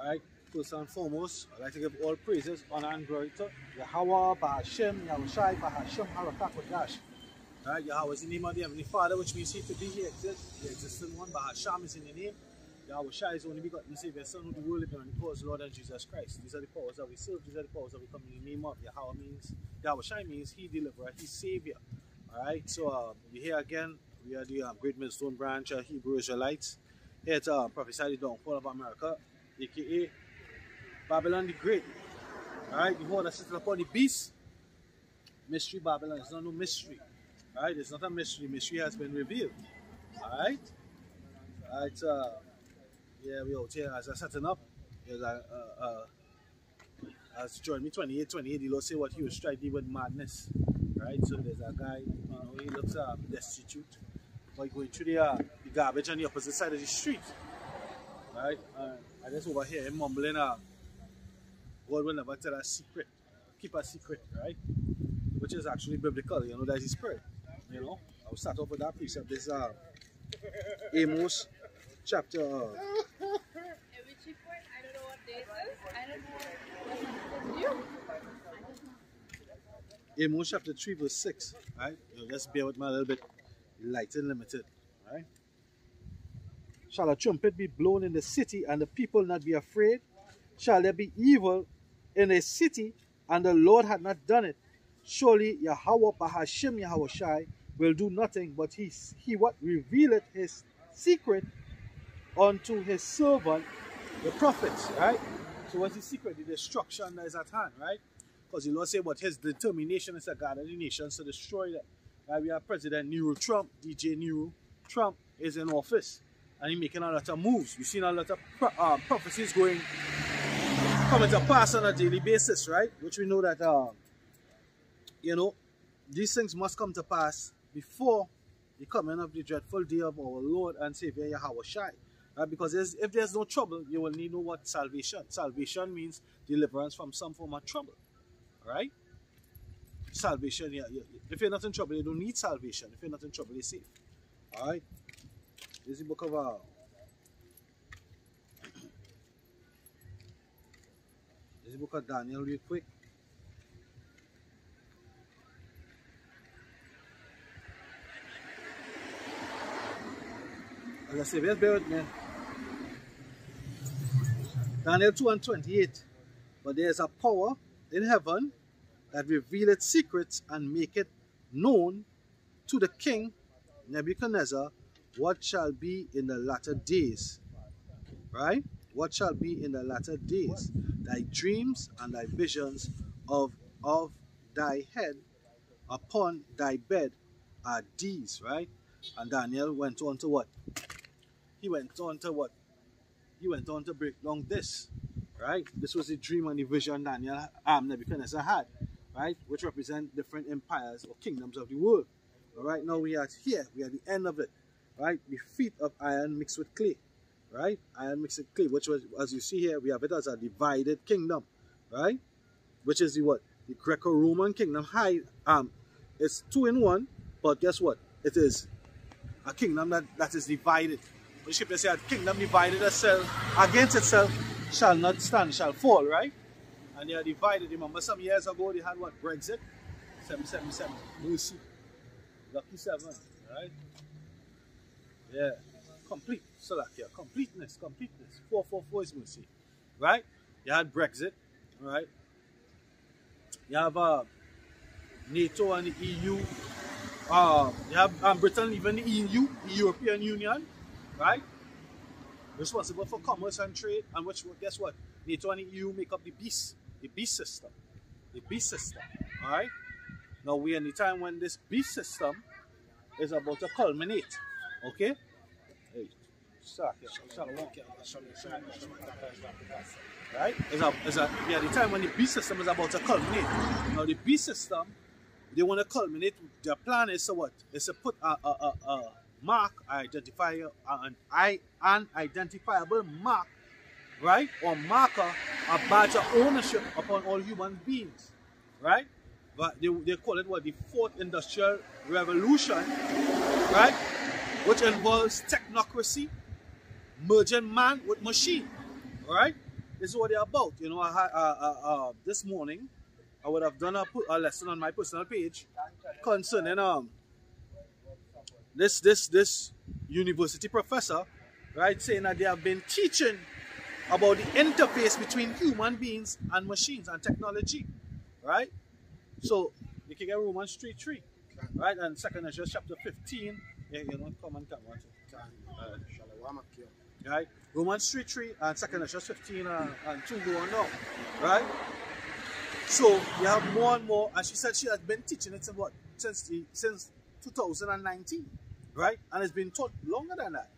Alright, first and foremost, I'd like to give all praises, honor and glory to Yahweh, Bahashem, Yahushai, Bahashem, Harakat, Wadash. Alright, Yahweh is the name of the Heavenly Father, which means He to be, He exists. The existing one, Bahasham is in the name. Yahushai is the only begotten Savior, Son of the world, living on the cause Lord and Jesus Christ. These are the powers that we serve, these are the powers that we come in the name of. Yahushai means He deliverer, He Savior. Alright, so we're here again. We are the Great Millstone branch of Hebrew Israelites. Here to prophesy the downfall of America, aka Babylon the Great. Alright, behold, I sit upon the beast. Mystery Babylon. It's not no mystery. Alright, it's not a mystery. Mystery has been revealed. Alright. Alright, yeah, we out here as a setting up. As join me 28, the Lord say what He will strike thee with madness. Right, so there's a guy, you know, he looks destitute, but going through the garbage on the opposite side of the street. Right, I just over here him mumbling, God will never tell a secret, keep a secret, right? Which is actually biblical, you know, that's His spirit. You know, I'll start off with that precept. This Amos chapter. I don't know what this is. I don't know what you. Amos chapter 3 verse 6, right? Just bear with me a little bit, light and limited, right? Shall a trumpet be blown in the city and the people not be afraid? Shall there be evil in a city and the Lord had not done it? Surely Yahweh Bahashim Yahushai will do nothing, but he what revealeth His secret unto His servant the prophets, right? So what's the secret? The destruction that is at hand, right? Because the Lord said what His determination is to gather the nations to destroy them. Right? We have President Nero Trump, DJ Nero Trump is in office and he's making a lot of moves. We've seen a lot of prophecies coming to pass on a daily basis, right? Which we know that, you know, these things must come to pass before the coming of the dreadful day of our Lord and Savior Yahushai. Right? Because if there's no trouble, you will need to know what salvation. Salvation means deliverance from some form of trouble. Right? Salvation, yeah. If you're not in trouble, you don't need salvation. If you're not in trouble, you're safe. Alright? This is the book of this is the book of Daniel real quick. As I say, just bear with me. Daniel 2:28. But there is a power in heaven that revealeth secrets and make it known to the king Nebuchadnezzar what shall be in the latter days. Right? What shall be in the latter days? Thy dreams and thy visions of thy head upon thy bed are these, right? And Daniel went on to what? He went on to what? He went on to break down this. Right? This was the dream and the vision Daniel Nebuchadnezzar had, right? Which represent different empires or kingdoms of the world. Alright, now we are here, we are at the end of it. Right? The feet of iron mixed with clay. Right? Iron mixed with clay, which was, as you see here, we have it as a divided kingdom. Right? Which is the what? The Greco-Roman kingdom. It's 2 in 1, but guess what? It is a kingdom that is divided. The scripture says, kingdom divided itself against itself shall not stand, shall fall, right? And they are divided. Remember some years ago they had what? Brexit? 777. Mercy. Lucky 7, right? Yeah. Complete. Slovakia. Completeness. 444 is mercy. Right? You had Brexit. Right? You have NATO and the EU. You have Britain leaving the EU, the European Union. Right? Responsible for commerce and trade, and which, guess what? NATO and the EU make up the beast system. The beast system. Alright? Now we're in the time when this beast system is about to culminate. Okay? Hey, right? We are the time when the beast system is about to culminate. Now the beast system, they want to culminate. Their plan is to what? Is to put a mark, an identifiable mark, right, or marker, a badge of ownership upon all human beings, right? But they call it what? The 4th Industrial Revolution, right? Which involves technocracy, merging man with machine, right? this is what they're about. You know, this morning I would have done a lesson on my personal page concerning this university professor, right, saying that they have been teaching about the interface between human beings and machines and technology, right? So you can get Romans 3:3, right, and 2 Corinthians chapter 15. Yeah, you know, come on, right? Romans 3:3 and 2 Corinthians 15 and 2 go on now, right? So you have more and more, and she said she has been teaching it since 2019, right? And it's been taught longer than that.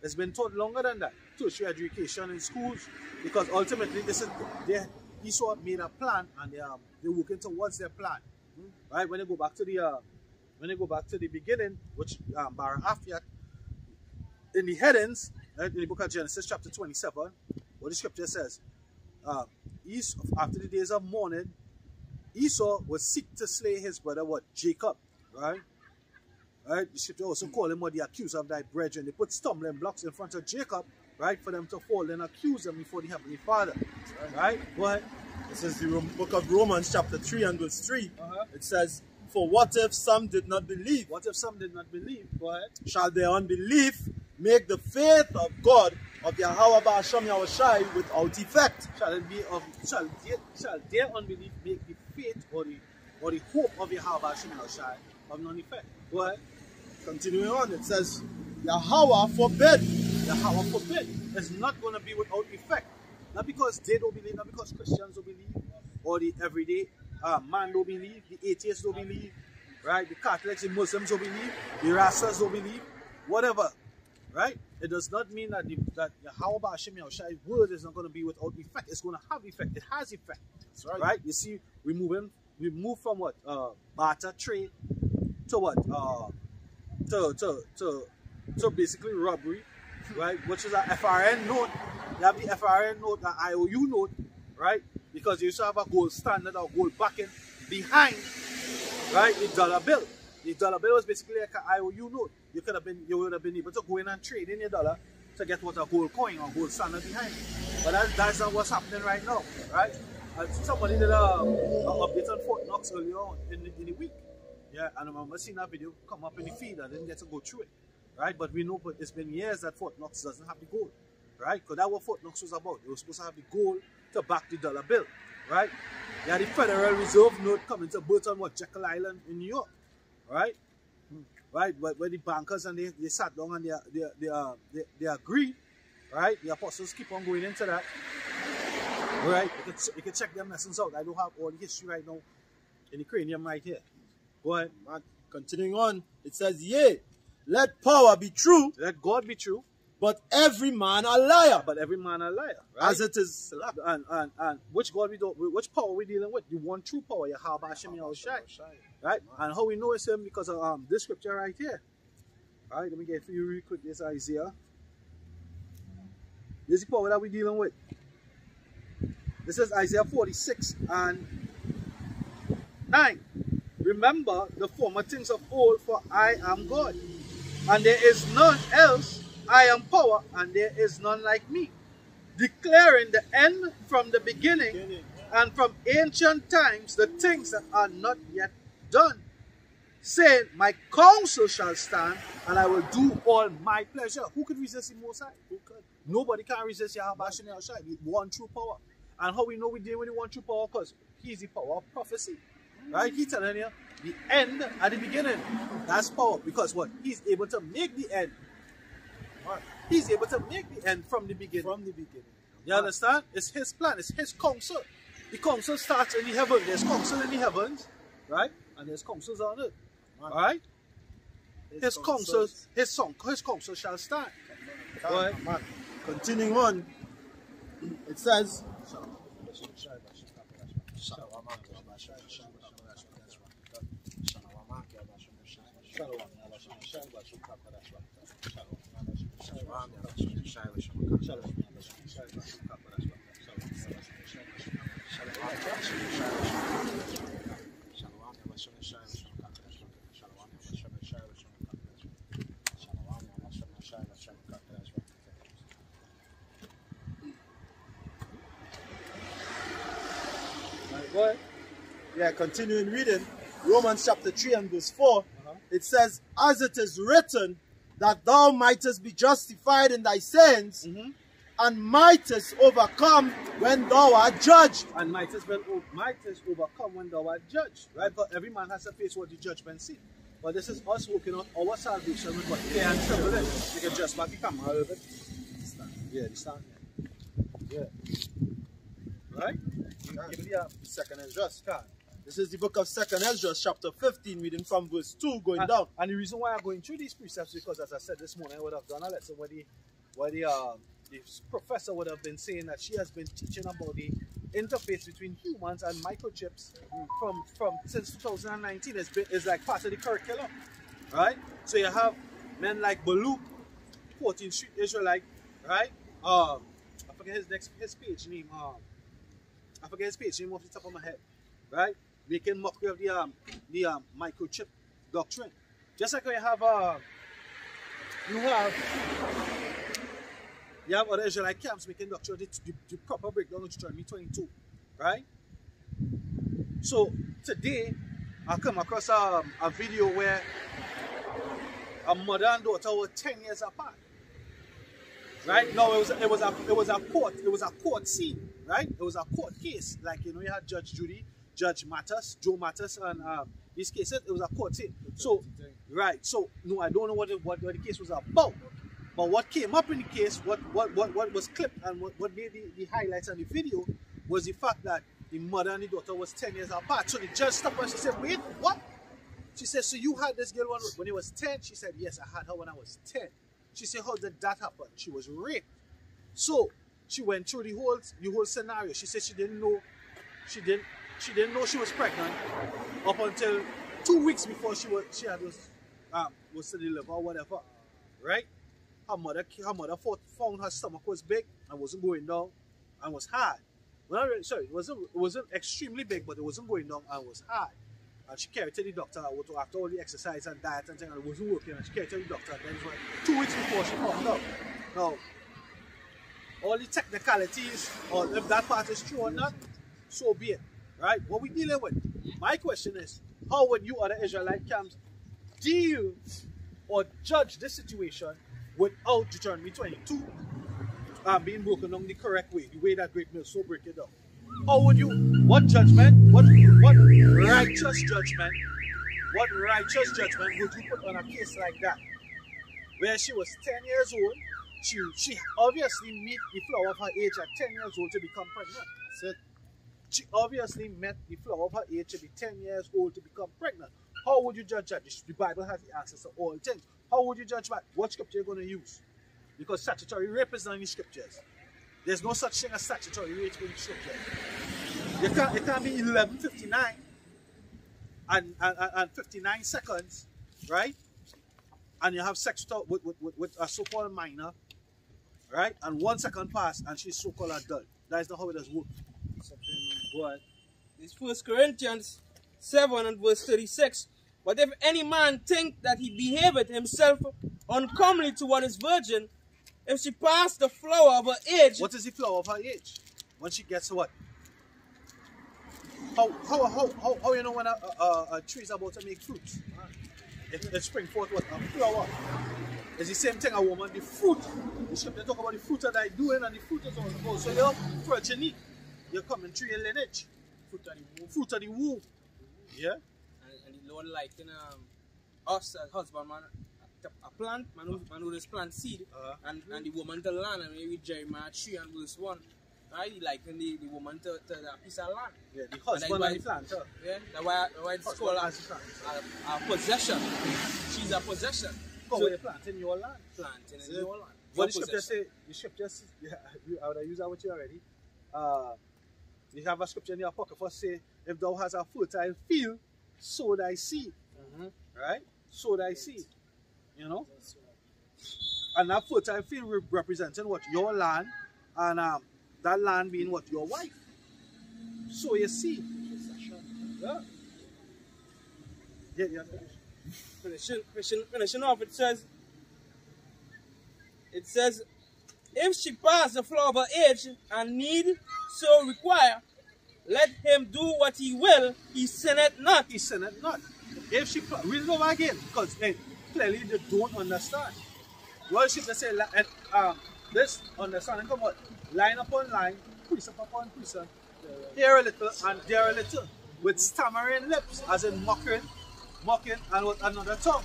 It's been taught longer than that. Tertiary education in schools, because ultimately this is Esau made a plan and they're working towards their plan, right? When they go back to the beginning, which Barahafia in the headings, right, in the book of Genesis chapter 27, what the scripture says, after the days of mourning, Esau would seek to slay his brother, Jacob, right? Right? The scripture also call him the accuser of thy brethren. They put stumbling blocks in front of Jacob, right, for them to fall and accuse him before the Heavenly Father. Right? Go ahead. This is the book of Romans chapter 3 and verse 3. It says, for what if some did not believe? What if some did not believe? Go ahead. Shall their unbelief make the faith of God of Yahweh Ba'ashem Yahushai without effect? Shall their unbelief make the faith or the hope of Yahweh Ba'ashem Yahushai of none effect? Go ahead. Continuing on, it says, Yahweh forbid. Yahweh forbid. It's not going to be without effect. Not because they don't believe, not because Christians don't believe, or the everyday man don't believe, the atheists don't believe, right? The Catholics and Muslims don't believe, the Rastas don't believe, whatever, right? It does not mean that Yahweh Ba'ashem Yahushua's word is not going to be without effect. It's going to have effect. It has effect. That's right. Right? You see, we move from what? Barter trade to what? To basically robbery, right? Which is a FRN note. You have the FRN note, the IOU note, right? Because you used to have a gold standard or gold backing behind, right, the dollar bill. The dollar bill was basically like an IOU note. You would have been able to go in and trade in your dollar to get what a gold coin or gold standard behind it. But that's not what's happening right now, right? Somebody did a update on Fort Knox earlier on in the week. Yeah, and I remember seeing that video come up in the feed. I didn't get to go through it, right? But we know, but it's been years that Fort Knox doesn't have the gold, right? Because that's what Fort Knox was about. It was supposed to have the gold to back the dollar bill, right? You had the Federal Reserve note coming to boat on Jekyll Island in New York, right? Right, where the bankers and they sat down and they agreed, right? The apostles keep on going into that, right? You can check them lessons out. I don't have all the history right now in the cranium right here. Go ahead. Continuing on, it says, yea, let power be true. Let God be true. But every man a liar. But every man a liar. Right? As it is. And which God which power we dealing with? The one true power, Yahweh Ba'ashem Yahushai. Right? And how we know it's him? Because of this scripture right here. Alright, let me get it for you real quick. This Isaiah. This is the power that we're dealing with. This is Isaiah 46 and 9. Remember the former things of old, for I am God, and there is none else. I am power, and there is none like me, declaring the end from the beginning, and from ancient times the things that are not yet done, saying, my counsel shall stand, and I will do all my pleasure. Who could resist the Most High? Who could? Nobody can resist Yahweh Ba'ashem Yahushai, the one true power. And how we know we deal with the one true power? Because he's the power of prophecy. Right? He's telling you the end at the beginning. That's power. Because what? He's able to make the end. Right. He's able to make the end from the beginning. From the beginning. You understand? It's his plan. It's his counsel. The counsel starts in the heavens. There's counsel in the heavens. Right? And there's counsels on earth. Alright? His counsel shall stand. Right? Continuing on, it says, Go ahead. Yeah, continuing reading, Romans chapter 3 and verse 4, it says, as it is written, that thou mightest be justified in thy sins, and mightest overcome when thou art judged. And mightest overcome when thou art judged. Right? But every man has to face what the judgment seat. But this is us working on our salvation with what fear and trembling. You can just back the camera a little bit. Yeah, the stand. Yeah. Right? Give me the Second Ezra. This is the book of Second Ezra, chapter 15, reading from verse 2 going down. And the reason why I'm going through these precepts because, as I said this morning, I would have done a lesson where the professor would have been saying that she has been teaching about the interface between humans and microchips from since 2019. It's like part of the curriculum, right? So you have men like Baloo, 14th Street Israelite, right? I forget his page name. I forget his page name off the top of my head, right? Making mockery of the microchip doctrine. Just like you have other Israelite camps making doctrine the proper breakdown of Deuteronomy 22, right? So today I come across a video where a mother and daughter were 10 years apart. Right? No, it was a court scene, right? It was a court case. Like, you know, you had Judge Judy, Judge Mattis, Joe Mattis, and these cases, it was a court scene. So, right, so no, I don't know what the case was about. But what came up in the case, what was clipped and what made the highlights on the video was the fact that the mother and the daughter was 10 years apart. So the judge stopped and she said, wait, what? She said, so you had this girl when it was 10? She said, yes, I had her when I was 10. She said, how did that happen? She was raped. So she went through the whole scenario. She said she didn't know she was pregnant up until 2 weeks before was to deliver or whatever. Right? Her mother found her stomach was big and wasn't going down and was hard. Well, sorry, it wasn't extremely big, but it wasn't going down and was hard. And she carried to the doctor after all the exercise and diet and things, and it wasn't working. And she carried to the doctor, and then it was 2 weeks before she found out. Now, all the technicalities, or if that part is true or not, so be it. Right? What we dealing with? My question is, how would you other Israelite camps deal or judge this situation without Deuteronomy 22 being broken down the correct way, the way that Great Millstone break it down? How would you, what righteous judgment would you put on a case like that? Where she was 10 years old, she obviously met the flower of her age at 10 years old to become pregnant. So she obviously met the flower of her age to be 10 years old to become pregnant. How would you judge that? The Bible has the answers to all things. How would you judge that? What scripture are you going to use? Because statutory rape is not in the scriptures. There's no such thing as statutory rape in the scriptures. It can't be 11:59 and 59 seconds, right? And you have sex with a so-called minor, right? And 1 second pass and she's so-called adult. That is not how it does work. Go ahead. It's 1 Corinthians 7 and verse 36. But if any man think that he behaveth himself uncomely toward his virgin, if she pass the flower of her age... What is the flower of her age? When she gets what? How you know when a tree is about to make fruits? It spring forth what? A flower. It's the same thing a woman, the fruit. The scripture talk about the fruit that I doing and the fruit is on the whole. So you're progeny. You're coming through your lineage. Fruit of the womb. Yeah? And the Lord liken us as husband, man, a plant, man who just plant seed, and the woman to land, and maybe Jeremiah 3 and verse 1. Right? He liken the woman to that piece of land. Yeah, the husband and the planter. Yeah, that's why it's called a possession. She's a possession. So you're planting your land. Planting in your land. What the scripture say? The scripture, I would have used that with you already. You have a scripture in your pocket for say, if thou hast a fertile field, sow thy seed. Right? Sow thy seed. You know? And that fertile field representing what? Your land, and that land being what? Your wife. Sow your seed. Yeah. Yeah, Finishing off, it says, if she pass the flower of her age and need so require, let him do what he will, he sinneth not. He sinneth not. If she read it over again, because clearly they don't understand. What she say, and this understanding come out line upon line, precept upon precept, here a little and there a little, with stammering lips, as in mocking, and with another tongue,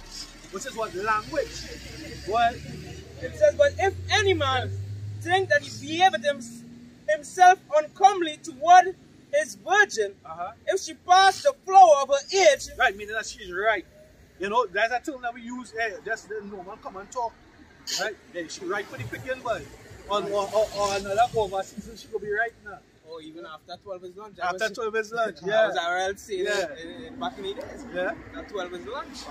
which is what language. Well, it says, but if any man think that he behaveth himself uncomely toward his virgin, if she pass the flower of her age, right, meaning that she's right. You know, that's a term that we use, just the normal common talk. Right? She right for the picking, but or another over season she could be right now. Or even after 12 is lunch. After 12 is lunch, yeah. That was our real saying back in the days. Yeah. That 12 is lunch.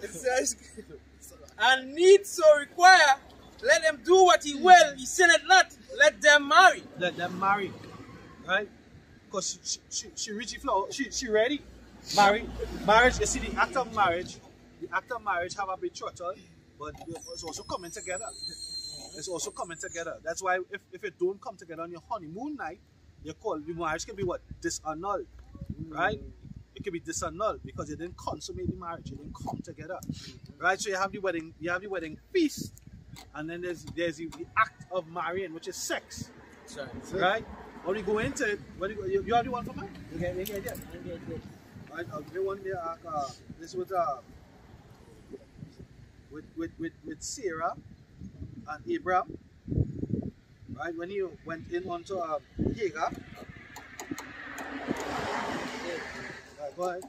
It says, and need so require, let him do what he will, he sinneth not, let them marry. Let them marry. Right? Because she reached the flower, she ready. Marriage, you see the act of marriage have a betrothal, but it's also coming together. It's also coming together. That's why if it don't come together on your honeymoon night, you call the marriage can be what? Disannulled. Right? It can be disannulled because you didn't consummate the marriage, you didn't come together. Right? So you have the wedding feast, and then there's the act of marrying, which is sex. Right? When we go into it, you have the one for me? Okay, yeah. Right, I'll give one there. This was with Sarah and Abraham. Right, when he went in onto Hagar. Right, go ahead.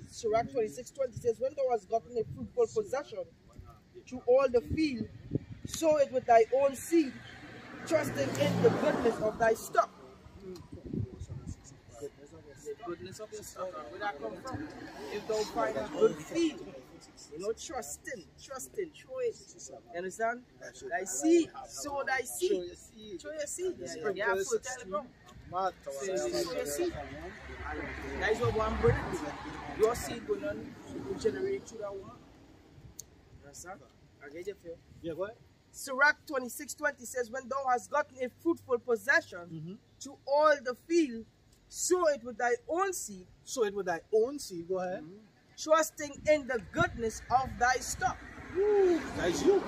Sirach 26:20 says, when thou hast gotten a fruitful possession through all the field, sow it with thy own seed, trusting in the goodness of thy stock. The goodness of your stock. Where that come from? If thou find a good field, you know, trusting, show it. You understand? Thy seed, sow thy seed. Show your seed. Yeah, fertile ground. Show your seed. That is what one brings. Your seed will generate through that one. Understand? I get you feel. Yeah, go ahead. Sirach 26:20 says, when thou hast gotten a fruitful possession to all the field, sow it with thy own seed. Sow it with thy own seed, go ahead. Trusting in the goodness of thy stock. Woo, that's you.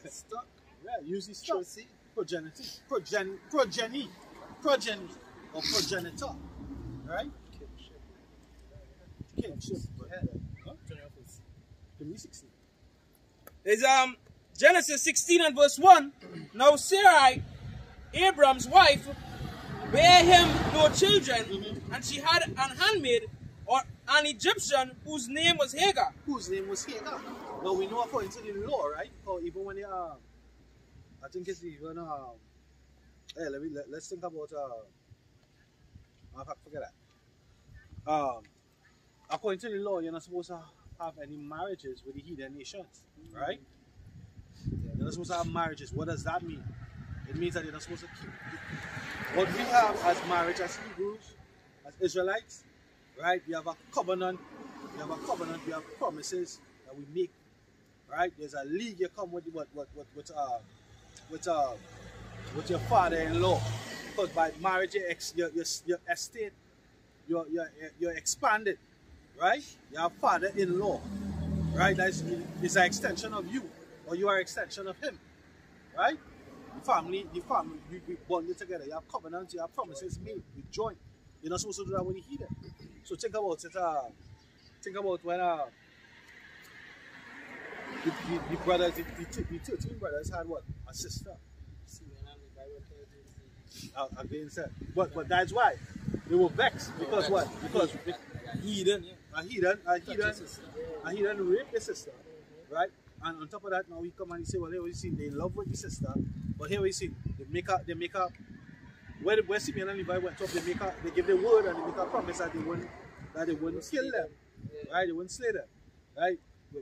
Stock. Yeah, use the stock. Progeny, or progenitor. Right? Kinship. Go ahead. Give me 16. It's Genesis 16 and verse 1. Now Sarai, Abram's wife, bare him no children, and she had an handmaid, or an Egyptian, whose name was Hagar. Now we know according to the law, right? Or even when they I think it's even hey, let's think about forget that. According to the law, you're not supposed to have any marriages with the heathen nations, right? You're not supposed to have marriages. What does that mean? It means that you're not supposed to keep what we have as marriage as Hebrews, as Israelites, right? We have a covenant, we have promises that we make, right? There's a league you come with your father-in-law, because by marriage your estate, you're expanded, right? You have father-in-law, right? It's an extension of you, or you are an extension of him, right? The family, we bonded together. You have covenants, you have promises made, we join. You're not supposed to do that when you hear it. So think about it. Think about when the brothers, the 13 brothers had what? A sister. Against that. But that's why they were vexed, because what? Because a heathen raped the sister, right? And on top of that, now we come and he say, well, here we see they love with the sister, but here we see they make up. Where Simeon and Levi went up, they give the word and they make a promise that they wouldn't kill them, right? They wouldn't slay them, right?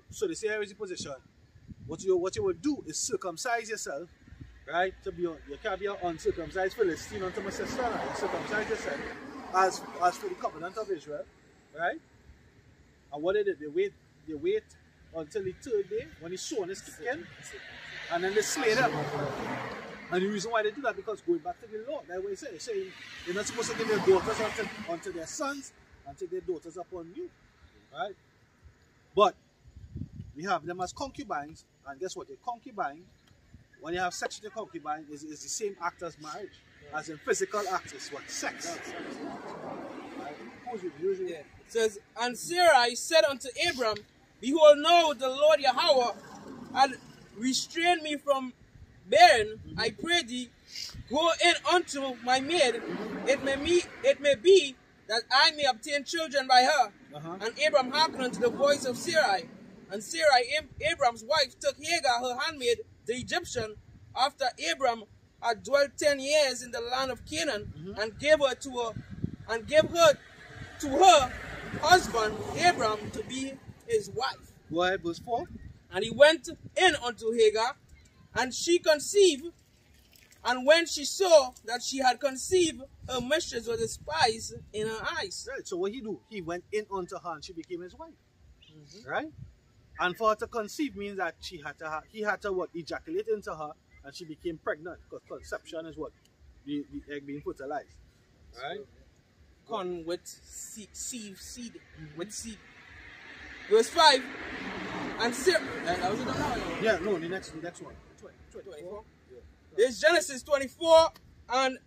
So they say, here is the position. What you would do is circumcise yourself, right? You can't be an uncircumcised Philistine unto my sister. You circumcise yourself as for the covenant of Israel, right? And what they did, they wait until the third day when his son is kicking, and then they slay them. And the reason why they do that, because going back to the law, that's what he says. He's saying they're not supposed to give their daughters unto their sons and take their daughters upon you. Right? But we have them as concubines, and guess what? A concubine, when you have sex with a concubine, is the same act as marriage. As in physical act is what? Sex. Right? Usually. Yeah. It says, and Sarai said unto Abram, behold, now the Lord Yahweh had restrained me from bearing. I pray thee, go in unto my maid. It may be that I may obtain children by her. And Abram hearkened unto the voice of Sarai. And Sarai, Abram's wife, took Hagar, her handmaid, the Egyptian, after Abram had dwelt 10 years in the land of Canaan, and gave her to her husband Abram to be his wife. Go ahead, verse 4. And he went in unto Hagar, and she conceived. And when she saw that she had conceived, her mistress was despised in her eyes. Right. So what he do? He went in unto her and she became his wife. Right? And for her to conceive means that he had to what? Ejaculate into her, and she became pregnant. Because conception is what? The egg being fertilized. Right? Con with seed. With seed. Verse 5. And Sarah. That was it now? Yeah, no, the next one. 24. There's Genesis 24 and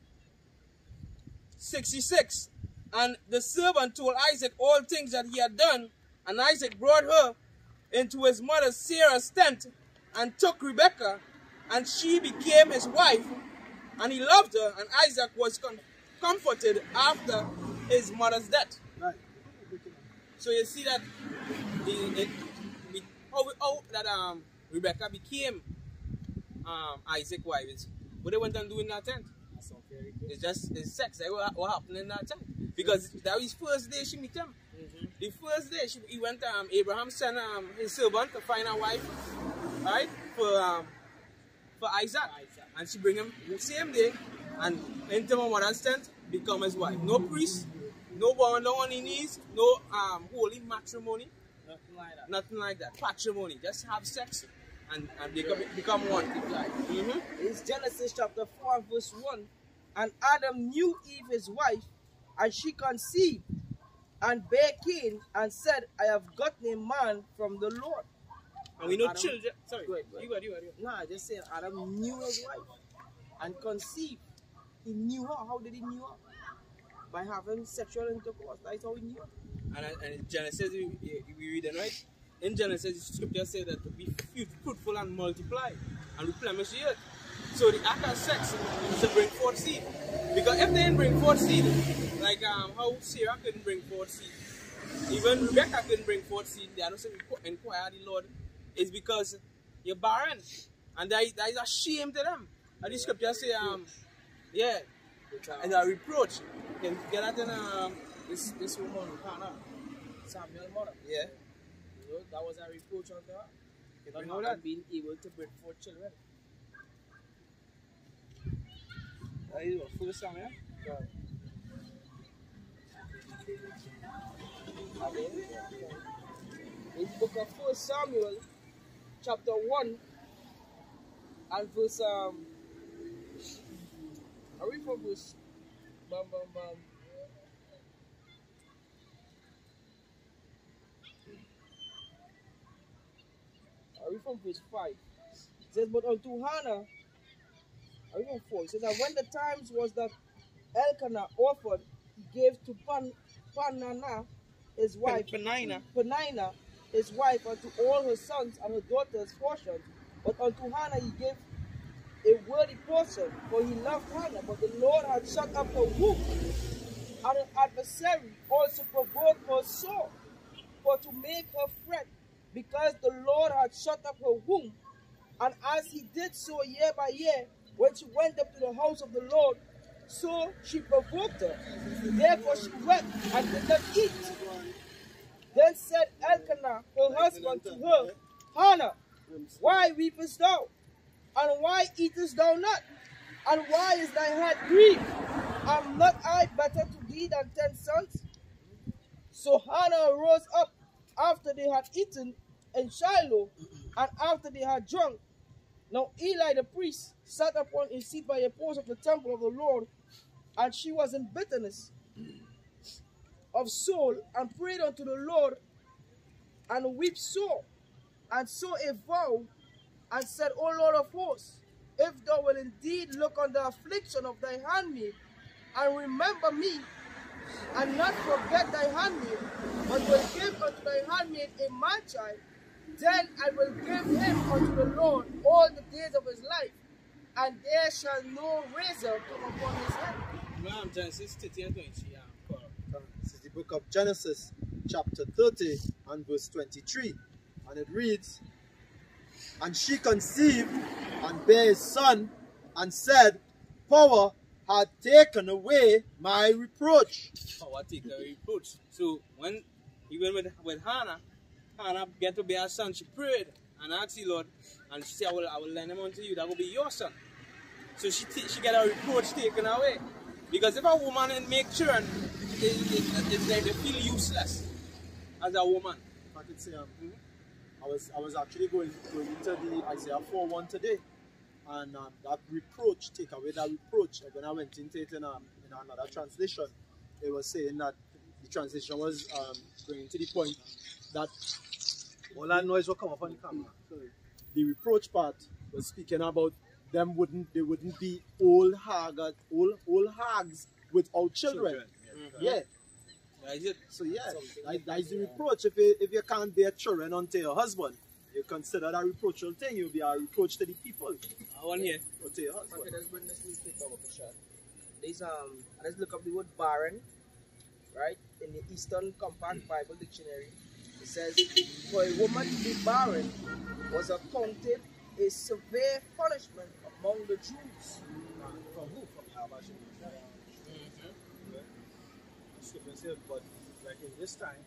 66. And the servant told Isaac all things that he had done. And Isaac brought her into his mother Sarah's tent and took Rebekah, and she became his wife, and he loved her, and Isaac was comforted after his mother's death. Right. So you see that Rebekah became Isaac's wife. What they went and do in that tent? It's sex. That's what happened in that tent. Because that was his first day she met him. The first day he went, Abraham sent his servant to find a wife, right, for Isaac. And she bring him the same day, and into my mother's tent, become his wife. No priest, no bowing down on his knees, no holy matrimony, nothing like that. Patrimony, just have sex, and they become one. It's Genesis chapter 4 verse 1. And Adam knew Eve his wife, and she conceived, and bare Cain, and said, I have gotten a man from the Lord. And we know Adam, children. Sorry, go ahead. You go. Nah, just saying Adam knew his wife and conceived. He knew her. How did he knew her? By having sexual intercourse. That's how he knew her. And in Genesis, we read it, right? In Genesis, the scripture says that be fruitful and multiply and replenish the earth. So the act of sex is to bring forth seed. Because if they didn't bring forth seed, like how Sarah couldn't bring forth seed, even Rebecca couldn't bring forth seed, they are not saying inquire the Lord, is because you're barren. And that is a shame to them. And the scripture say, yeah, and a reproach. You can get that in this woman, Hannah, Samuel's mother. Yeah. You know, that was a reproach unto her. You know that? Being able to bring forth children. That is what first Samuel? Yeah. In the book of 1 Samuel, chapter 1, and verse, I read from verse, I read from verse 5. It says, but unto Hannah, I read from 4. It says that when the times was that Elkanah offered, he gave to Peninnah, his wife, Peninnah, his wife, unto all her sons and her daughters portions. But unto Hannah he gave a worthy portion, for he loved Hannah. But the Lord had shut up her womb, and her adversary also provoked her sore, for to make her fret, because the Lord had shut up her womb. And as he did so year by year, when she went up to the house of the Lord, so she provoked her. Therefore she wept and did not eat. Then said Elkanah, her husband, to her, Hannah, why weepest thou? And why eatest thou not? And why is thy heart grieved? Am not I better to thee than 10 sons? So Hannah rose up after they had eaten in Shiloh, and after they had drunk, now Eli the priest sat upon his seat by a post of the temple of the Lord, and she was in bitterness of soul, and prayed unto the Lord, and wept sore, and so a vow, and said, O Lord of hosts, if thou wilt indeed look on the affliction of thy handmaid, and remember me, and not forget thy handmaid, but will give unto thy handmaid a man child, then I will give him unto the Lord all the days of his life, and there shall no razor come upon his head. Ma'am, Genesis 30 and 20, yeah. This is the book of Genesis, chapter 30 and verse 23. And it reads, And she conceived and bare a son, and said, Power had taken away my reproach. Power take away reproach. So when he went with Hannah, Hannah get to be her son, she prayed and asked the Lord, and she said, I will lend him unto you, that will be your son. So she get her reproach taken away. Because if a woman make children, it's like they feel useless as a woman. If I could say, I was actually going into the Isaiah 4:1 today, and that reproach, take away that reproach. When I went into it in another translation, it was saying that the translation was going to the point that all that noise will come up on the camera. The reproach part was speaking about they wouldn't be old hags without children. Yeah. That is it. So yeah, that is the reproach. If you can't bear children unto your husband, you consider that reproachful thing. You'll be a reproach to the people. I want here. Or to your husband. Okay, let's bring this newspaper up a shot. Let's look up the word barren, right? In the Eastern Compact Bible Dictionary, it says, for a woman to be barren was accounted a severe punishment among the Jews. From who? From Yahweh. But like in this time,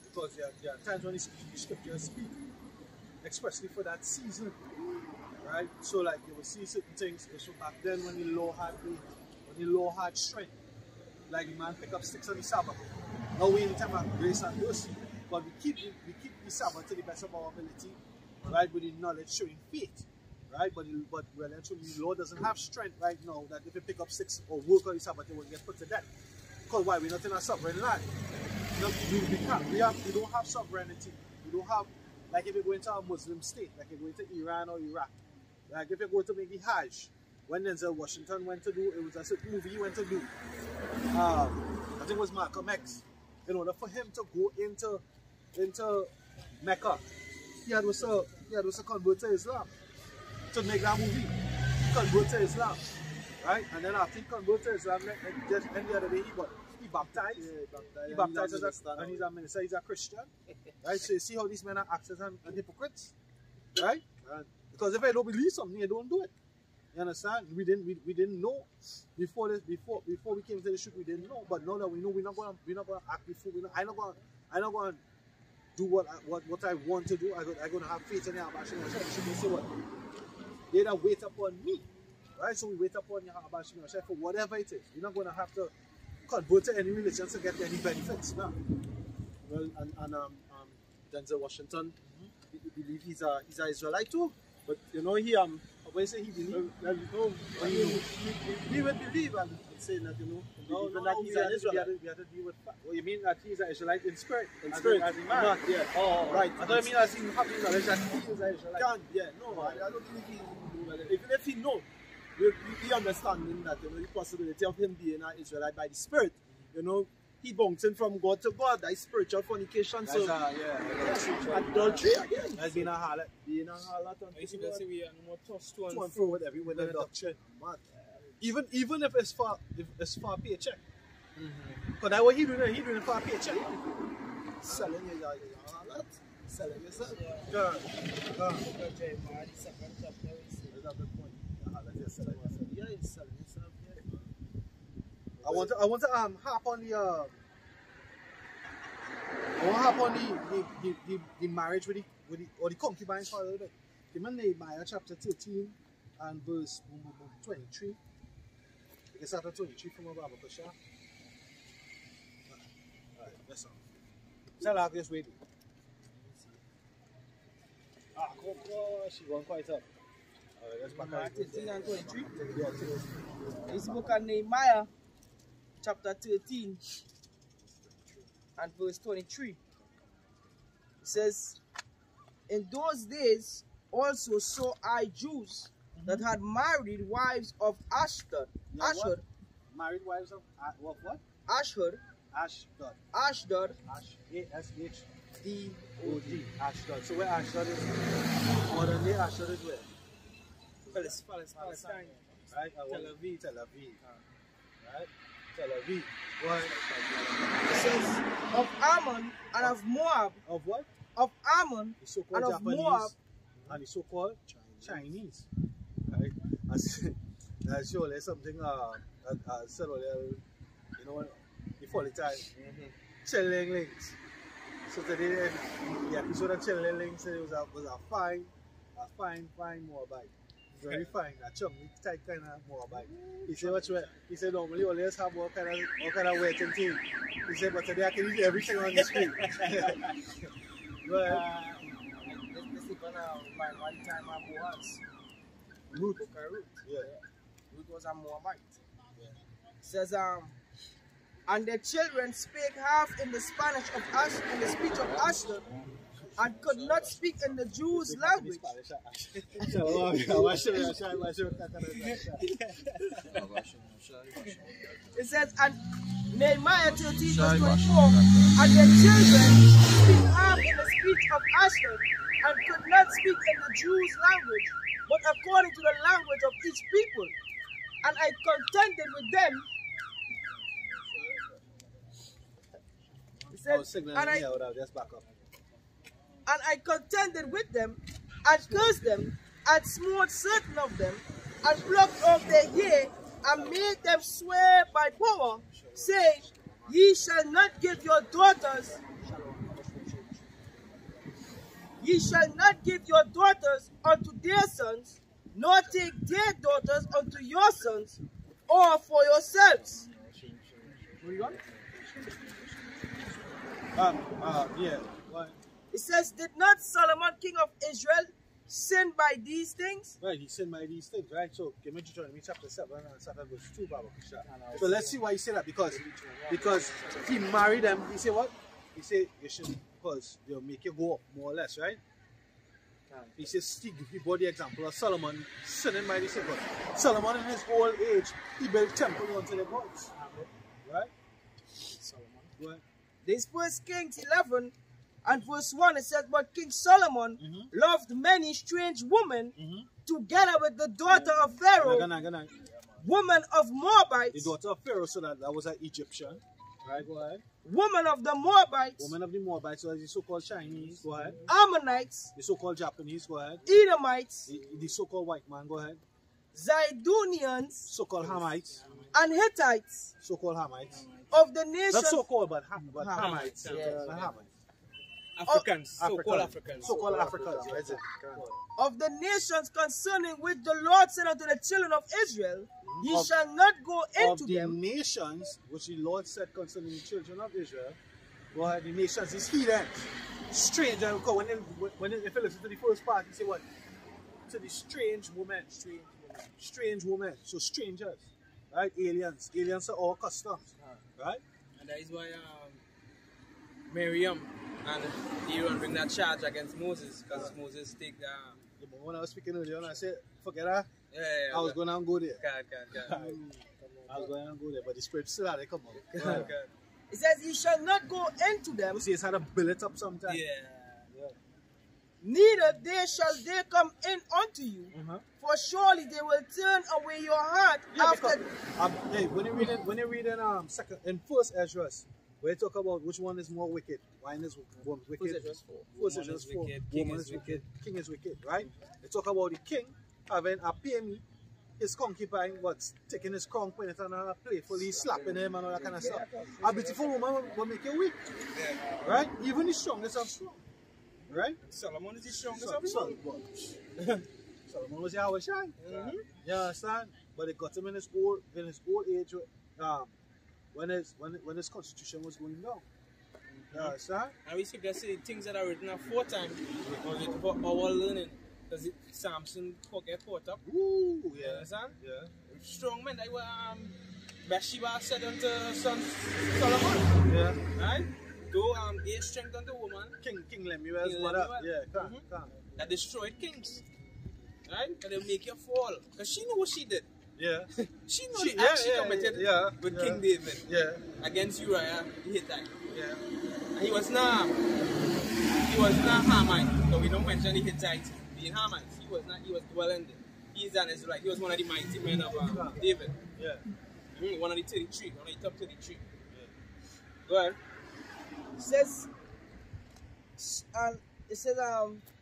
because there are times when the scriptures speak, especially for that season, right? So like you will see certain things. So back then when the law had weight, when the law had strength, like the man pick up sticks on the Sabbath. Now we in time of grace and mercy, but we keep the Sabbath to the best of our ability, right? With the knowledge showing faith, right? But well, actually the law doesn't have strength right now that if you pick up sticks or work on the Sabbath, they will get put to death. Because why? We're not in a sovereign land. We don't have sovereignty. We don't have, like if you go into a Muslim state, like if you go into Iran or Iraq, like if you go to maybe Hajj, when Denzel Washington went to do, it was a certain movie he went to do. I think it was Malcolm X. In order for him to go into Mecca, he had to convert to Islam to make that movie. Convert to Islam. Right? And then after he converted to Islam, just any other day he baptized. Yeah, he baptized and he's a minister, he's a Christian. Right? So you see how these men are actors and hypocrites? Right? Because if I don't believe something, I don't do it. You understand? We didn't know before we came to the shoot, we didn't know. But now that we know, we're not gonna act before I'm not gonna do what I want to do. I'm gonna have faith in the Abba Shema. Say what? They don't wait upon me. Right, so we wait upon Yahweh for whatever it is. We're not going to have to convert to any religion to get any benefits. No. Well, and Denzel Washington, we believe he's an Israelite too. But you know when you say he believe, we would believe and saying that he's an Israelite. We have to deal with fact. Well, you mean that he's an Israelite in spirit? In spirit, as a man? not, yeah. Oh, right. I don't mean as in having knowledge that he is an Israelite. I don't think even if he knows. We understanding that the possibility of him being an Israelite by the Spirit, he bouncing from God to God, that is spiritual fornication. That's adultery again. That's being a harlot. Being a harlot. I see that we are no more tossed to and fro with the doctrine. Even if it's for a paycheck. Because that's what he doing it for a paycheck. Selling your harlot. Selling yourself. Go. I want to hop on the marriage with the concubines part of it. Remember Nehemiah chapter 13 and verse 23. You can start at 23 from above Pasha. Alright, that's all. Tell her this way. She went quite up. Let's back Mark 13 and 23. Yeah, This book of Nehemiah, chapter 13 and verse 23. It says, in those days also saw I Jews that had married wives of Ashdod. Yeah, Ashdod. Married wives of what? Ashdod. Ashdod. Ashdod. A-S-H-D-O-D. Ashdod. So where Ashdod is? Modern day Ashdod is where? Palestine. Right? Tel Aviv. Tel Aviv. Right? Tel Aviv. What? It says, of Ammon and of Moab. Of what? Of Ammon The so-called and of Japanese Moab. and the so-called Chinese. Right? That's surely something that I said earlier, you know, before the time. Chilling links. So today, the episode of Chilling links was a fine Moabite. Very fine, a chunky type kind of Moabite. He said, "What's wet?" He said, "Normally always have all kind of wet and thing." He said, "But today I can eat everything on the screen." Well, This is one time I was Ruth. Yeah. Ruth was a Moabite. It says, and their children spake half in the Spanish of Ashdod, in the speech of Ashdod, and could not speak in the Jews' language. It says, and Nehemiah 13 verse 24, and their children speak half in the speech of Ashdod, and could not speak in the Jews' language, but according to the language of each people. And I contended with them. It says, and I contended with them, and cursed them, and smote certain of them, and plucked off their hair, and made them swear by power, saying, ye shall not give your daughters, unto their sons, nor take their daughters unto your sons, or for yourselves. Yeah. What? It says, did not Solomon, king of Israel, sin by these things? Right, he sinned by these things, right? So, give me Deuteronomy chapter 7 and chapter verse 2, Baba. So let's see why he said that. Because he married them. He said what? He said you should, because they'll make you go up, more or less, right? He says, he brought the example of Solomon sinning by this. Solomon in his old age, he built temples unto the gods. Right? Solomon. This First Kings 11 and verse 1, it says, but King Solomon loved many strange women together with the daughter of Pharaoh, woman of Moabites. The daughter of Pharaoh, so that was an Egyptian. Right, go ahead. Woman of the Moabites. Woman of the Moabites, so the so-called Chinese, go ahead. Ammonites. The so-called Japanese, go ahead. Edomites. The so-called white man, go ahead. Zidonians. So-called Hamites. And Hittites. So-called Hamites. Of the nations. Not so-called, but Hamites. Africans. So-called Africans. So-called Africans, right? Of the nations concerning which the Lord said unto the children of Israel, ye shall not go into them. Of the nations which the Lord said concerning the children of Israel, well, the nations is heathen, stranger. When if you listen to the first part, he say what? To the strange woman. Strange woman. So strangers, right? Aliens. Aliens are all customs, right? And that is why Miriam and Aaron bring that charge against Moses, because Moses take the... When I was speaking earlier, I said, forget that. Yeah, I was going to go there. God. I was going to go there, but the spirit still had to come out. God. It says, ye shall not go into them. You see, it's had to build it up sometime. Yeah. Neither shall they come in unto you, for surely they will turn away your heart after. Hey, when you read in First Ezra, where you talk about which one is more wicked, one is wicked. First Ezra 4. Woman is wicked. King is wicked, right? They talk about the king having a payme, his concubine, taking his crown, putting it on a playfully, slapping him and all that kind of stuff. A beautiful woman will make you weak, right? Even the strongest of strong, right? Solomon is the strongest of strong. Solomon was Yahweh Shai. You understand? But they got him in his old age, when his constitution was going down. Yeah, sir. And we scripture say things that are written aforetime was it for our learning. Because Samson get caught up. Ooh, You yeah. understand? Yeah. Strong men. That were Bathsheba said unto son Solomon. Yeah. Right? Though they strength unto woman. King Lemuel's King mother. Lemuel. Yeah, come. That destroyed kings. Right? That they make you fall. Because she knew what she did. Yeah. She knew the act she committed with yeah. King David Yeah. against Uriah the Hittite. Yeah. And he was not Hamite. So we don't mention the Hittites being Hamites. He was dwelling there. He's an Israelite. He was one of the mighty men of David. Yeah. One of the 33, one of the top 33. Yeah. Go ahead. It says,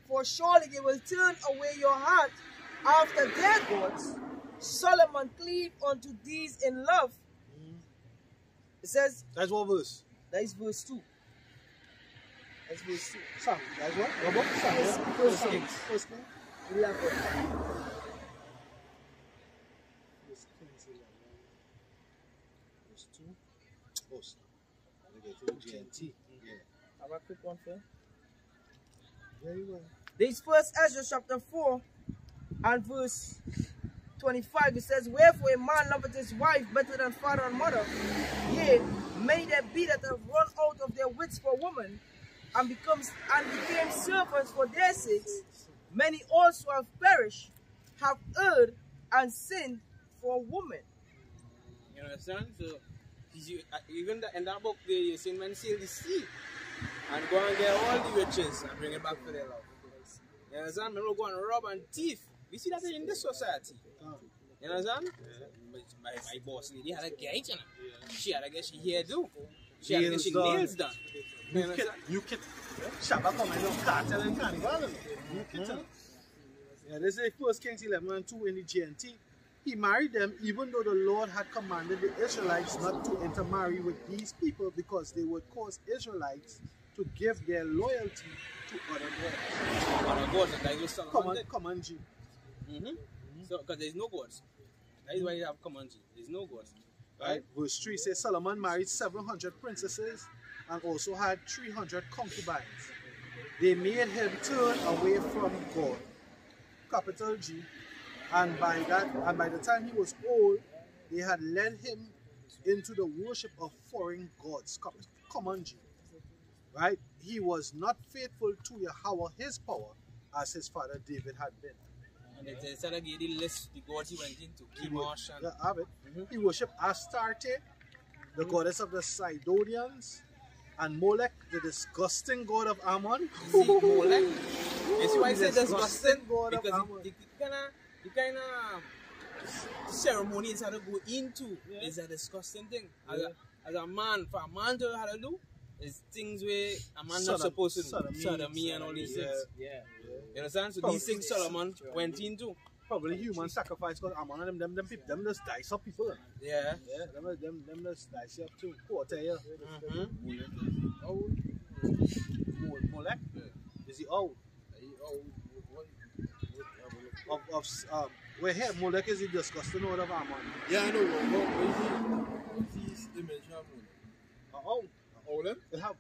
for surely they will turn away your heart after their gods. Solomon cleaved unto these in love. It says, That's what verse? that is verse 2. That's verse 2. Sam, that's what? What book? Sam, yeah? First Kings. First Kings. 11. First Kings 11. Verse 2. Oh, Sam. Let me get to GNT. Yeah. Have a quick one for you. Very well. This first Ezra chapter 4 and verse 25, it says, wherefore a man loveth his wife better than father and mother. Yea, may there be that have run out of their wits for women, and became servants for their sakes. Many also have perished, have erred, and sinned for women. You understand? So, even in that book, they say men sail the sea and go and get all the riches and bring it back for their love. You understand? Men will go and rob and thief. We see that in this society. You understand? Yeah. My boss lady had a gate, you know. Yeah. She had to get she hair do. She had to get she nails done. You kid. Shabba come and don't cartel and carnival. You kid. Yeah, this is 1 Kings 11 and 2 in the GNT. He married them even though the Lord had commanded the Israelites not to intermarry with these people because they would cause Israelites to give their loyalty to other gods. Other gods, and that was Solomon. Come on, G. So, because there's no gods. That is why you have command G. There's no gods. Right? Verse 3 says Solomon married 700 princesses and also had 300 concubines. They made him turn away from God. Capital G. And by the time he was old, they had led him into the worship of foreign gods. Common G. Right? He was not faithful to Yahweh, his power, as his father David had been. And they said again the list the gods he went into, Chemosh and... Yeah, have it. He worshipped Astarte, the goddess of the Sidonians, and Molech, the disgusting god of Ammon. See, Molech? You see why I say disgusting? God of Because Ammon. the kind of ceremonies had to go into is a disgusting thing. As a man, for a man to have to do, is things where a man not supposed to do. Sodomy and all these things. Yeah. You understand? So these things Solomon went into. Probably human sacrifice because Ammon and them just dice up people. Yeah. Yeah, them just dice up too. Quarter, yeah. Old. Molech? Is he old? We're here, Molech is the disgusting order of Ammon. Yeah, I know. What's his image of Molech? Oh, they have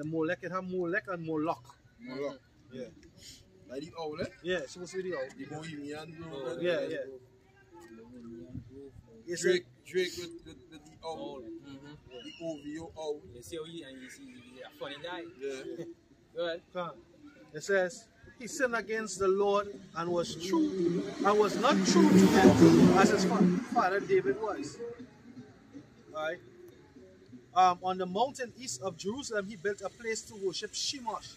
Molech, it have Molech and Moloch. Moloch. Yeah. Like the owl, eh? Yeah, it's supposed to be the owl. The Bohemian. Yeah. Drake with the owl. The OVO owl. You see how he's a funny guy. Yeah. Go ahead. It says, he sinned against the Lord and was not true to him as his father David was. Alright. On the mountain east of Jerusalem, he built a place to worship Chemosh,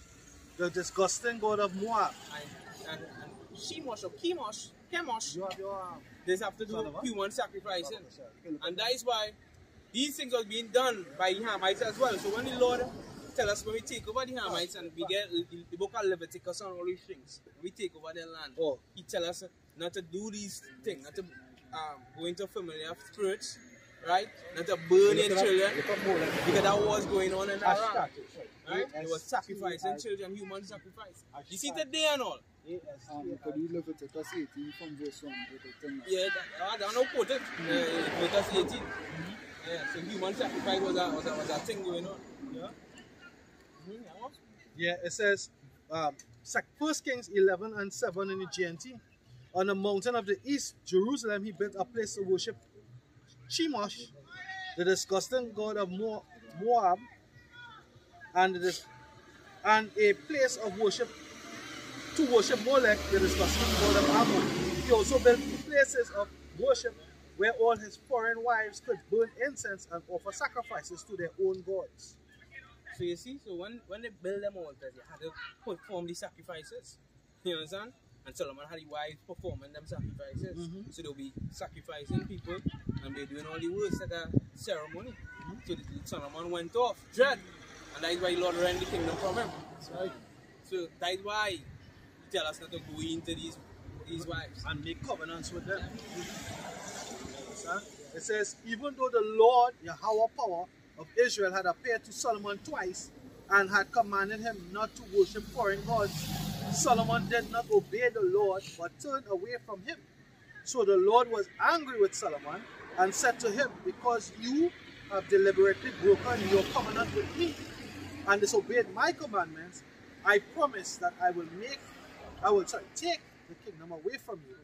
the disgusting god of Moab. And Chemosh or Chemosh, You have your they have to do human sacrificing. And that is why these things are being done by the Hamites as well. So when the Lord tell us when we take over the Hamites and we get the book of Leviticus and all these things, we take over their land, he tell us not to do these things, not to go into familiar spirits, right? Not to burn your children, because that was going on in that land. Right? It was sacrificing children, human sacrifice. You see today and all. Could you Leviticus 18 from verse 1 to 10? Yeah, I don't know quote it. Leviticus 18. Yeah, so human sacrifice was a thing going on. Yeah. Yeah, it says 1 Kings 11 and 7 in the GNT. On the mountain of the east, Jerusalem, he built a place to worship Chemosh, the disgusting god of Moab, and a place of worship to worship Molech, the disgusting god of Ammon. He also built places of worship where all his foreign wives could burn incense and offer sacrifices to their own gods. So you see, so when they build them altars, they had to perform the sacrifices. You understand? And Solomon had the wives performing them sacrifices. So they'll be sacrificing people and they're doing all the works at the ceremony. So Solomon went off, dread. And that is why the Lord rent the kingdom from him. That's right. So that is why he tell us not to go into these wives. And make covenants with them. It says, even though the Lord, Yahweh power of Israel, had appeared to Solomon twice and had commanded him not to worship foreign gods, Solomon did not obey the Lord but turned away from him. So the Lord was angry with Solomon and said to him, because you have deliberately broken your covenant with me and disobeyed my commandments, I promise that I will take the kingdom away from you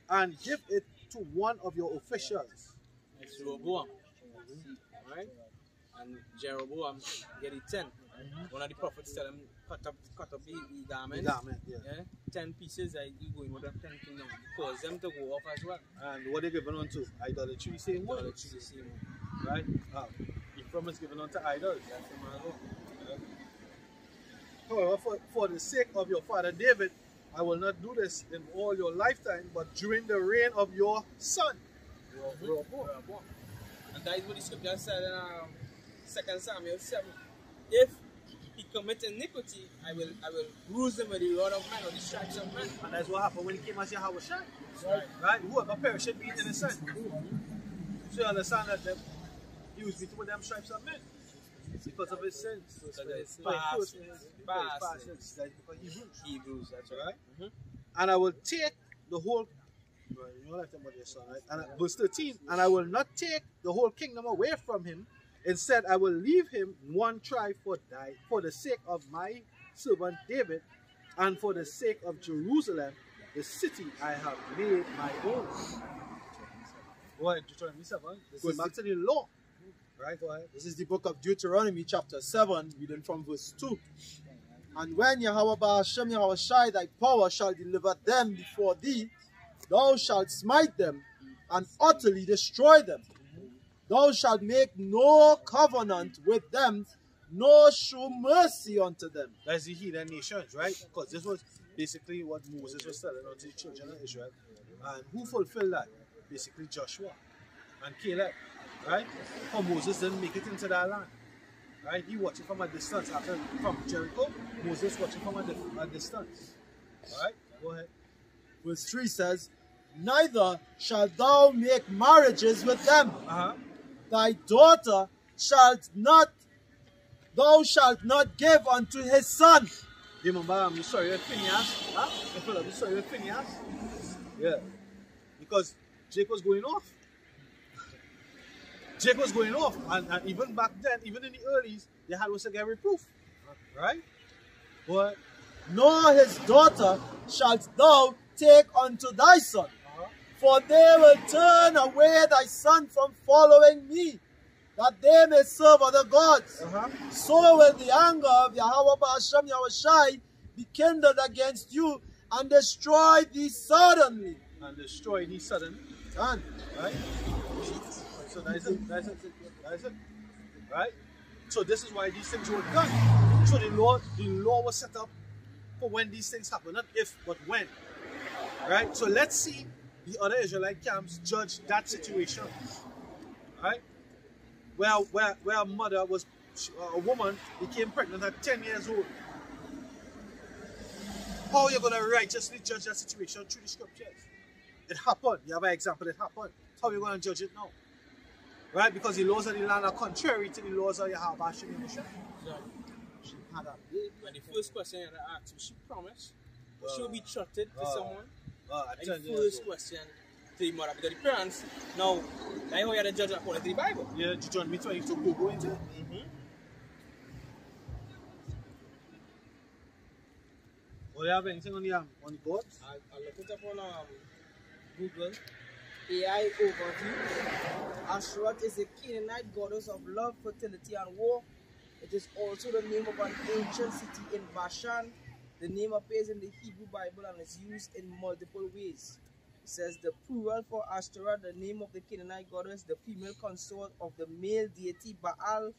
and give it to one of your officials. It's Jeroboam. Right? And Jeroboam get it 10. One of the prophets tell him cut up the garment. Yeah. 10 pieces that you going with them 10 kingdom. Cause them to go off as well. And what they given on to? Idolatry, same way. Idolatry, the same way. Right? Ephraim is given on to idols. That's the man. However, for the sake of your father David, I will not do this in all your lifetime, but during the reign of your son. And that is what the scripture said in 2 Samuel 7. If he commit iniquity, I will bruise him with the rod of men or the stripes of men. And that's what happened when he came as Yahweh Shai. Right? Whoever perished should be innocent. So you understand that he was beaten with them stripes of men. Because of his sins. Because of his past sins. That's because Hebrews, that's right. And I will take the whole, you know like about your son, right? And verse 13, and I will not take the whole kingdom away from him. Instead, I will leave him one tribe for the sake of my servant David, and for the sake of Jerusalem, the city I have made my own. Go ahead, Deuteronomy 7. Going back to the law. Right, go ahead. This is the book of Deuteronomy chapter 7, reading from verse 2. And when Yahweh Ba'ashem Yahweh Shai thy power shall deliver them before thee, thou shalt smite them and utterly destroy them. Thou shalt make no covenant with them, nor show mercy unto them. That's the heathen nations, right? Because this was basically what Moses was telling unto the children of Israel. And who fulfilled that? Basically Joshua and Caleb. Right? For Moses didn't make it into that land. Right? He watched it from a distance. After from Jericho, Moses watched it from a distance. Alright? Go ahead. Verse 3 says, neither shalt thou make marriages with them. Thy daughter thou shalt not give unto his son. You remember you saw your Phineas? You saw your Phineas? Yeah. Because Jake was going off. Jake was going off, and even back then, even in the earlys, they had to get reproof, right? But nor his daughter shalt thou take unto thy son, for they will turn away thy son from following me, that they may serve other gods. So will the anger of Yahweh Ba'ashem Yahweh Shai be kindled against you, and destroy thee suddenly. And destroy thee suddenly. And, right? So that's it. Right? So this is why these things were done. So the law was set up for when these things happen. Not if, but when. Right? So let's see the other Israelite camps judge that situation. Right? Where a mother was, a woman became pregnant at 10 years old. How are you going to righteously judge that situation through the scriptures? It happened. You have an example, it happened. How are you going to judge it now? Right? Because the laws of the land are contrary to the laws of Yahweh Hashem Yahweh. And the first question I asked, will she promise? Will she be trusted to someone? And the first question to the mother, because the parents, now, that's how you have to judge according to the Bible. Yeah, Deuteronomy 22 go into it. you have anything on the board? I look it up on Google. AI overview. Ashtaroth is a Canaanite goddess of love, fertility, and war. It is also the name of an ancient city in Bashan. The name appears in the Hebrew Bible and is used in multiple ways. It says the plural for Ashtaroth, the name of the Canaanite goddess, the female consort of the male deity Baal.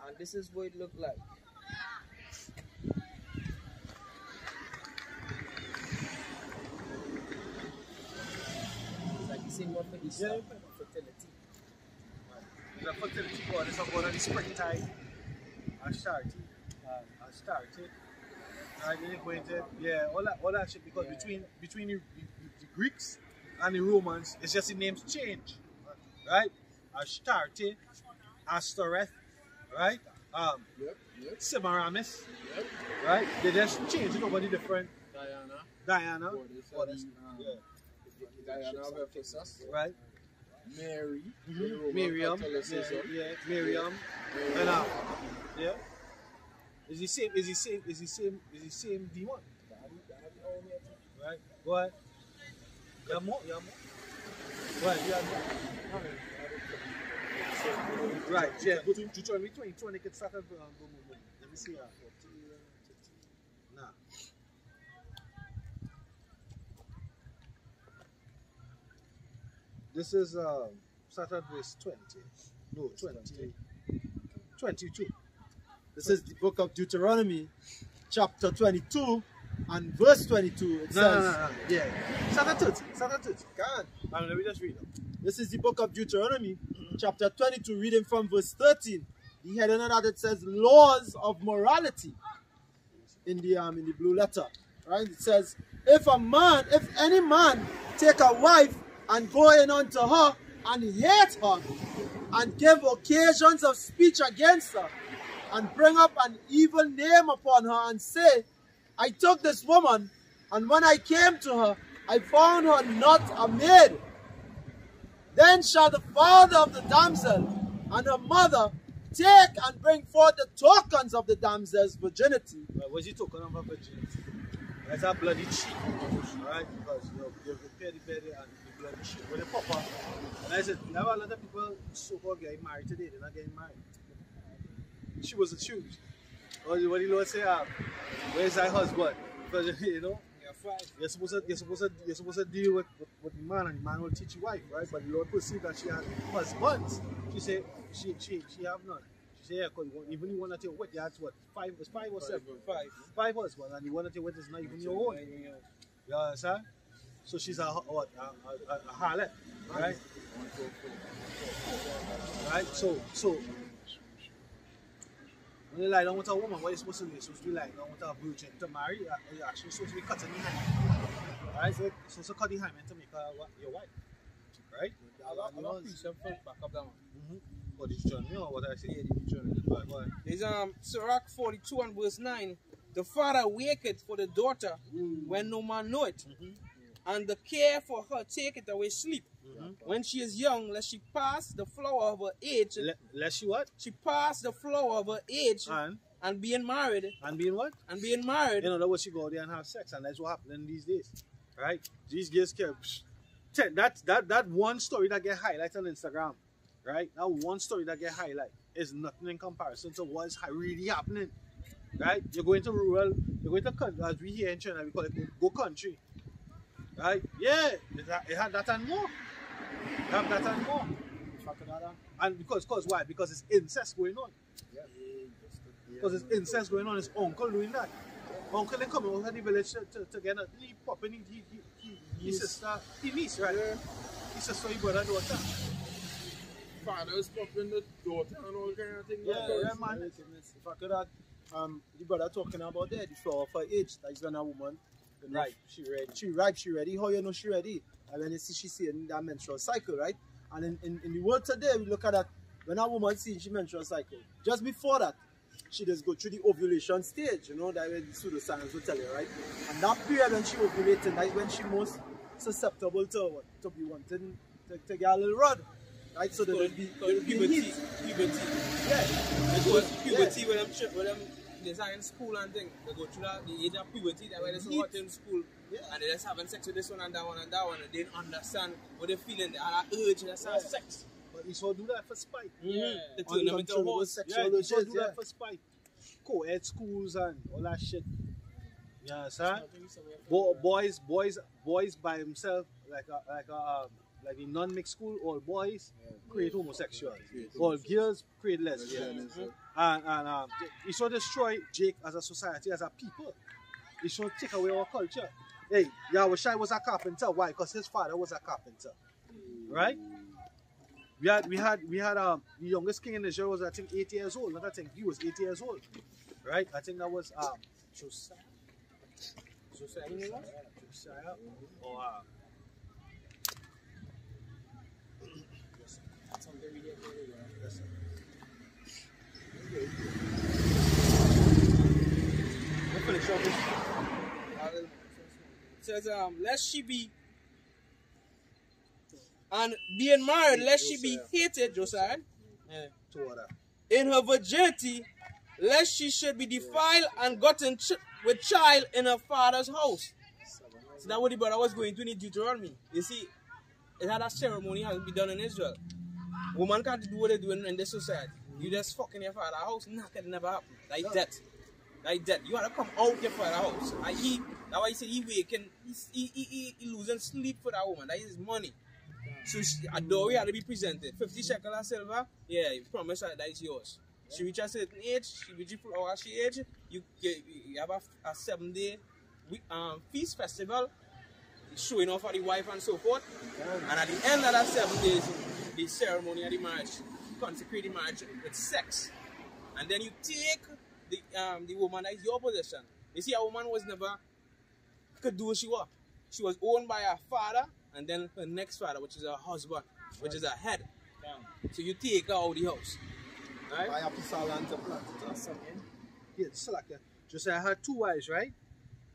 And this is what it looked like. It's like the same word for the sun, fertility. The fertility god is a god of the springtime. Astarte. Right, then you're going to, yeah, all that shit, because between the Greeks and the Romans, it's just the names change. Right? Astarte, Astoreth, right? Semiramis, right? They just change it over the different Diana, goddess, Diana of Ephesus. right? Mary. Miriam, Miriam, and yeah. Is the same demon. Right? Go ahead. You have more? Go ahead, you have more. Right, yeah, go to Deuteronomy 20 get started. Let me see. Nah. This is started verse 20. No, 22. This is the book of Deuteronomy, chapter 22, and verse 22. It says, No. Yeah. Start at 30. Let me just read it. This is the book of Deuteronomy, chapter 22, reading from verse 13. The heading of that it says, laws of morality, in the blue letter. Right? It says, if any man take a wife and go in unto her and hate her, and give occasions of speech against her, and bring up an evil name upon her, and say, I took this woman, and when I came to her, I found her not a maid. Then shall the father of the damsel and her mother take and bring forth the tokens of the damsel's virginity. What's he talking about virginity? That's a bloody cheat. Alright? Because you prepare the belly and the bloody cheat. When they pop up, and I said, now a lot of people so-called getting married today, they're not getting married. She was a shoe. What do the Lord say? Where's thy husband? Because you're supposed to deal with the man, and the man will teach you wife, right? But the Lord perceived that she had husbands. She said she have none. She said, yeah, because even you want to take what you had what 5 or 7? 5 husbands, and you want to take what is not even your own. You understand? So she's a harlot, right? Right? So when you lie down with a woman, what are you supposed to do? You're supposed to be lying down with a virgin to marry. You're actually supposed to be cutting the hymen. Right? So you're supposed to cut the hymen to make her your wife. Right? I'll preach some back up that one. What did you join me or what I say? Yeah, did you join me? Right. There's Sirach 42 and verse 9. The father waketh for the daughter when no man know it. And the care for her taketh away sleep. When she is young, lest she pass the flower of her age. Lest she what? She pass the flower of her age and being married. And being what? And being married. In other words, she go there and have sex, and that's what happening these days. Right? These girls care. That one story that get highlighted on Instagram, right? That one story that get highlighted is nothing in comparison to what's really happening. Right? You're going to rural, you're going to country, as we here in China, we call it go country. Right? Yeah, it had that and more. It had that and more. And because why? Because it's incest going on. Because it's incest going on. His uncle doing that. Uncle then coming over to the village to get a he popping his sister, his niece, right? His sister, his brother, daughter. Fathers popping the daughter and all kind of thing. Yeah, man. If I could add, the brother talking about there, the flower of her age, that is when a woman, Right. She ready. How you know she ready? And when you see she seeing that menstrual cycle, right? And in the world today, we look at that when a woman sees she menstrual cycle. Just before that, she just go through the ovulation stage, you know, that way the pseudoscience will tell you, right? And that period when she ovulating, that is when she most susceptible to be wanting to get a little rod. Right? So there will be puberty. heat. Puberty. Yeah. Because puberty when are in school and thing. They go through the age of puberty, that where they're so hot in school. Yeah. And they're just having sex with this one and that one and that one. And they don't understand what they're feeling. They are urge, that's have sex. But he saw do that for spite. They turn them into horse. Yeah, he saw do that for spite. Co-ed schools and all that shit. You understand? Boys by himself, like a non-mixed school, all boys create homosexuals. All girls create lesbians. And he should destroy Jake as a society, as a people. He should take away our culture. Hey, Yahushai was a carpenter. Why? Because his father was a carpenter. Right? We had the youngest king in Israel was, I think, 8 years old. Not I think he was 8 years old. Right? I think that was Josiah. Or We'll finish off this. It says, lest she be, and being married, lest she be hated, Josiah, in her virginity, lest she should be defiled and gotten with child in her father's house. So that's what the brother was going to in Deuteronomy. You see, it had a ceremony has to be done in Israel. Woman can't do what they do in this society. You just fuck in your father's house, nothing never happen. Like that. Like that. You have to come out your father's house. And he, that's why he said he waking, he losing sleep for that woman. That is his money. So a dowry had to be presented. 50 shekels of silver, yeah, you promise her that is yours. She reach a certain age, she reach the flower she age, you have a 7-day feast festival, showing off for the wife and so forth. And at the end of that 7 days, the ceremony of the marriage, consecrate the marriage with sex. And then you take the woman that is your possession. You see, a woman was never could do what she was. She was owned by her father and then her next father, which is her husband, which is her head. So you take her out of the house. Right? I have to sell and to plant it or something. Yeah, just like that. Just I had 2 wives, right?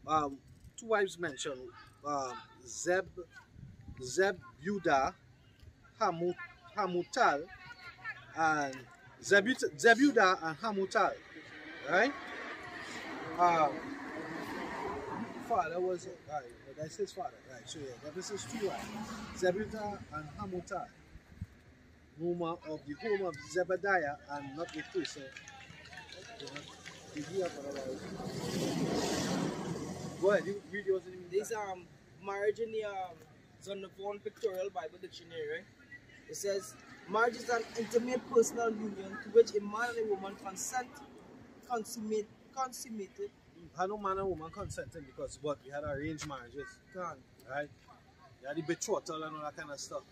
2 wives mentioned. Zebudah, Hamutal, and Zebudah and Hamutal, right? Father was right. That's his father, right? So yeah, that is his 2 wives, Zebudah and Hamutal. Woman of the home of Zebediah and not the person. Go ahead, you read yours in This marriage in the Zondervan Pictorial Bible Dictionary, right? It says marriage is an intimate personal union to which a man and a woman consummated. Had no man and woman consenting because what we had arranged marriages. Right? You had the betrothal and all that kind of stuff.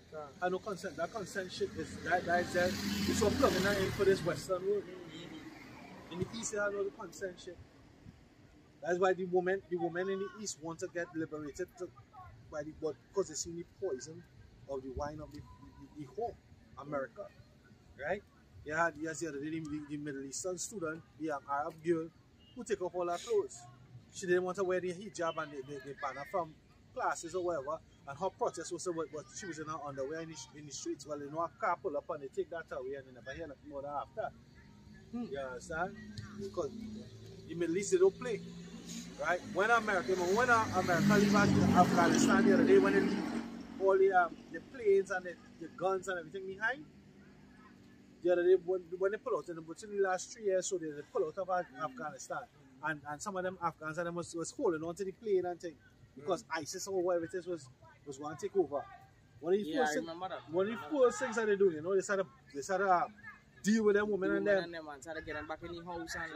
Had no consent. That consent shit is that is there. It's so plugging that in for this Western world. In the East, they had no consent shit. That's why the women in the East want to get liberated because they see the poison of the wine of the home, America, right? You had the Middle Eastern student, the Arab girl, who take off all her clothes. She didn't want to wear the hijab and the banner from classes or whatever, and her protest was what she was in her underwear in the streets. Well, you know, a car pull up and they take that away and they never hear nothing more after. You understand? Because the Middle East, they don't play. Right? When America leave Afghanistan the other day, when they leave all the planes and the guns and everything behind, the other day when they pull out, in the last 3 years, so they pull out of Afghanistan, and some of them Afghans and them was holding on to the plane and thing because ISIS or whatever it is was going to take over. One of the first things that they do, you know, they started deal with them women and them. And started getting back in the house and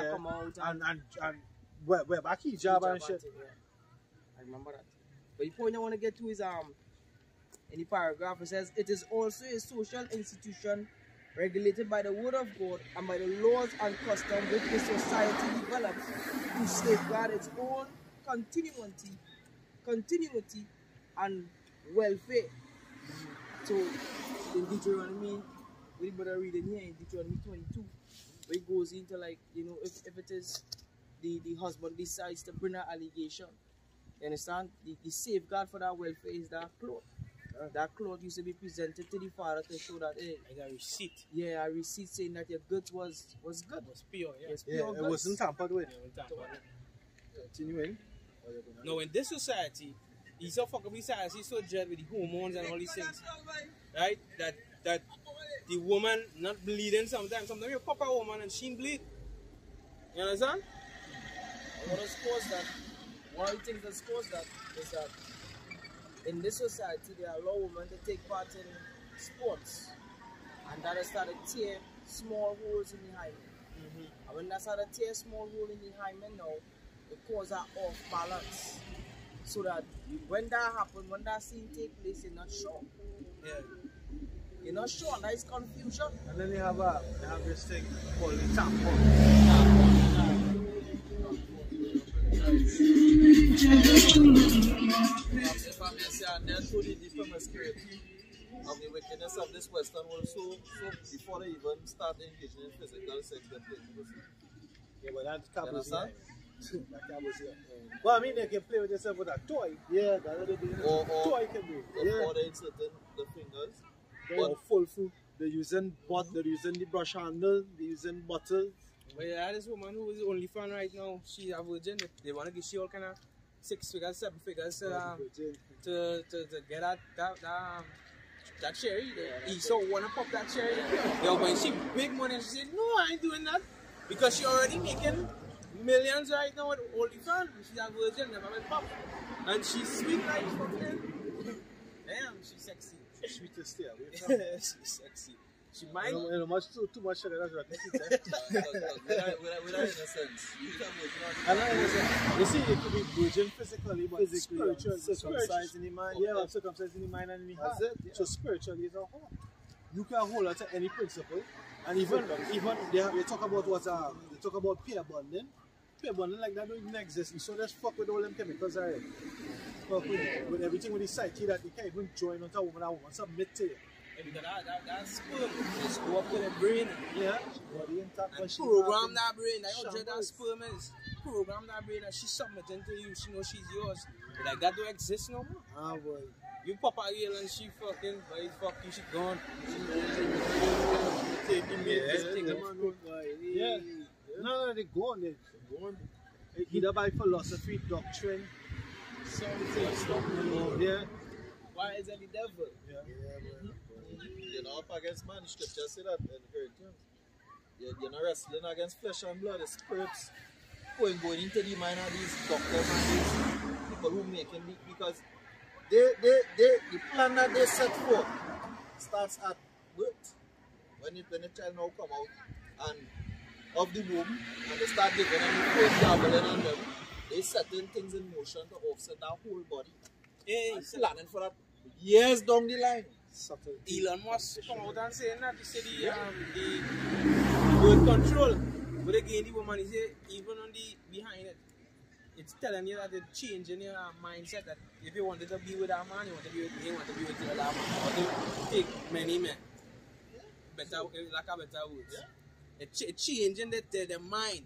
come out and wear back hijab and shit. I remember that. But the point I want to get to is in the paragraph it says it is also a social institution regulated by the word of God and by the laws and customs which the society develops to safeguard its own continuity and welfare. So in Deuteronomy, we better read in here in Deuteronomy 22, where it goes into like, you know, if it is the husband decides to bring an allegation, you understand? The safeguard for that welfare is that cloth. that cloth used to be presented to the father to show that, hey, Like a receipt. yeah, a receipt saying that your goods was good. It was pure, yeah. Yes, Yeah, pure it goods. wasn't tampered with. Yeah, we'll talk about it. Continuing. Now, in this society, he's so fucked up society, he's so dread with the hormones and all these things, right? That the woman not bleeding sometimes. Sometimes you pop a woman and she bleed. You understand? What has caused that? One of the things that's caused that is that in this society, they allow women to take part in sports, and that has started tear small holes in the hymen. And when that started tear small hole in the hymen now, it causes that off balance. So that when that happens, when that scene takes place, you're not sure. Yeah. You're not sure, and that is confusion. And then they have this thing called the tampon. If I may say, and then to the promiscuity of the wickedness of this Western world, so before they even start engaging in physical sex, they play with it. Yeah, but that's You caboose. understand? That caboose. Well, I mean, they can play with themselves with a toy. Yeah, that's what they do. Toy can do. Yeah. Or they insert in the fingers. Or full food. They're using the brush handle, they're using bottles. But yeah, this woman who is the only fan right now, she's a virgin. They want to give she all kind of 6 figures, 7 figures to get that cherry. He so want to pop that cherry. Yo, when she big money, she said, no, I ain't doing that. Because she already making millions right now with OnlyFans. She's a virgin, never been pop. And she's sweet like fucking. Damn, she's sexy. She's sweet to stay away from. She's sexy. She might. You know, too much sugar, that's right. Without innocence. You can make I don't understand. You see, it could be virgin physically, but spiritual, circumcised in the mind. Yeah, I'm circumcised in the mind and in the heart. That's it, yeah. So spiritually is a heart. You can hold on to any principle, and even they talk about they talk about peer bonding. Peer bonding like that don't even exist. So let's fuck with all them chemicals, alright. Fuck with everything with the psyche that they can't even join onto a woman. That woman submit to you. Because that sperm just go up to the brain. Yeah. And program that brain. That's what that sperm is. Program that brain that she's submitting to you. She knows she's yours. But like that don't exist no more. Ah boy. You pop a reel and she fucking, but fuck you, she gone. Yeah. No, they go on there. Either by philosophy, doctrine, something. Yeah. Why is that the devil? Yeah. You're not up against man. Scripture say that in Corinthians. You're not wrestling against flesh and blood. The spirits going into the mind of these doctors and these people who making it, because the plan that they set forth starts at birth. When the child now come out and of the womb and they start giving them the food dabbling on them, they setting things in motion to offset that whole body. Hey, And planning for that years down the line. Elon Musk come out and saying that he said the birth control. But again, the woman he say even on the behind it, it's telling you that it's changing your mindset that if you wanted to be with a man, you want to be with him, want to be with the other man, or to take many men. Better, like a better words. It's changing the mind.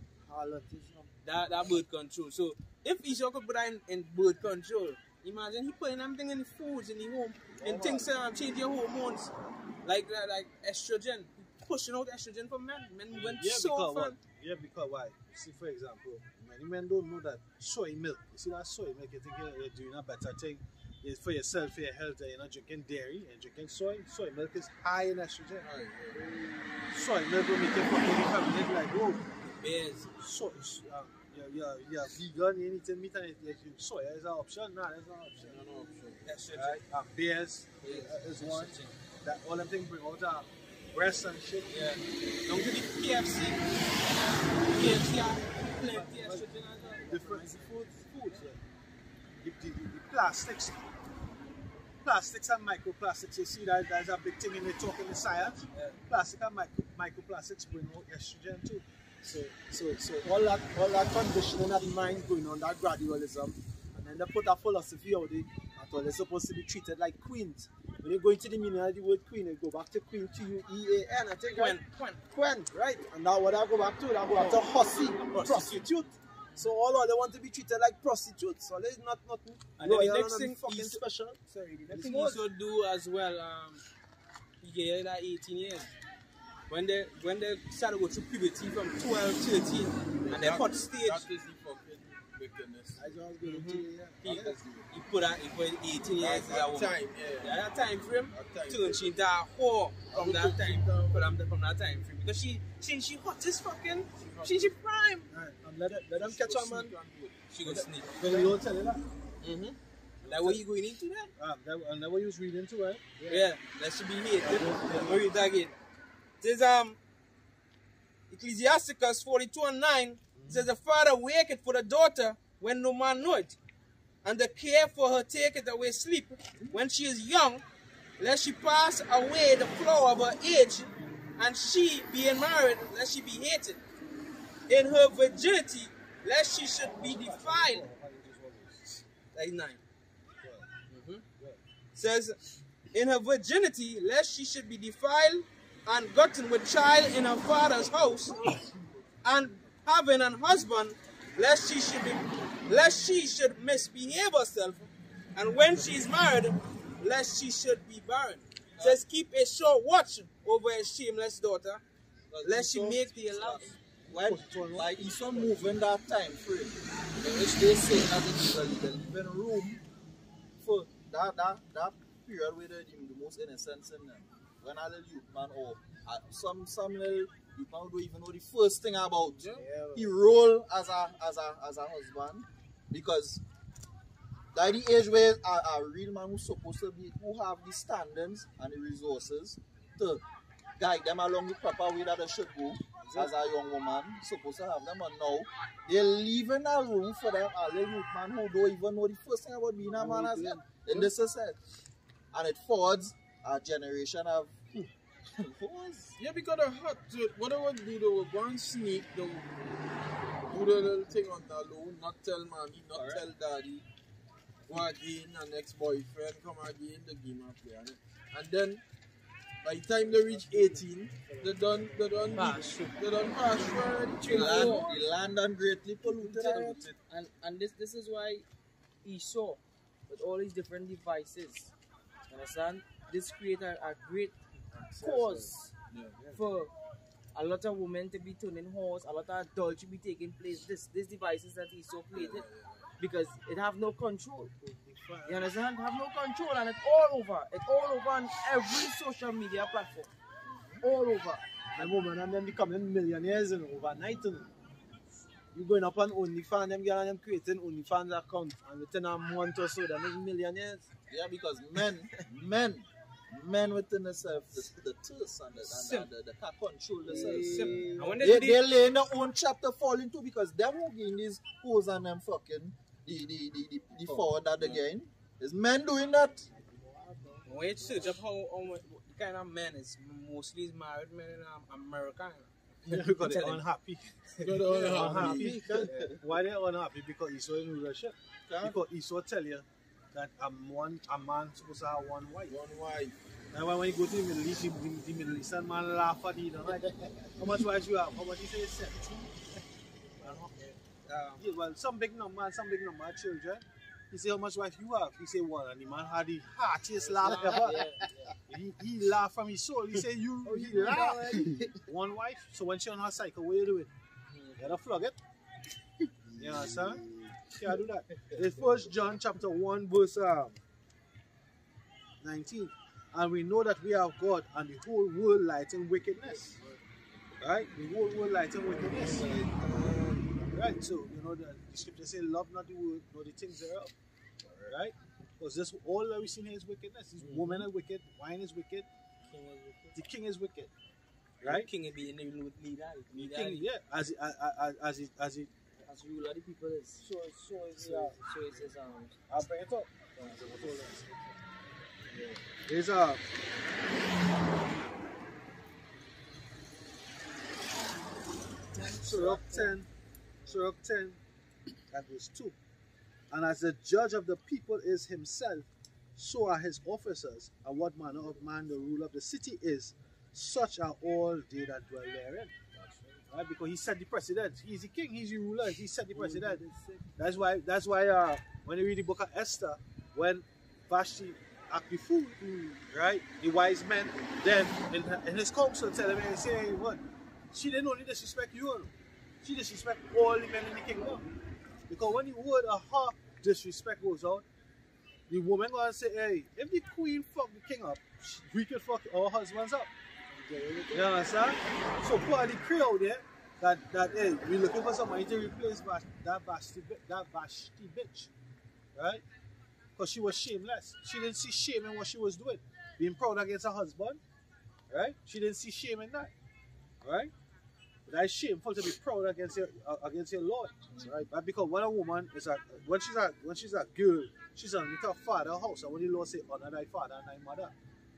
That birth control. So if he could put that in birth control, imagine he putting them things in the foods in the home and things change your hormones like estrogen, pushing out estrogen for men. Men went so fun. Yeah, because why? See, for example, many men don't know that soy milk. You see that soy milk, you think you're doing a better thing for yourself, for your health. You're not drinking dairy, you're drinking soy. Soy milk is high in estrogen. Soy milk will make you fucking become like, whoa. Bears. Soy. You're vegan, you need to meat and soy is an option. No, that's not an option. No option. Right? Beers is one. That all them things bring out breasts and shit. Yeah. Don't do the KFC. KFC are plenty estrogen as well. Different foods. Yeah. The plastics and microplastics. You see that there's a big thing in the talk in the science. Yeah. Plastic and microplastics bring out estrogen too. So all that conditioning of the mind going on, that gradualism, and then they put a philosophy out there that all they're supposed to be treated like queens. When you go into the meaning of the word queen, you go back to queen, Q-U-E-A-N, I think. Quen. Quen, right? And now what I go back to, I go back to hussy, prostitute. So all they want to be treated like prostitutes. So there's not nothing. And then the Royal next and thing fucking is- special. Sorry, the I next think thing he should do as well, he get like 18 years. When they start to go through puberty from 12, 13, and they hot stage, That is the fucking wickedness. I just was going to he put 18 years as a woman. Time, yeah. That time frame, That time turn she into a whore from that time, from that time frame. Because she hot as fucking, she prime. let them catch on, man. She go sneak. So you don't tell you that? Mm-hmm. Like what you going into that? And that what you was reading too, right? Yeah, that should be hated. Where you tag it? It says Ecclesiasticus 42:9 says the father waketh for the daughter when no man know it, and the care for her taketh away sleep when she is young, lest she pass away the flower of her age, and she being married, lest she be hated. In her virginity, lest she should be defiled. Like 9. Says, in her virginity, lest she should be defiled and gotten with child in her father's house, and having an husband, lest she should misbehave herself, and when she is married, lest she should be barren. Says, keep a sure watch over a shameless daughter, lest she make thee love. What? Like Esau moving that time frame, in which they say that it is the living room for that period where they deem the most innocence in them. When a little youth man or some little youth man don't even know the first thing about he role as a husband, because that the age where a real man who's supposed to be, who have the standards and the resources to guide them along the proper way that they should go. As a young woman, supposed to have them, and now they're leaving a room for them, a little youth man who don't even know the first thing about being a man as yet in this society. And it forwards a generation of Yeah, because the hot, what they would do, they would go and sneak, they would do the little thing on the low, not tell mommy, not tell daddy, go again, and ex-boyfriend come again, the game and play. And then, by the time they reach 18, they done pass already. the land and greatly polluted. And this is why Esau, with all these different devices, you understand? This creates a great cause for a lot of women to be turning whores, a lot of adultery be taking place. These devices that Esau created, because it have no control. You understand? Have no control, and it's all over. It's all over on every social media platform. All over. And women and them becoming millionaires overnight. You going up on OnlyFans, them girls and them creating OnlyFans account, and within a month or so, they're millionaires. Yeah, because men within themselves, the thirst and the can't control themselves. And when They lay in their own chapter fall into, because them who gain these hoes and them fucking the forward that they gain. Is men doing that? when you search up how kind of men is, mostly is married men in America. Because they're unhappy. Unhappy. Why they're unhappy? Because Esau in rulership. Because Esau tell you that a man supposed to have one wife. And when you go to the Middle East, the Middle Eastern man laugh at you. Like, how much wives you have? How much you say? 17? Yeah, well, some big number of children. He say, how much wife you have? He say, one. And the man had the heartiest laugh ever. He laughed from his soul. He say, he laughed. One wife. So when she on her cycle, what you do it? You gotta flog it. You understand? Can't do that. It's 1 John chapter 1 verse 19. And we know that we have God, and the whole world light in wickedness. Right? The whole world light in wickedness. Right? So, you know, the scripture says, love not the world, nor the things thereof. Right? Because this all that we see here is wickedness. This woman is wicked, wine is wicked, the king is wicked. Right? King is being able to lead that. King, yeah, as ruler the people is. So is I'll bring it up. There's Surah 10, that verse 2. And as the judge of the people is himself, so are his officers, and what manner of man the ruler of the city is, such are all they that dwell therein. Right? Because he set the precedent. He's the king, he's the ruler, he set the precedent. That's why when you read the book of Esther, when Vashti act the fool, right? The wise men then in his council tell him and say, hey, what? She didn't only disrespect you, she disrespect all the men in the kingdom. Because when the word of her disrespect goes out, the woman gonna say, hey, if the queen fuck the king up, we could fuck our husbands up. You understand? So put a decree out there that hey, we're looking for somebody to replace that Vashti bitch. Right? Because she was shameless. She didn't see shame in what she was doing. Being proud against her husband. Right? She didn't see shame in that. Right? But that is shameful to be proud against your Lord. Right? But because when a woman is when she's a girl, she's underneath her father's house. And when the Lord say, honor thy father and thy mother.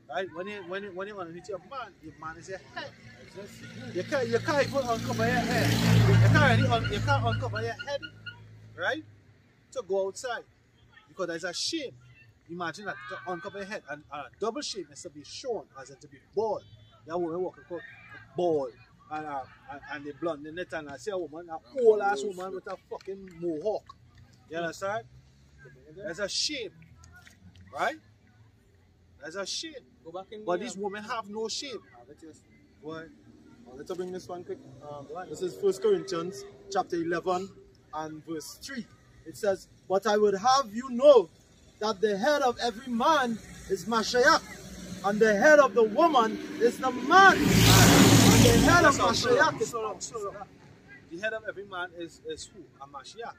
Right? When you're underneath your man is your head. You can't even uncover your head. You can't uncover your head, right? To go outside. Because there's a shame. Imagine that to uncover your head. And a double shame is to be shown, as in to be bald. That woman walking called bald. And the blonde in it, and I see a woman, an old ass woman with a fucking mohawk. You understand? There's a shame. Right? There's a shame. But these women have no shame. Let's bring this one quick. This is 1 Corinthians chapter 11 and verse 3. It says, but I would have you know that the head of every man is Mashiach, and the head of the woman is the man. And the head of Mashiach is... The head of every man is who? A Mashiach.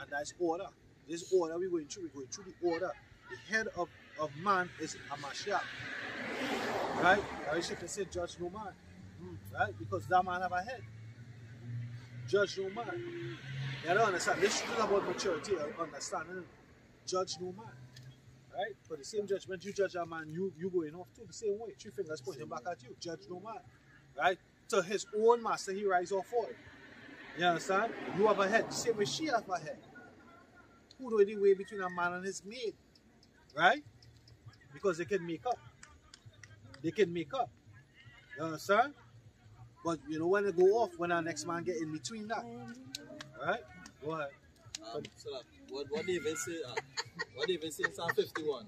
And that's order. This order we're going through the order. The head of man is a Mashiach. Right? I should say judge no man. Right? Because that man have a head. Judge no man. You don't understand. This is about maturity or understanding. Judge no man. Right? For the same judgment you judge a man, you going off too the same way. 3 fingers pointing back at you. Judge no man. Right? To his own master he rise or fall. You understand? You have a head. The same way she have a head. Who do the way between a man and his maid? Right? Because they can make up. They can make up. You understand? But you know when they go off, when our next man get in between that. Alright? Go ahead. So what David say? What David say in Psalm 51?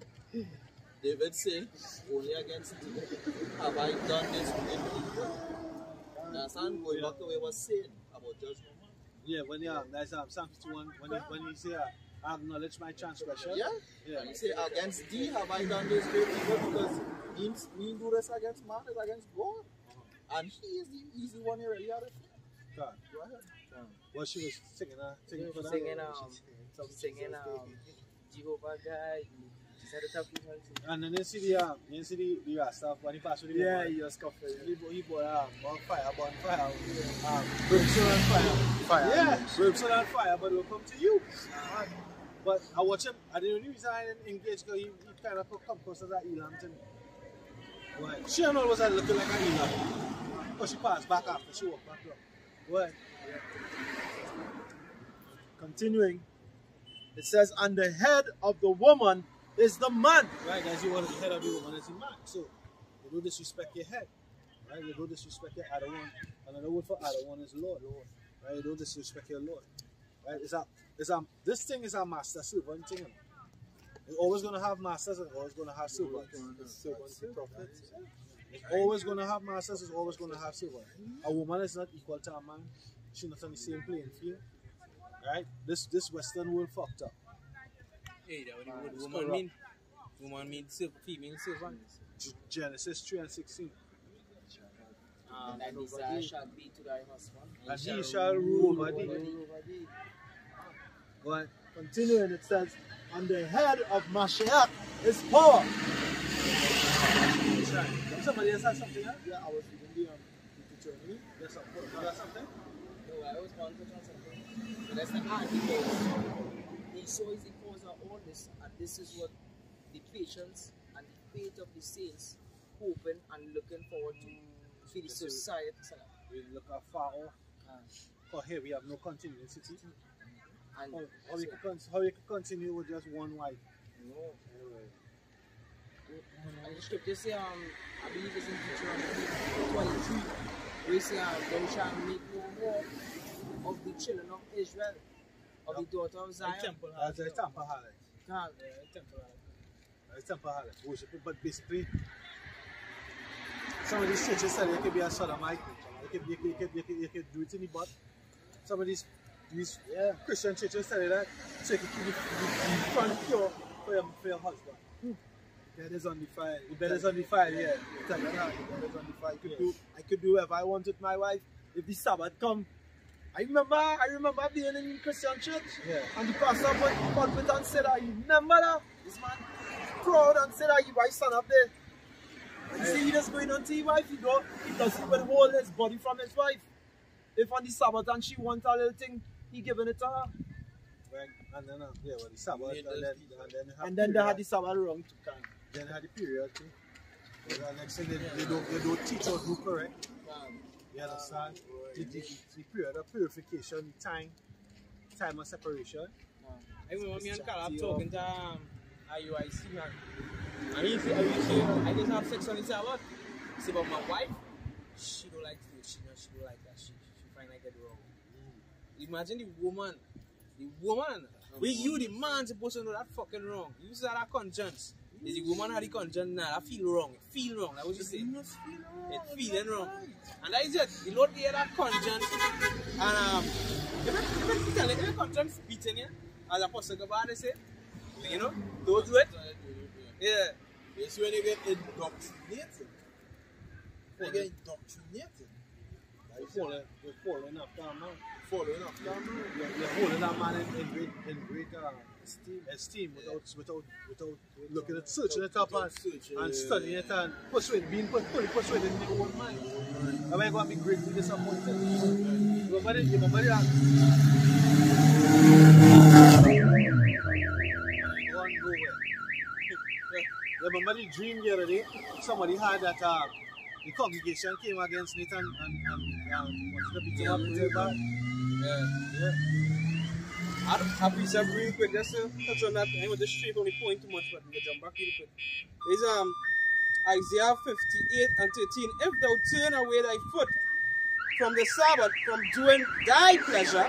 David say, only against thee have I done this wicked evil. Understand? Going back to what he was saying about judgment. Yeah, when there's Psalm 51, when he say, I acknowledge my transgression. Yeah. And he say, against thee have I done this great evil, because me do this against man is against God. And he's the one who really had it. Go ahead. Well, she was singing for that. Singing Jehovah God. And then you see the Rasta when he passed with the woman. he was coughing. He bought bonfire, brimstone and fire. Yeah, brimstone and fire, but it will come to you. But I watch him, and the only reason I didn't engage because he kind of come close to that Elam thing. Right. She and all was looking like an Elam. Because she passed back after she walked back up. Right. Continuing, it says, and the head of the woman is the man. Right, as you want the head of the woman is the man. So you don't disrespect your head. Right? You don't disrespect your other one. Another word for other one is Lord. Right? You don't disrespect your Lord. Right? This thing is a master servant thing. It's always gonna have masters and always gonna have servants. It's always gonna have masters, it's always gonna have servants. A woman is not equal to a man. She's not on the same playing field. Right? This Western world fucked up. Hey, that woman mean female servant. Genesis 3 and 16. And desire shall be to thy husband. And he shall rule over thee. Go ahead. Continuing, it says, and the head of Mashiach is power. That's right. Somebody else has something else? Yeah, I was reading the Germany. There's something? No, I was going to touch something. But that's the article. Esau is the cause of all this, and this is what the patience and the faith of the saints hoping and looking forward to for the society. We look far off. For here we have no continuity. And how you can continue with just one wife? No. And the scripture say, I believe it's in Deuteronomy 23. we say thou shalt make no more of the children of Israel, of the daughter of Zion. That's a temple harlot. It's temple harlot worship. But basically, some of these churches say you can be a sodomite. You can do it in the butt. Some of these Christian churches say that so you can keep the front pure for your husband. Bed is undefiled. The bed is undefiled, yeah. Tell you that, the bed is undefiled. I could do whatever I want with my wife. If the Sabbath come, I remember being in Christian church, and the pastor put pulpit and said that, you remember that? This man proud and said that, you guys stand up there. And you see he just going on to his wife, he doesn't withhold his body from his wife. If on the Sabbath and she wants a little thing, he giving it to her. Right. And then, the Sabbath, and then they had the Sabbath wrong to kind. Then they had the period too. The next thing they don't teach or do correct. You understand? The period of purification, time of separation. I remember me and Caleb talking to IUIC man. And he said, I just have sex on the Sabbath. He said, but my wife, she don't like food. She don't like that. She find like it wrong. Imagine the woman. You the man supposed to know that fucking wrong. You said that conscience. Is the woman had the conscience now? I feel wrong. It feel wrong. That's what you say. It feeling wrong. And that is it. The Lord gave that conscience. And if the conscience beating you, as Apostle Gabade say, you know, don't do it. Yeah. It's when you get indoctrinated. You get indoctrinated. You're following after a man. Following after a man. You're holding that man in great esteem without looking at searching it up and studying it and being fully persuaded in your own mind. Am I going to be greatly disappointed? Remember that? Remember the dream the other day? Somebody had that the congregation came against Nathan and wanted to beat him up real bad. Yeah. I'll be some real quick, just to touch on that. I want to straight on the point too much, but we'll jump back real quick. It's Isaiah 58 and 13. If thou turn away thy foot from the Sabbath, from doing thy pleasure,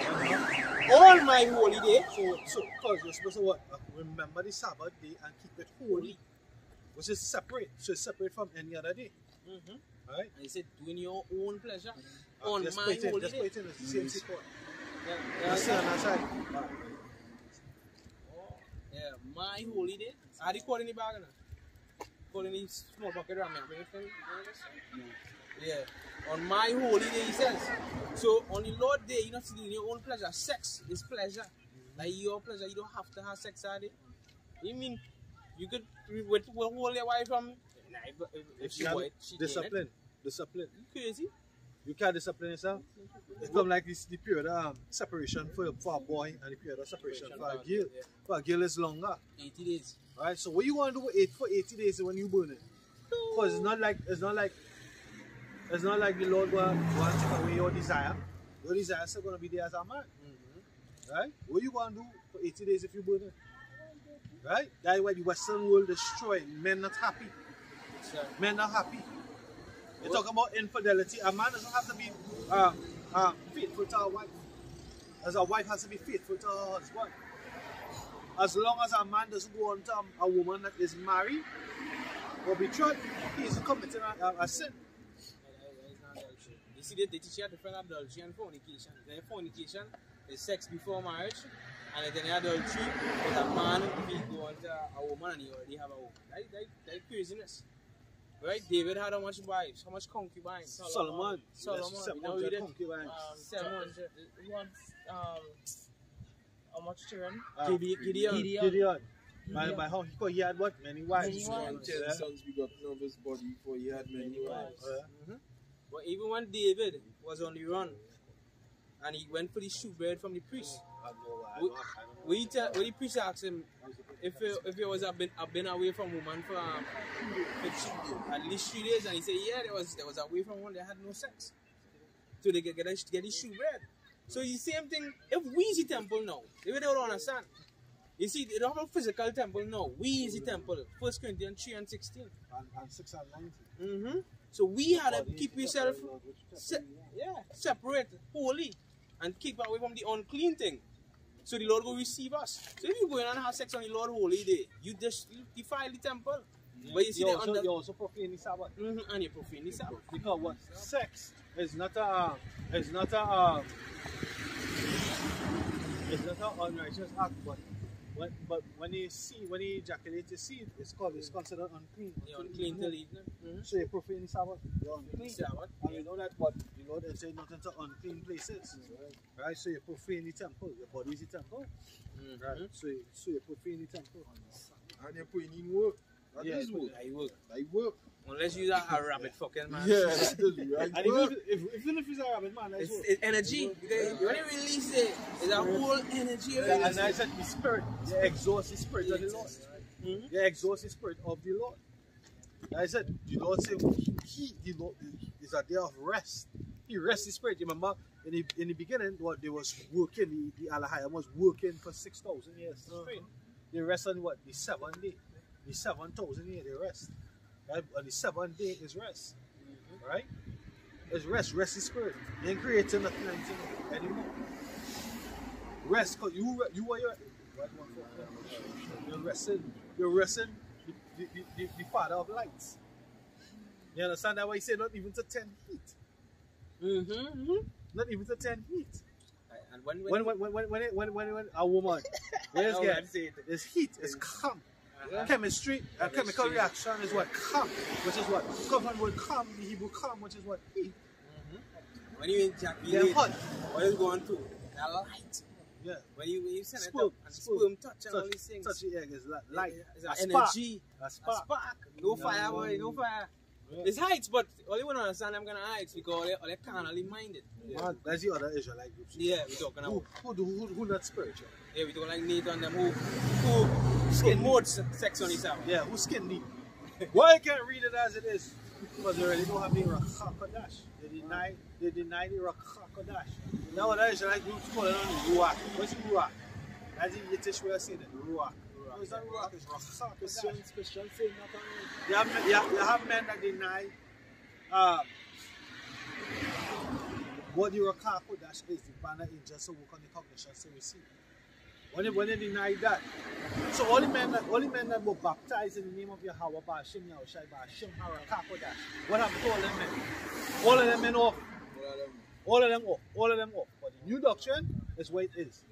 all my holy day. So because you're supposed to what? Remember the Sabbath day and keep it holy. Which is separate. So it's separate from any other day. Right? And he said, doing your own pleasure on my holy day. Just put it in the same support. That's my holy day. Are you calling the bag? Calling the small bucket ramen? Yeah. On my holy day, he says. So on the Lord day, you're not doing your own pleasure. Sex is pleasure. Like your pleasure, you don't have to have sex all day. You mean you could hold your wife from if she discipline. You crazy? You can't discipline yourself. It's come like this the period of separation for a boy and the period of separation for a girl. For a girl is longer. 80 days. Right? So what you want to do for 80 days when you burn it? Because it's not like the Lord will take away your desire. Your desire is still gonna be there as a man. Right? What you gonna do for 80 days if you burn it? Right? That's why the Western world destroyed. Men not happy. Men not happy. You talk about infidelity. A man doesn't have to be faithful to a wife. As a wife has to be faithful to her husband. As long as a man doesn't go on to a woman that is married or betrothed, he is committing a sin. You see, they teach you different adultery and fornication. Then fornication is sex before marriage, and then adultery is a man who go on to a woman and he already have a woman. That's craziness. Right? David had how much wives? How much concubines? Solomon. 700 concubines. 700. How much children? Gideon. By how he had what? Many wives. 10 sons begotten of his body, for he had many wives. But even when David was on the run and he went for the shewbread from the priest, when the priest asked him if he was been away from woman for at least 3 days, and he said yeah, there was away from one, they had no sex, so they get the shewbread. So the same thing. If we is the temple now, they don't understand. You see, they don't have a physical temple now. We is the temple. 1 Corinthians 3 and 16. And 6 and 19. So we had to keep yourself separate, holy, and keep away from the unclean thing. So the Lord will receive us. So if you go in and have sex on the Lord holy day, you just defile the temple. Yeah. But you see, you also profane the Sabbath. And you profane the Sabbath. Because what? Sex is not an unrighteous act, but when you ejaculate the seed, it's considered unclean. Yeah, unclean till evening. So you profane the Sabbath, you're unclean. Sabbath. And you know that what the Lord has said not into unclean places. Right? So you profane the temple. Your body is the temple. Right? So you profane the temple. And you're putting in work. That is work. I work. Unless you're a rabbit fucking man. Yeah, that's right. And even if it's a rabbit man, that's it's energy. Because when you release it, it's a whole energy. And I said the spirit, you exhaust the spirit of the Lord. You exhaust the spirit of the Lord. I said, the Lord said, the Lord is a day of rest. He rests the spirit. You remember in the beginning, what they was working, the Alahayam was working for 6,000 years straight. They rest on what? The 7th day. The 7,000 years they rest. Right? On the 7th day is rest. Right? It's rest. Rest is spirit. You ain't creating nothing anymore. Rest, because you are you're resting the Father of lights. You understand that why he said not even to 10 feet? Not even to 10 feet. And when a woman, it's heat, it's calm. Chemistry, chemical reaction is what? Calm, which is what? Come from the word calm, the Hebrew calm, which is what? Heat. When you ejaculate, what is going through? The light. Yeah. When you send it up and sperm touch and all these things. Touch the egg is light. It's an energy. A spark. No fire, boy, no fire. Yeah. It's heights, but all you want to understand, I'm going to heights because they're carnally minded. Yeah. That's the other Israelite groups. Yeah, we're talking about. Who not spiritual? Yeah, we don't like Nathan and them who skin more sex on his hour. Yeah, who skin deep. Why I can't read it as it is? Because they really don't have the Rakha Kodash. They deny the Rakha Kodash. Now what Israelite groups call it on Ruach. What's Ruach? That's the Yiddish way of saying it, Ruach. No, it's not Ruach, it's Rakha Kodash. Christians say not only. You have men that deny what the Rakha Kodash is, the banner angels who work on the cognition to receive. When they deny that, so all the men that were baptized in the name of Yahweh, Ba'ashim Yahushai, Ba'ashim Harakah Kodash, what happened to all them men? All of them men off. All of them off. All of them off. But the new doctrine is what it is.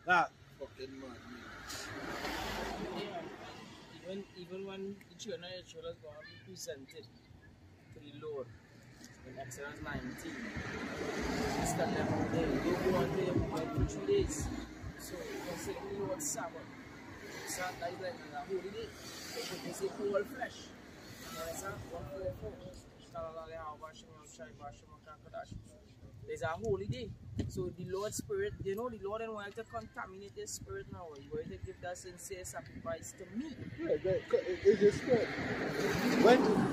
That. Fucking man. Even when the children of Israel is going to be presented to the Lord in Exodus 19, it's tell them they don't go on there for 3 days. So you can say the Lord's Sabbath. That is like a holy day. They say whole flesh. You understand? 144. There's a holy day. So the Lord's Spirit, you know, the Lord didn't want to contaminate the Spirit now. He wanted to give that sincere sacrifice to me. Yeah, it's the Spirit.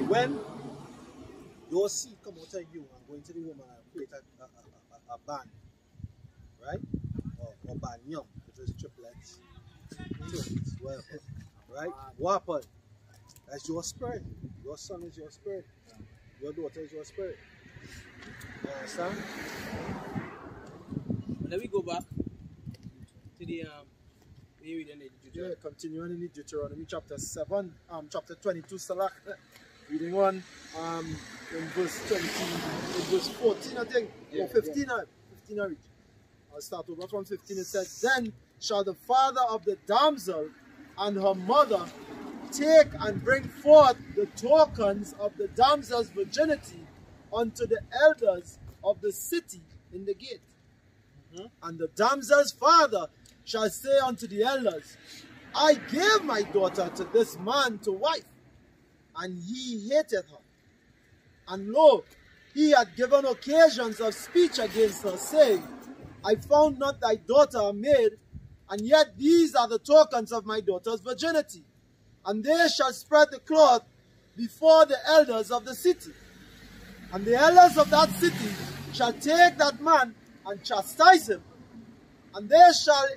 When your seed come out of you and go into the woman and create a band, right? Or banyam, which is triplets, twins, whatever, right? What happened? That's your spirit. Your son is your spirit. Your daughter is your spirit. You understand? Let me go back to the yeah, continuing in the Deuteronomy chapter 7, chapter 22, Salak, reading on in verse 20, in verse 14, I think, or 15, 15 I read. I'll start over from 15. It says, Then shall the father of the damsel and her mother take and bring forth the tokens of the damsel's virginity unto the elders of the city in the gate. And the damsel's father shall say unto the elders, I gave my daughter to this man to wife, and he hated her. And lo, he had given occasions of speech against her, saying, I found not thy daughter a maid, and yet these are the tokens of my daughter's virginity. And they shall spread the cloth before the elders of the city. And the elders of that city shall take that man and chastise him, and they shall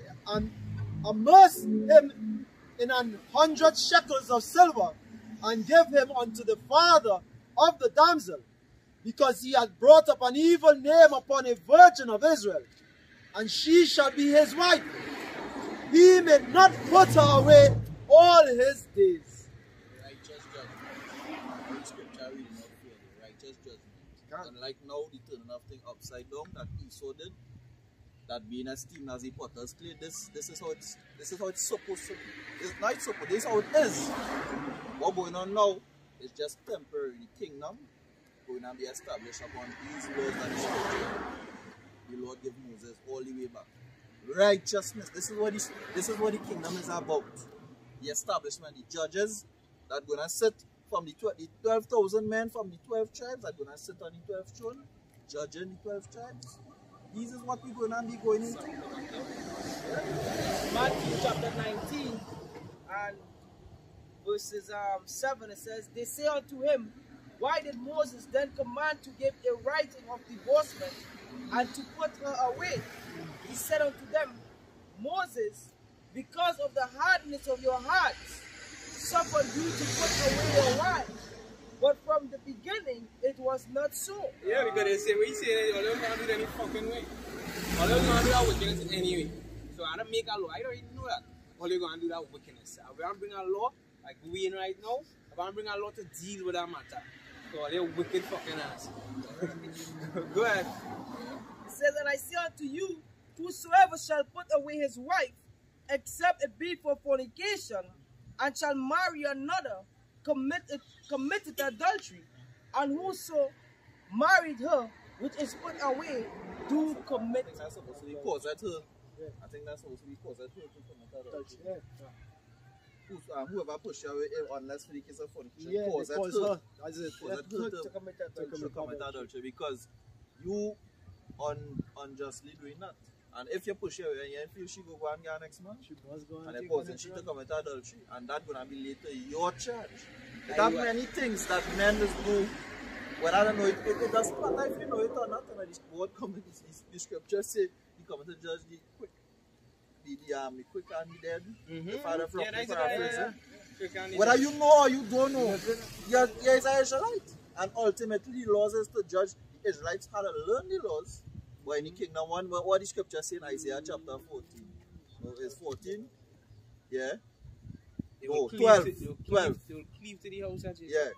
immerse him in 100 shekels of silver, and give him unto the father of the damsel, because he hath brought up an evil name upon a virgin of Israel, and she shall be his wife. He may not put her away all his days. Righteous judgment. In scripture we do not fear the righteous judgment. Unlike now, the turning of thing upside down that Esau did, that being esteemed as a potter's clay, this is how it's supposed to be. It's not supposed. This is how it is. What's going on now is just temporary. The kingdom going to be established upon these laws that the scripture the Lord gave Moses all the way back. Righteousness. This is what the kingdom is about. The establishment, the judges that are going to sit from the 12,000 men from the 12 tribes that are going to sit on the 12th throne, judging the 12 tribes. This is what we're going to be going into. Matthew chapter 19 and verses 7, it says, they say unto him, why did Moses then command to give a writing of divorcement and to put her away? He said unto them, Moses, because of the hardness of your hearts, suffered you to put away your wife. But from the beginning, it was not so. Yeah, because they say, we say, all of them can't do it any fucking way. All of them can't do that wickedness anyway. So I don't make a law. I don't even know that. All you're going to do that wickedness. If I bring a law, like we in right now, if I bring a law to deal with that matter, so all they're wicked fucking ass. Go ahead. It says, and I say unto you, whosoever shall put away his wife, except it be for fornication, and shall marry another, committed adultery, and whoso married her which is put away do commit. That's supposed to be caused at her. I think that's supposed to be caused at her to commit adultery. Whoever pushed you away, unless for the case of fornication, cause at her. Cause at her to commit adultery, because you unjustly doing that. And if you push her away and you feel she go and get next month, and then causing she to commit adultery, and that's going to be later your charge. There are many things that men just do. Well, I don't know, it does matter if you know it or not. And this word comments, the scripture say, you come to judge the quick. The quick and the dead. The father from the paraphrase. Whether you know or you don't know, you're an Israelite. And ultimately, the laws is to judge. The Israelites had to learn the laws. But in the kingdom, what the scripture say in Isaiah chapter 14? No, it's 14. Yeah. No, 12. 12. They will cleave to the house of Jesus. Yeah.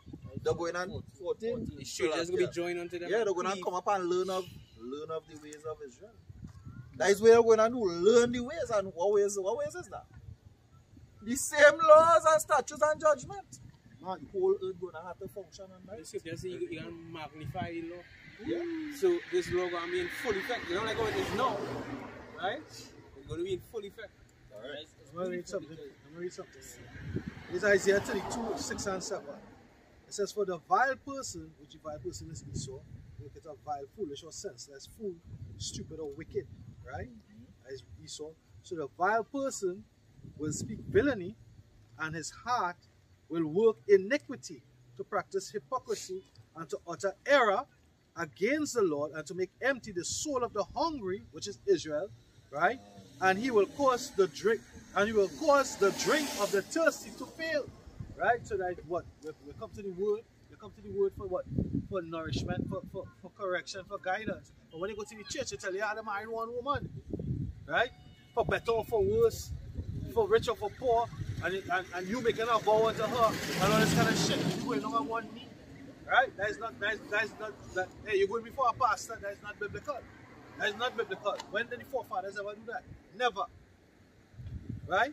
They're going on 14. The strangers will be joined unto them. Yeah, they're going to come up and learn of the ways of Israel. That is where they're going to do. Learn the ways. And what ways is that? The same laws and statutes and judgment. Man, the whole earth going to have to function on that. The scripture says you can magnify the law. Yeah. So this law going to be in full effect. You know like how it is now. Right? It's going to be in full effect. Alright. I'm going to read something. It's Isaiah 32, 6 and 7. It says, for the vile person, which the vile person is Esau, look at a vile, foolish or senseless, fool, stupid or wicked, right? As Esau. So the vile person will speak villainy, and his heart will work iniquity, to practice hypocrisy and to utter error against the Lord, and to make empty the soul of the hungry, which is Israel, right? And he will cause the drink, and he will cause the drink of the thirsty to fail, right? So that what we come to the word. We come to the word for what? For nourishment, for correction, for guidance. But when you go to the church, they tell you how to marry one woman, right? For better or for worse, for rich or for poor, and you making a vow unto her, and all this kind of shit you going on one knee, right? That is not. Hey, you're going before a pastor. That is not biblical. That is not biblical. When did the forefathers ever do that? Never. Right?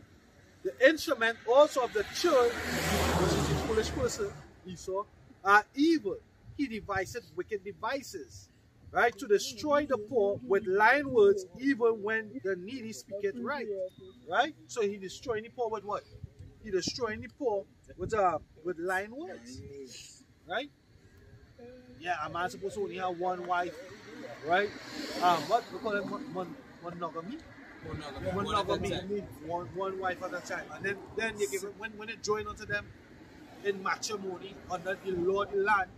The instrument also of the church, which is the foolish person, Esau, are evil. He deviseth wicked devices, right? To destroy the poor with lying words, even when the needy speaketh right. Right? So he destroying the poor with what? He destroying the poor with lying words. Right? Yeah, a man supposed to only have one wife. Right? What we call it monogamy? Monogamy. One wife at a time. And then you give it, when they join onto them in matrimony under the law of the land,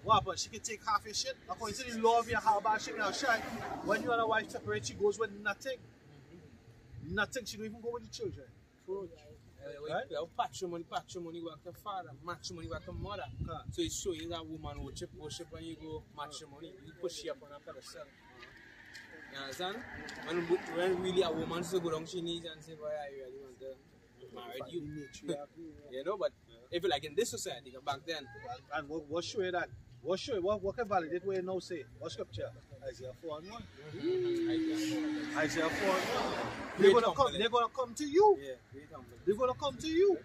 what but she can take half your shit. According to the law of your harbor, she can shy. When you and a wife separate, she goes with nothing. Nothing. She don't even go with the children. Right? Patrimony work to father, matrimony work to mother. So it's showing that woman worship when you go matrimony. You put she up on a pedestal. You understand? When really a woman so go down she needs and say, boy, I really want to marry you. You know, but if you like in this society, back then. And what show you that? What can validate what you now say? What scripture? Isaiah 4:1. Isaiah 4:1. They're gonna come to you. Yeah, they're gonna come to you.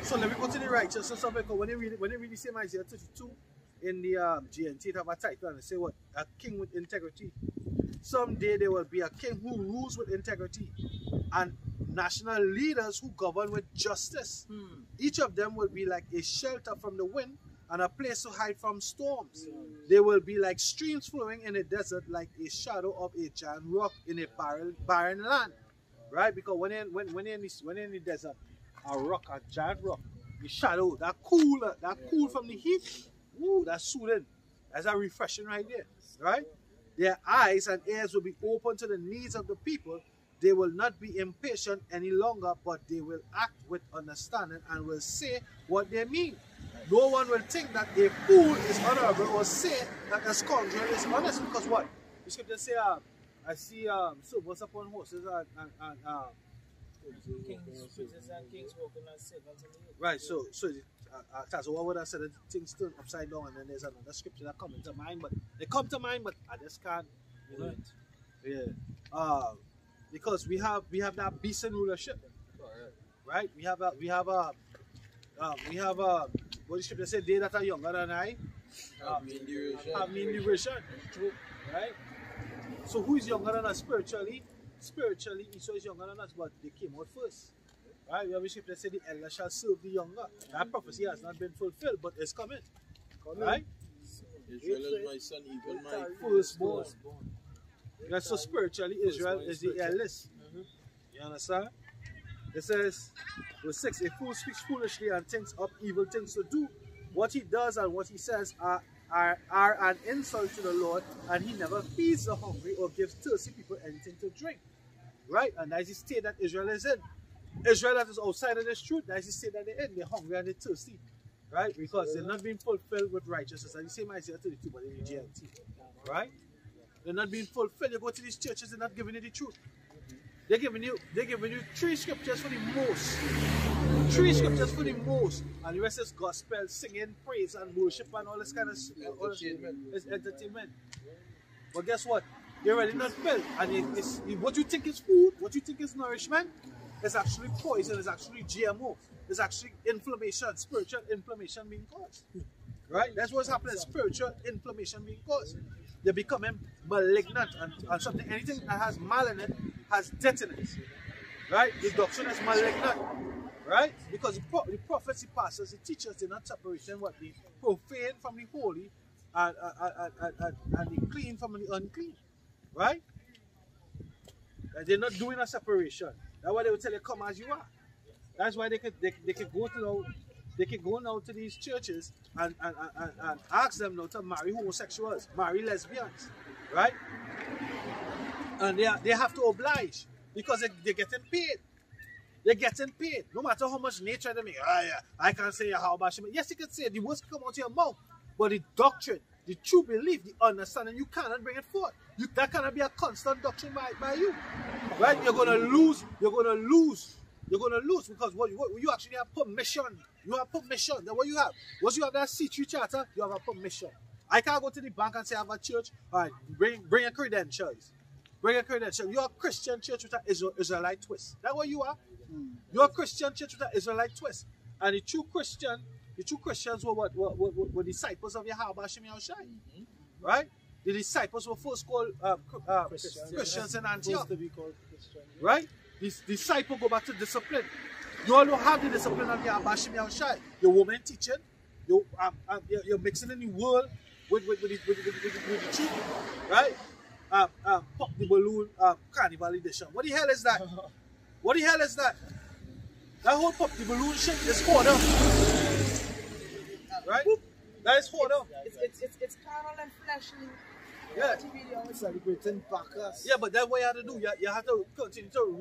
So let me go to the righteous. So when they read the same Isaiah 32 in the GNT, it have a title and they say what? A king with integrity. Someday there will be a king who rules with integrity and national leaders who govern with justice. Each of them will be like a shelter from the wind and a place to hide from storms. They will be like streams flowing in a desert, like a shadow of a giant rock in a barren land. Right? Because when you're in the desert, a rock, a giant rock, the shadow, that cool from the heat, woo, that's soothing. That's a refreshing right there. Right? Their eyes and ears will be open to the needs of the people. They will not be impatient any longer, but they will act with understanding and will say what they mean. No one will think that a fool is honorable or say that a scoundrel is honest, because what? The scripture say, I see servants upon horses and kings walking on servants. right, so what would I say? The things turn upside down, and then there's another scripture that come into mind, but they come to mind, but I just can't, you know. Yeah. Because we have that beast in rulership, right? We have what the scripture say, they that are younger than I have me in derision, right? So who is younger than us spiritually? Spiritually, Esau is younger than us, but they came out first, right? We have a scripture that say the elder shall serve the younger. That prophecy has not been fulfilled, but it's coming, right? Israel is my son, even my firstborn. Yeah, so spiritually, Israel is the eldest. You understand? It says, verse 6, a fool speaks foolishly and thinks up evil things to do. What he does and what he says are an insult to the Lord, and he never feeds the hungry or gives thirsty people anything to drink. Right? And that is the state that Israel is in. Israel that is outside of this truth, that is the state that they're in. They're hungry and they're thirsty. Right? Because they're not being fulfilled with righteousness. And the same Isaiah 32, but in the GNT. Right? They're not being fulfilled. You go to these churches, they're not giving you the truth. They're giving you 3 scriptures for the most. 3 scriptures for the most. And the rest is gospel, singing, praise, and worship, and all this kind of it's entertainment. But guess what? You're already not filled. And what you think is food, what you think is nourishment, is actually poison, it's actually GMO. It's actually inflammation, spiritual inflammation being caused. Right? That's what's happening, spiritual inflammation being caused. They're becoming malignant and something, anything that has mal in it has death in it. Right? The doctrine is malignant. Right? Because the prophets, the pastors, the teachers, they're not separating what the profane from the holy and the clean from the unclean. Right? They're not doing a separation. That's why they will tell you, come as you are. That's why they could go now to these churches and ask them now to marry homosexuals, marry lesbians, right? And they have to oblige because they're getting paid. They're getting paid. No matter how much nature they make. I can't say how about she. Yes, you can say it. The words come out of your mouth. But the doctrine, the true belief, the understanding, you cannot bring it forth. That cannot be a constant doctrine by you. Right? You're gonna lose. You're gonna lose because what you actually have permission. You have permission. Then what you have? Once you have that C3 charter, you have a permission. I can't go to the bank and say I have a church. All right, bring your credentials. Bring your credentials. You're a Christian church with an Israelite twist. That's what you are. You're a Christian church with an Israelite twist. And the true Christians were disciples of Yahweh Hashem Yahushai. Right? The disciples were first called Christians in Antioch. Right? This disciple go back to discipline. You all don't have the discipline of Yahweh Hashem Yahushai. Your woman teaching, you're mixing in the world with the truth. Right? Pop the balloon, carnival edition. What the hell is that? What the hell is that? That whole pop the balloon shit is hoarder. Right? That is hoarder. It's carnal and fleshly. Yeah. Celebrating Bacchus. Yeah, but that's what you have to do. You have to continue to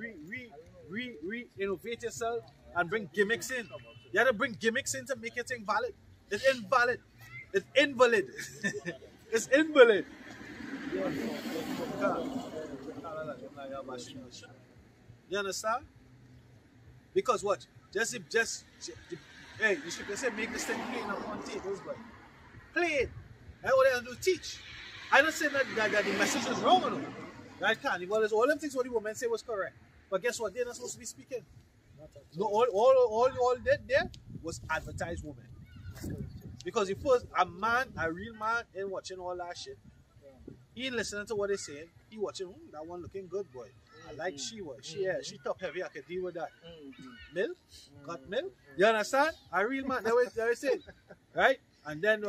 re-innovate yourself and bring gimmicks in. You have to bring gimmicks in to make your thing valid. It's invalid. It's invalid. It's invalid. You understand? Because what? Hey, you should just say make this thing plain on tables, but play it. That's what they have to do, teach. I don't say that the message is wrong or no. Right, Carnival is all them things what the women say was correct. But guess what? They're not supposed to be speaking. No, all did there was advertise women. Because if was a real man ain't watching all that shit. He ain't listening to what they saying. He watching, that one looking good, boy. I like she top heavy, I can deal with that. Milk? Got milk? You understand? A real man, that's what they say. Right? And then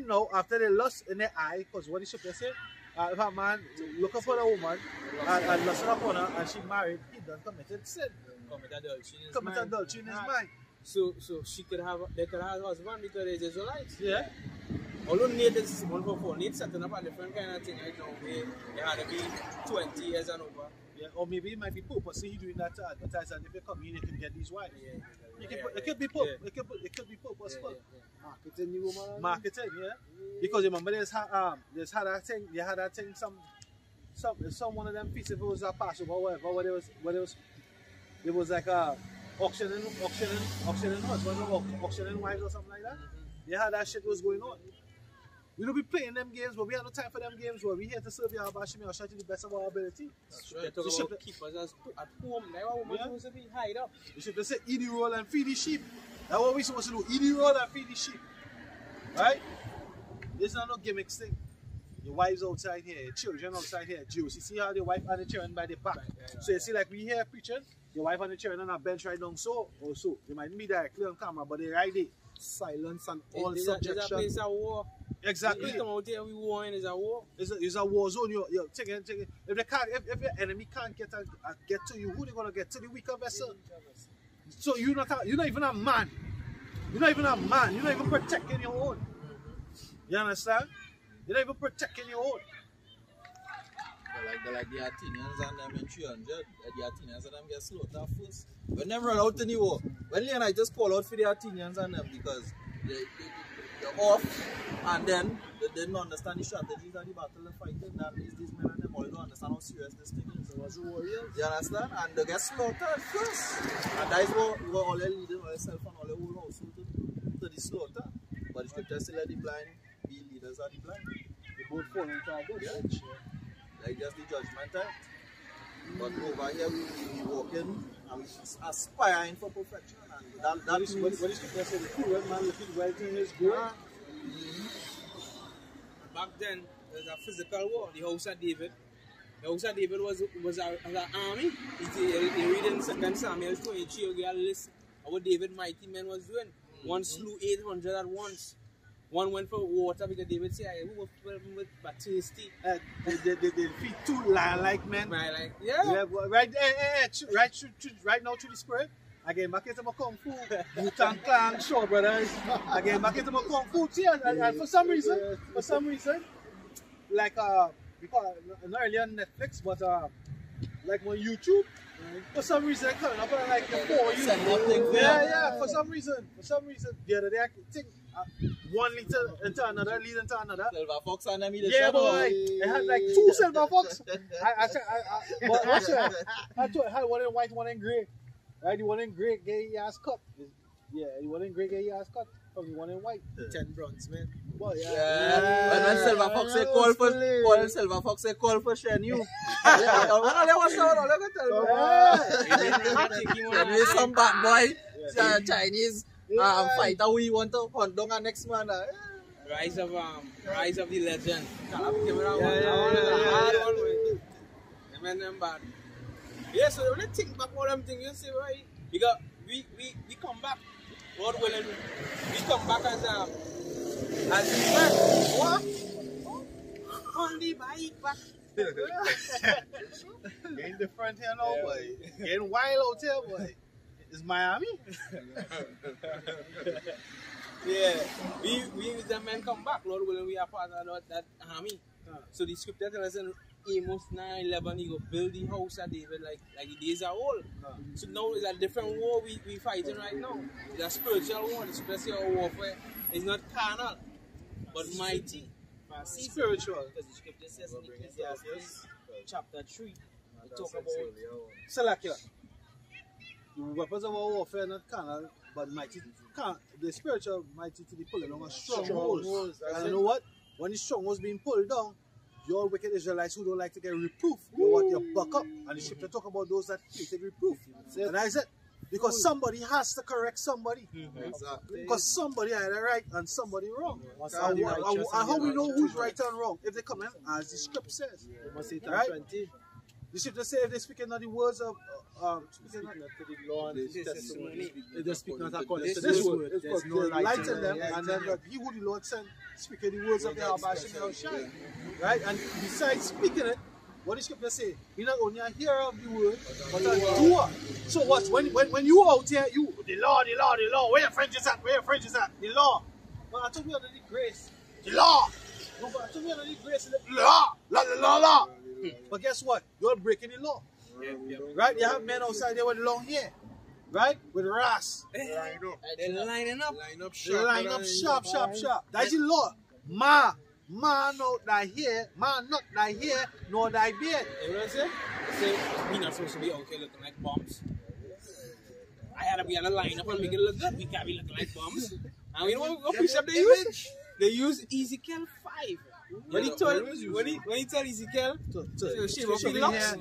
now, after they lust in their eye, because what is supposed to say? If a man looking for a woman and lusting upon her and she married, he done committed sin. Commit adultery in his mind. So they could have a husband because they're Israelites. Yeah. Although Nate is 144, Nate setting up a different kind of thing right now where they had to be 20 years and over. Yeah, or maybe it might be purposely he doing that to advertise, and if you come in, you can get these wives. It could be purposeful. Marketing the woman. Marketing, yeah. Because remember, there's had that thing. They had that thing. Some one of them pieces. If it was a Passover, whatever. It was like a auctioning husbands or auctioning wives or something like that. They had that shit was going on. We don't be playing them games, but we have no time for them games. But we here to serve Yahweh Shemi or to the best of our ability. That's right. They talk about keep us at home. Like our woman supposed to be hide up. You should say eat the roll and feed the sheep. That's what we supposed to do. Eat the roll and feed the sheep. Right? This is not no gimmicks thing. Your wives outside here, your children outside here, Jews. You see how the wife and the children by the back. So you see like we here preaching, your wife and the children on a bench right down so or so. They might be directly on camera, but they right there. Silence and all subjection. It's a place of war. Exactly. If you come out here, we war in is a war. It's a war zone. You're taking. If your enemy can't get to you, who they gonna get to? The weaker vessel. So you're not even a man. You're not even a man. You're not even protecting your own. You understand? You're not even protecting your own. Like the Athenians and them in 300, the Athenians and them get slaughtered first. When them run out in the war, when Leonidas call out for the Athenians and them because they're off and then they didn't understand the strategies of the battle they're fighting, and these men and them all don't understand how serious this thing is. So was the warriors. You understand? And they get slaughtered first. And that is what all they leading themselves and all the whole household to the slaughter. But the scripture still let the blind be leaders of the blind. They both fall into a good church. Like just the judgment time. But over here we walking and we aspiring for perfection. And that is what is the say? The cruel man looking well to his good. Back then, there was a physical war. The house of David. The house of David was an army. You read in 2 Samuel 23, you get a list of what David's mighty men was doing. One slew 800 at once. One went for water because David said, who was thirsty? They feed two lion-like men. Yeah. Right now, through the spirit. Again, back into my Kung Fu. Wu-Tang Clan, Shaw Brothers. Again, back into my Kung Fu tears. And for some reason, like, because not really on Netflix, but like on YouTube, for some reason, I coming up on like the 4 years. Yeah, for some reason. The other day, I think one lead into another, lead into another. Silver Fox and them. Yeah, boy. It had like 2 Silver Fox. I had one in white, one in grey. Right, the one in grey, gay ass cut. Yeah, the one in grey, gay ass cut. From the one in white. 10 bronze, man. Well, When Silver Fox say call for Shen you. Some bad boy, Chinese fighter we want to hunt down our next man. Rise of the legend. Yeah, so when you think back all them things, you say, right? Because we come back, Lord willing, we come back as we were. What? On the bike back. Getting different here now, boy. Getting wild out here, boy. It's Miami. Yeah, we the men come back, Lord willing, we are part of that army. So the scripture tells us Amos 9:11, he go build the house of David like the days are old. So now it's a different war we fighting right now. It's a spiritual war. The spiritual warfare is not carnal, but mighty. Spiritual. Because the scripture says in Ecclesiastes chapter 3, it talk about Salakia. The weapons of our warfare not carnal, but mighty. The spiritual mighty to the pulling on a strongholds. And you know what? When the strongholds being pulled down, your wicked Israelites who don't like to get reproof, you buck up. And the scripture talk about those that created reproof. And I said, because somebody has to correct somebody. Exactly. Because somebody either right and somebody wrong. And how we know who's right and wrong? If they come in, as the script says. Right? The scripture says if they speak not the words of speaking not to the law and the testimony, they just speak not according to this word. There's no light in them, and then he who the Lord sent speaking the words of the Abba shine. Right? And besides speaking it, what the scripture say? He not only a hearer of the word, but a doer. So what? When you out here, you the law, where your French is at? Where your French is at? The law. But I told you under the grace. The law. No, but I told you under the grace. The law. But guess what? You're breaking the law. Right? You have men outside there with long hair. Right? With ras. They're lining up. Line up sharp. That's the law. Ma not thy hair, not thy hair, nor thy beard. You know what I'm saying? Say, we not supposed to be out here looking like bums. We had to line up and make it look good. We can't be looking like bums. And you know what precept they use? They use Ezekiel 5. When he tell Ezekiel to shave off his locks.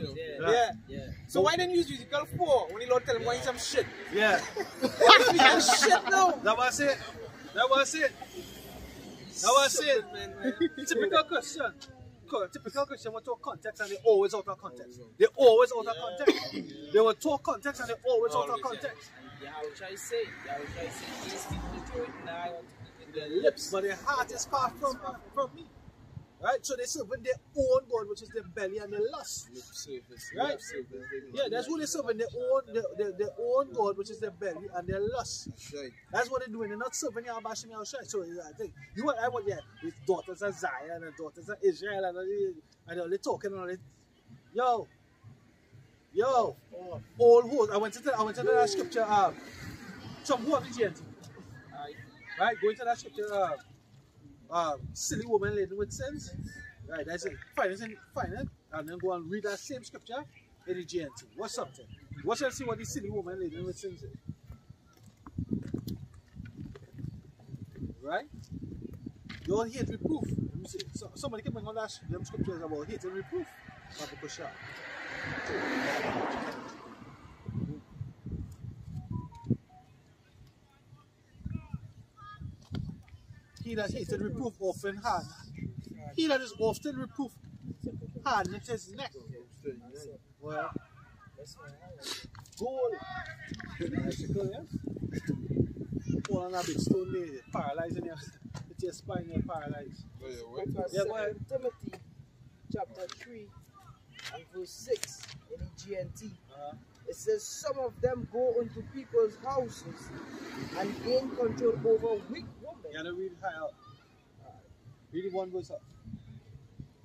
Yeah. So why didn't you use Ezekiel 4 when the Lord tell him why some shit? Yeah. Why we have shit now? That was it. Typical question. Typical question will talk context and they always out of context. They always out of context. They will talk context and they always out of context. Yahweh say, these people do it now with their lips, but their heart is far from me. Right? So they serving their own God, which is their belly and their lust. Right? Yeah, that's what they serving, their own God, which is their belly and their lust. That's what they're doing. They're not serving Yahweh Shem Yahushai. So I think I want these daughters of Zion and daughters of Israel and they're talking and all that. Yo, old hoes. I went to that scripture. Some who have the GNT. Right? Going to that scripture. Silly woman laden with sins. Right, that's it. Find it, and then go and read that same scripture in the GNT. What's something? Watch and see what the silly woman laden with sins is. Right? You all hate reproof. Let me see. So, somebody can bring on that them scriptures about hate and reproof. He that hated reproof often hard. He that is often reproved hardeneth his neck. Well, goal. All on a big stone lady, paralyzed in your spine, you're paralyzed. Yeah, go ahead. Timothy chapter 3 and verse 6 in the GNT. It says, some of them go into people's houses and gain control over weak women. You gotta read high up. Read it one verse up.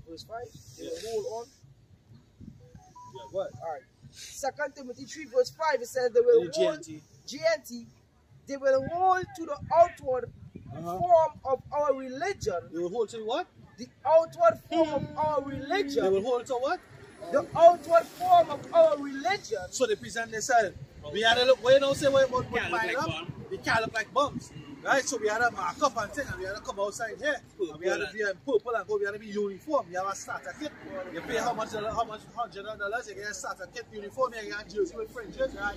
Verse 5. Yeah. Hold on. Yeah, what? Alright. 2 Timothy 3 verse 5, it says they will hold GNT. They will hold to the outward form of our religion. They will hold to what? The outward form of our religion. They will hold to what? The outward form of our religion. So they present themselves. We had to look, we don't say what line up. We can't look like bums. Right? So we had to mark up and thing, and we had to come outside here. And we had to be in purple and go, we had to be uniform. You have a starter kit. You pay how much $100, you get a starter kit uniform, you get a jersey with fringes, right?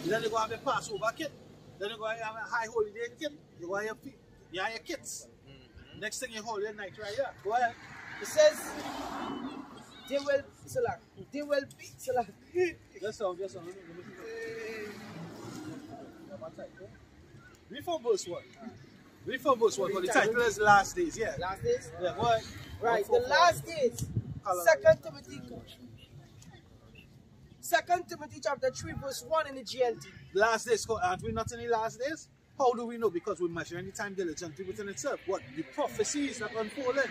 Then you go have a Passover kit. Then you go have a high holiday kit. You go have your kits. Next thing you hold your night right here. Go ahead. It says they will beat Salah. Just on. Read from verse 1. Read from verse 1. The title is Last Days. Yeah. Last Days? Yeah, what? Right, the last days. 2 Timothy chapter 3 verse 1 in the GNT. Last days. Aren't we not in the last days? How do we know? Because we measure any time diligently within itself. What? The prophecies that unfolded.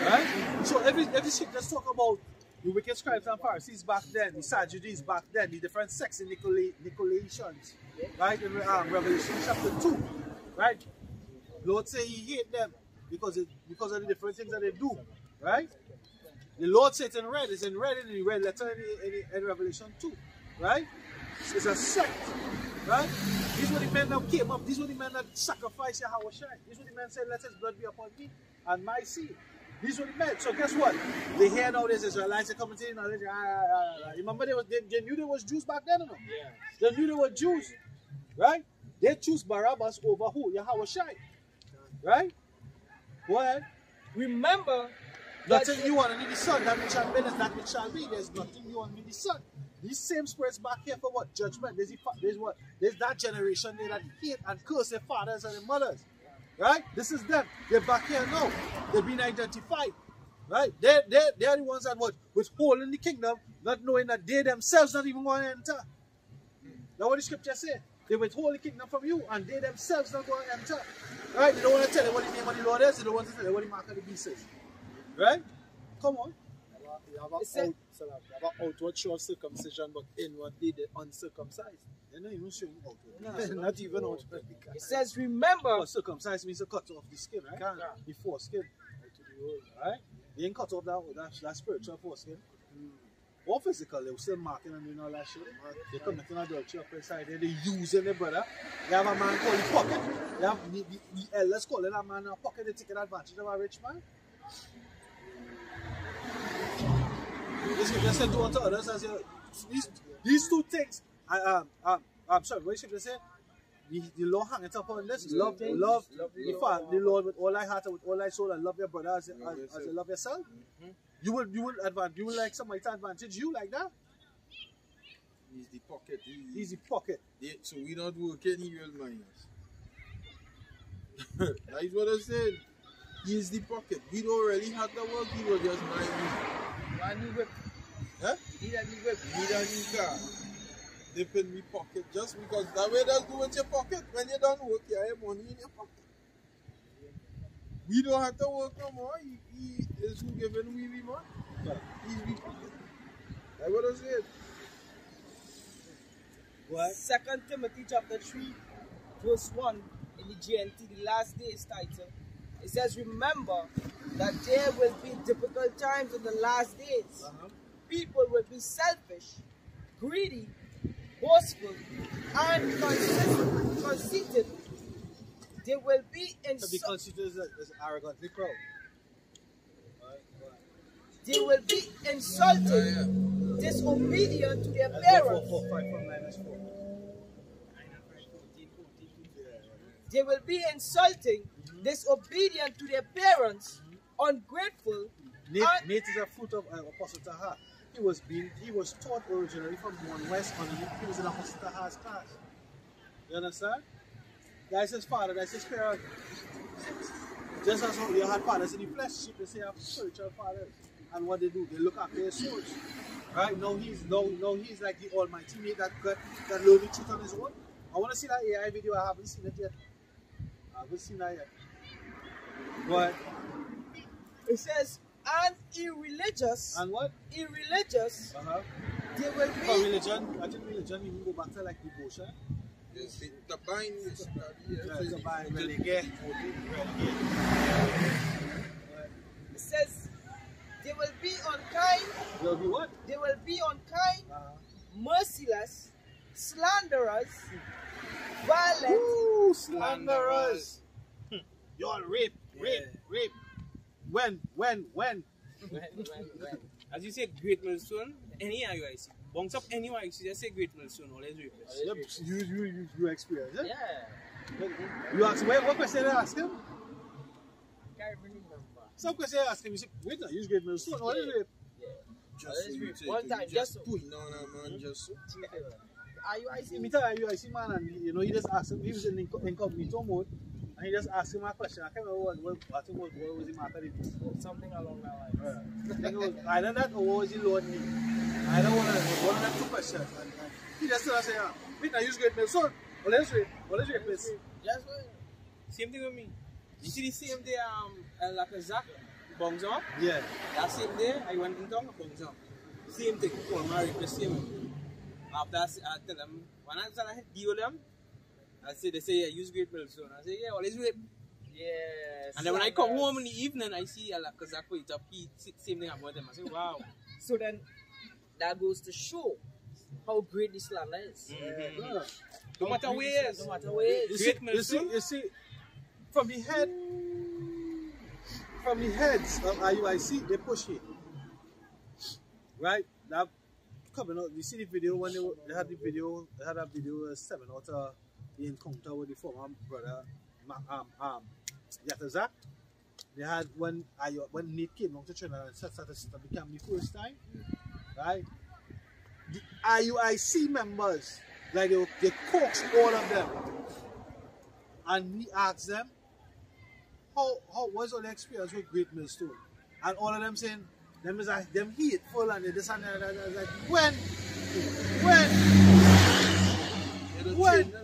Right? So every scripture talk about the wicked scribes and Pharisees back then, the Sadducees back then, the different sects in Nicolaitans. Right? In Revelation chapter 2. Right? Lord say he hate them because of the different things that they do. Right? The Lord said in red, it's in red in the red letter in Revelation 2. Right? It's a sect. Right? These were the men that came up. These were the men that sacrificed Yahweh Shai. These were the men that said, let his blood be upon me and my seed. These were the men. So guess what? They hear now this Israelites are coming to knowledge. Remember they knew there was Jews back then or no? Yeah. They knew there were Jews. Right? They choose Barabbas over who? Yahweh Shai. Right? Go ahead. Remember, nothing new under the sun, that which shall be, that which shall be. There's nothing new under the sun. These same spirits back here for what? Judgment. There's that generation there that hate and curse their fathers and their mothers. Right? This is them. They're back here now. They've been identified. Right? They're the ones that was holding the kingdom, not knowing that they themselves not even going to enter. That's what the scripture says. They withhold the kingdom from you and they themselves not going to enter. Right? They don't want to tell you what the name of the Lord is. They don't want to tell you what the mark of the beast is. Right? Come on. You have an outward show of circumcision, but inwardly they're uncircumcised. They're not even showing outward. Not even outward. It says, remember. Circumcised means to cut off the skin, right? The foreskin. Right? They ain't cut off that spiritual foreskin. Or physical, they were still marking and doing all that shit. They committing adultery up inside there. They using their brother. They have a man called the pocket. They have the elders calling that man a pocket. They taking advantage of a rich man. This scripture said do unto others as your, these two things. I'm sorry, what should I say? The law hangeth upon this. Love the Lord with all thy heart and with all thy soul, and love your brother as you love yourself. You will like somebody to advantage you like that. He's the pocket. He's the pocket. So we not working, he will mind us. That is what I said. He is the pocket. We don't really have to work, he will just mind you. A new whip. Huh? You need a new whip. You need a new car. Dip in my pocket. Just because that way they'll do with your pocket. When you don't work, you have money in your pocket. We don't have to work no more. He is who giving we money. He's the pocket. That's what I said. What? 2 Timothy chapter 3, verse 1 in the GNT, the last days title. It says, remember that there will be difficult times in the last days. People will be selfish, greedy, boastful, and conceited. They will be insulting. So conceited is arrogantly proud. They will be insulting, disobedient to their parents. They will be insulting, disobedient to their parents, ungrateful. Nate is a fruit of Apostle Tahar. He was taught originally from 1 West on he was in Apostle Tahar's class. You understand? That's his father, that's his parent. Just as how you had fathers in the flesh, you can say have spiritual fathers. And what they do, they look after their souls. Right? Now he's like the Almighty made that lonely truth on his own. I want to see that AI video. I haven't seen it yet. I haven't seen that yet. But it says, and irreligious. And what? Irreligious. They will be. For religion, I think religion even go back to like devotion. Yes, the bind is the bind, relegate. It says, they will be unkind. They will be what? They will be unkind, merciless, slanderers, violent. Ooh, slanderers. Y'all rape. When? As you say, great milestone, any IUIC. Bunks up any IUIC, just say great milestone, always rapists. You experience it? Yeah. You ask, what question did I ask him? Can't remember. Some question I ask him, you say, wait now, use great milestone, what is rape? Just one time, just putting on a man, just IUIC. Me tell you, IUIC man, and you know, he just asked him, he was in incognito mode, and he just asked him a question. I can't remember what was the matter. Something along that line. I think it was either that or what was the Lord need. I don't want to, one of them two questions. And he just said, wait now, use great milestone. What is it? What is it, please? Just wait. Same thing with me. You see the same day, like a Zach, bongs up. Yeah. That same day, I went in town, bongs up. Same thing, for my request, same. After I tell them, when I deal with them, I say, they say, yeah, use great millstone. I say, yeah, always rape. Yes. And then when I come home in the evening, I see a like a Zach with up, same thing about them. I say, wow. So then, that goes to show how great this land is. Yeah. No matter where it is. No matter where it is. You see, from the heads of IUIC, they push it. Right? Now, coming out, you see the video when they had a video 7 out of the encounter with the former brother, Yataza. They had when Nate came down to Trinidad and started to become the first time. Right? The IUIC members, like they coaxed all of them. And we asked them, how was all the experience with Great Millstone? And all of them saying, them hateful and this and that. I was like, when?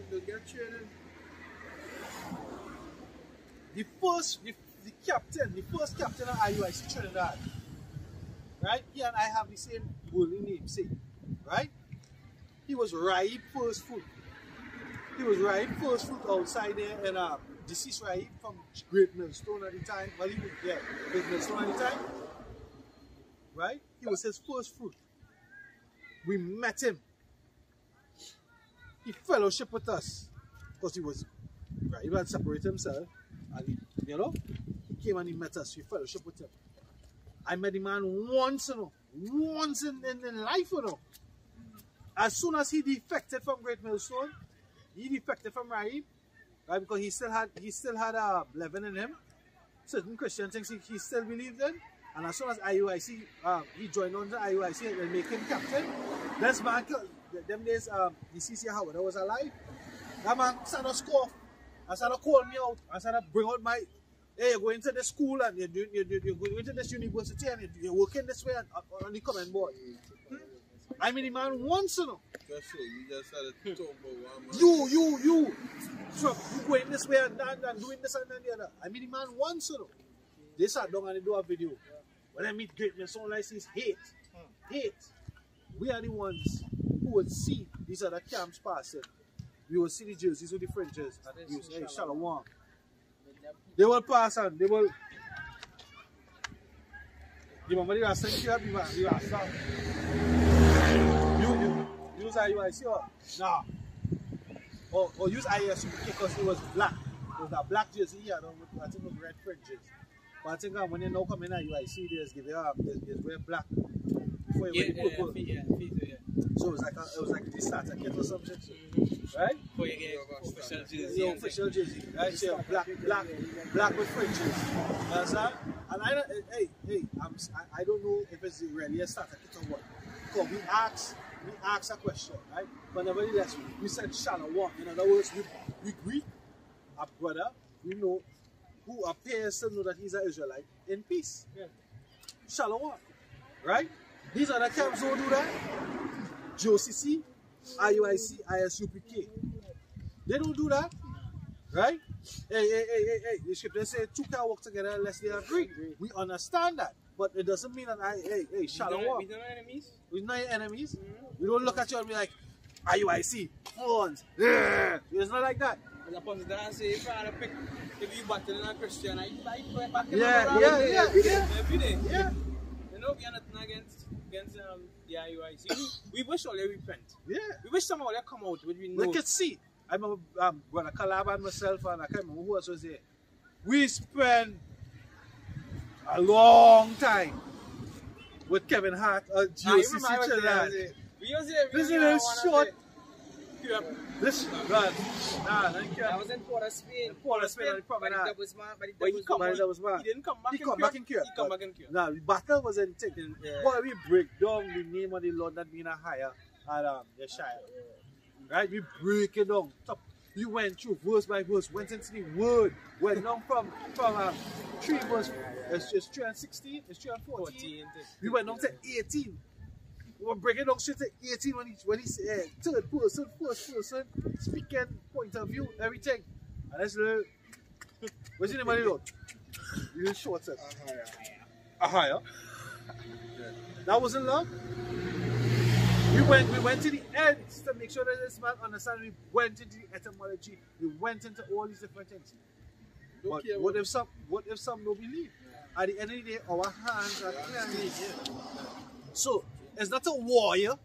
They'll get training. The first captain of IUIC Trinidad, right? He and I have the same bully name, say, right? He was Raib first foot. He was Raib first foot outside there and deceased Raib from Great Millstone at the time. Well, he was, yeah, Great Millstone at the time. Right? He was his first fruit. We met him. He fellowship with us. Because he was, right, he had separated himself. And he, you know, he came and he met us. We fellowship with him. I met the man once, you know. Once in life, you know. As soon as he defected from Great Millstone, he defected from Raib, right? Because he still had leaven in him. Certain Christian things he still believed in. And as soon as IUIC, he joined on to IUIC and make him captain. This man, them days, the CC Howard was alive. That man started to scoff and started to call me out and started to bring out my, hey, you're going to the school and you're going to this university and you're working this way on the comment board. I mean, the man once, you know. Just so you just started to talk about one man. You going this way and doing this and the other. I mean, the man once, you know. They sat down and they do a video. When I meet Great Millstone, I see hate. Hate. We are the ones who would see these other camps passing. We will see the jerseys with the fringes. And you say, hey, Shalom. They will pass and they will. You remember the last thing you have? You use IUIC or? Nah. Or use ISU because it was black. It was a black jersey here, I think with red fringes. But I think when you now come in IUIC, there's wear black. Before you wear purple. Yeah. So it was like the starter kit or something. Right? Before you get official jersey. The official jersey. Right? So black with fringes. Understand? And I don't know if it's really a starter kit or what. So we ask a question, right? But nevertheless, we said Shalom. In other words, we greet a brother we know who appears to know that he's an Israelite in peace. Yeah. Shalom. Right? These are the camps who do that. GOCC, IUIC, ISUPK. They don't do that. Right? Hey. The scripture says two can work together unless they agree. We understand that. But it doesn't mean that Shalom. We don't know enemies. We're not enemies. We don't look at you and be like, IUIC, horns. It's not like that. As opposed to that, say, if you battle in a Christian, I back Yeah. every day. Yeah. You know, we are nothing against the IUIC. We wish all they repent. Yeah. We wish some of them come out, which we know. We can see. I remember Brother Calab and myself, and I can't remember who else was there. We spent a long time with Kevin Hart at GOCC Trinidad. This is short. This run. I was in Port of Spain. Port of Spain, But that was man. But he didn't come back. He come back in Kurt. He come back in Kurt. Now the battle was in Tick. Boy, we break down the name of the Lord that being a higher at the Shire. Right? We break it down. You went through verse by verse, went into the word, went down from 3 verse. It's 3 and 16. It's 3 and 14. We went down to 18. We're breaking down straight to 18 when he said third person, first person, speaking, point of view, everything. And that's the what's the name of the Lord? You short set. Ahaya. That wasn't love. We went to the ends to make sure that this man understands. We went into the etymology. We went into all these different things. But what if some don't believe? At the end of the day, our hands are clean. So it's not a warrior.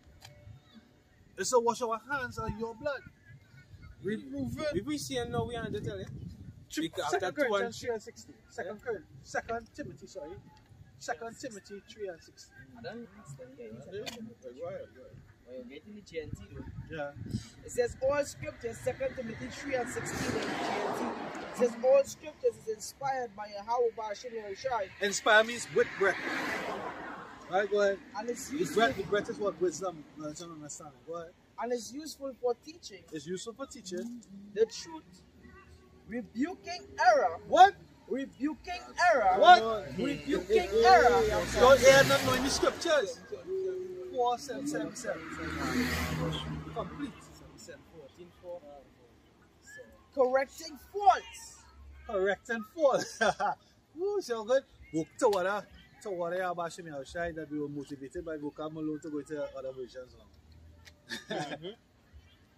It's to wash our hands on your blood. Remove it. If we see it now, we have to tell you. Second Corinthians 3 and 16. Second Timothy, sorry. 2 Timothy 3 and 16. I don't understand. You're getting the GNT though. Yeah. It says all scriptures, 2 Timothy 3 and 16 in the GNT. It says all scriptures is inspired by Yahweh Bashim Yahushai. Inspire means with breath. Right, go ahead. And it's The useful, breath is what wisdom doesn't understand. Go ahead. and it's useful for teaching It's useful for teaching. the truth, rebuking error. What? Rebuking error. What? Rebuking error. Don't hear not knowing the scriptures. 4, 7, 7, 7. Complete. 7, 14, 4. Correcting faults. Correct and false. Ooh, so good. Book to what I have actually shy that we were motivated by vocabulary to go to other versions now.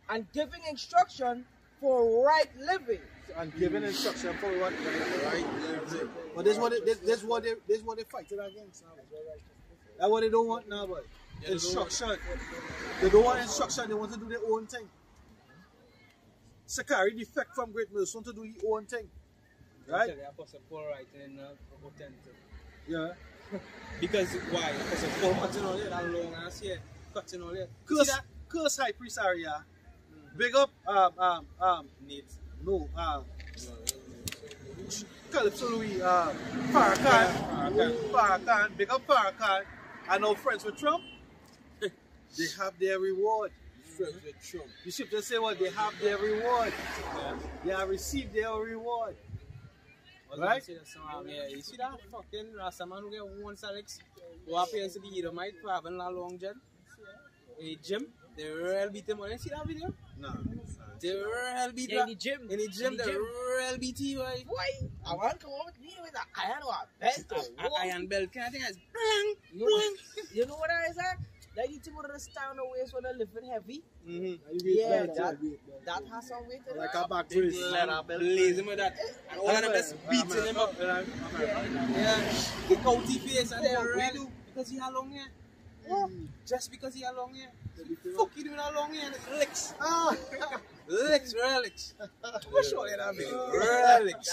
And giving instruction for right living. And giving instruction for what Right. but this is what they fighting against now. That's what they don't want now, boy. Instruction. They don't want instruction, they want to do their own thing. Sakari defect from Great Mills want to do your own thing. Right? Apostle Paul writing authentic. Yeah. Because why? Because of Paul cutting all that long ass here. Cutting all that. Curse High Priest Area. Big up Nate. no Calypso Louis Farrakhan. Big up Farrakhan. I know friends with Trump. They have their reward. Friends with Trump. You should just say what they have their reward. They have received their reward. Right? Yeah, you see that fucking Rastaman who get one Alex who appears to be Edomite for having a long jet? A gym? They real beat him on. You see that video? No. They real beat In the gym. In the gym, they real beat you, boy. Boy, I want to come over with me with an iron belt. Iron belt kind of thing. You know what I said? They need to put a stand on the waist when they're lifting heavy. Mm-hmm. Yeah, that has some weight to Like that. a back brace. Blaze him with that. And all of them just beating him up. Yeah. The county face and they're real because he had long hair. Just because he had long hair. Fuck you doing a long hair and it's licks. Licks, relics. What show you that video? Relics.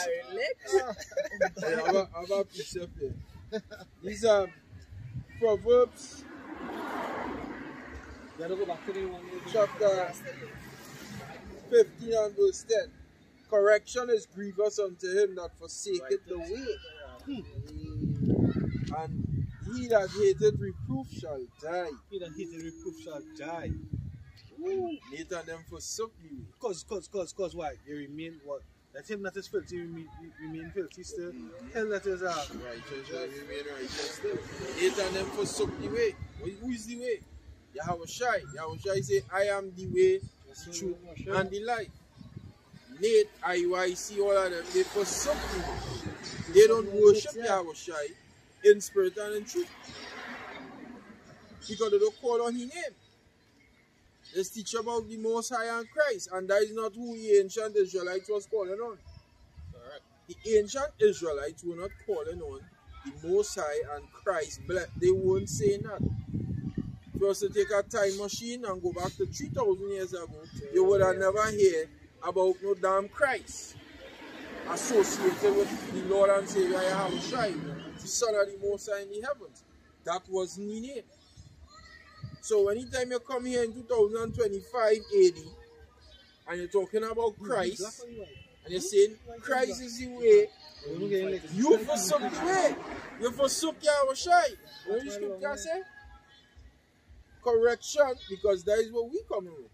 How about precept here? These are Proverbs chapter 15 and verse 10. Correction is grievous unto him that forsaketh the way. And he that hateth reproof shall die. He that hated reproof shall die. Nathan them forsook you. Cause why? They remain what? Let him that is filthy remain filthy still. Hell that is Righteous shall remain righteous still. Nathan them forsook the way. Who is the way? Yahushai. Yahushai say, I am the way, the truth, and the life. Nate, IYC, all of them, they forsook the way. They don't worship Yahushai in spirit and in truth. Because they don't call on his name. They teach about the Most High and Christ, and that is not who the ancient Israelites was calling on. Correct. The ancient Israelites were not calling on the Most High and Christ. They weren't saying that. If you was to take a time machine and go back to 3,000 years ago, you would have never heard about no damn Christ associated with the Lord and Savior Yahushua, the Son of the Most High in the heavens. That wasn't his name. So anytime you come here in 2025 AD and you're talking about Christ and you're saying Christ is the way, you forsook the way. You forsook Yahushua. What the scripture say? Correction, because that is what we coming with.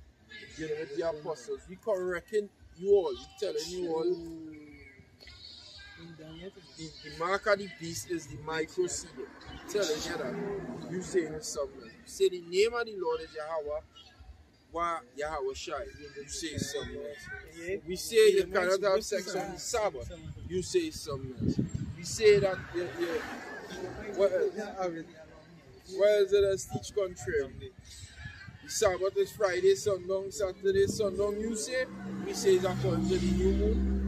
You know, with the apostles. We correcting you all. We telling you all The mark of the beast is the microseed. Telling you that. You saying something. You say the name of the Lord is Yahweh. Why Yahweh Shai? You say something else. We say you cannot have sex on the Sabbath. You say something else. We say that where is it as teach contrary? The Sabbath is Friday, sundown, Saturday, sundown. You say, we say it's according to the new moon.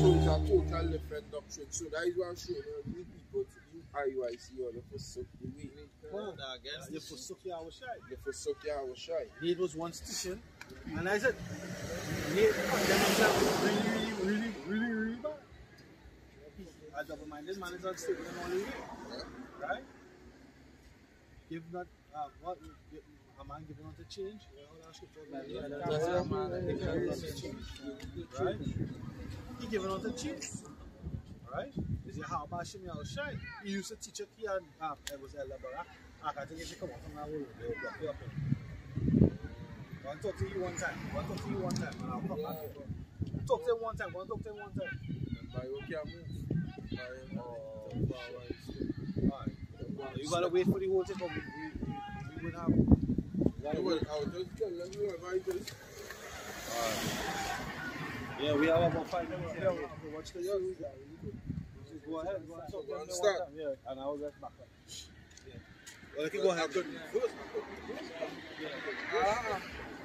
So it's a total different doctrine. So that is what I'm showing you people to you IUIC or the Fusuk the way. The Fusuk Yahweh Shai. The Fusuk Yahweh Shai. It was one station, and I said, they condemn themselves really bad. A double-minded man is unstable in all his ways, right? Give not what a man given unto change. Right? He given unto change. Right? Is your how about Shimmy Al Shai? He used to teach it here and it was El Barak. I think if you come out from that world, they'll block you up. I want to talk to you one time. And I'll come back. Talk to him one time. You gotta wait for the whole thing. We would have. Yeah, we have about 5 minutes here. Watch the show. Go ahead. Start. Yeah, and I will get back up. Yeah. Well, I can go ahead.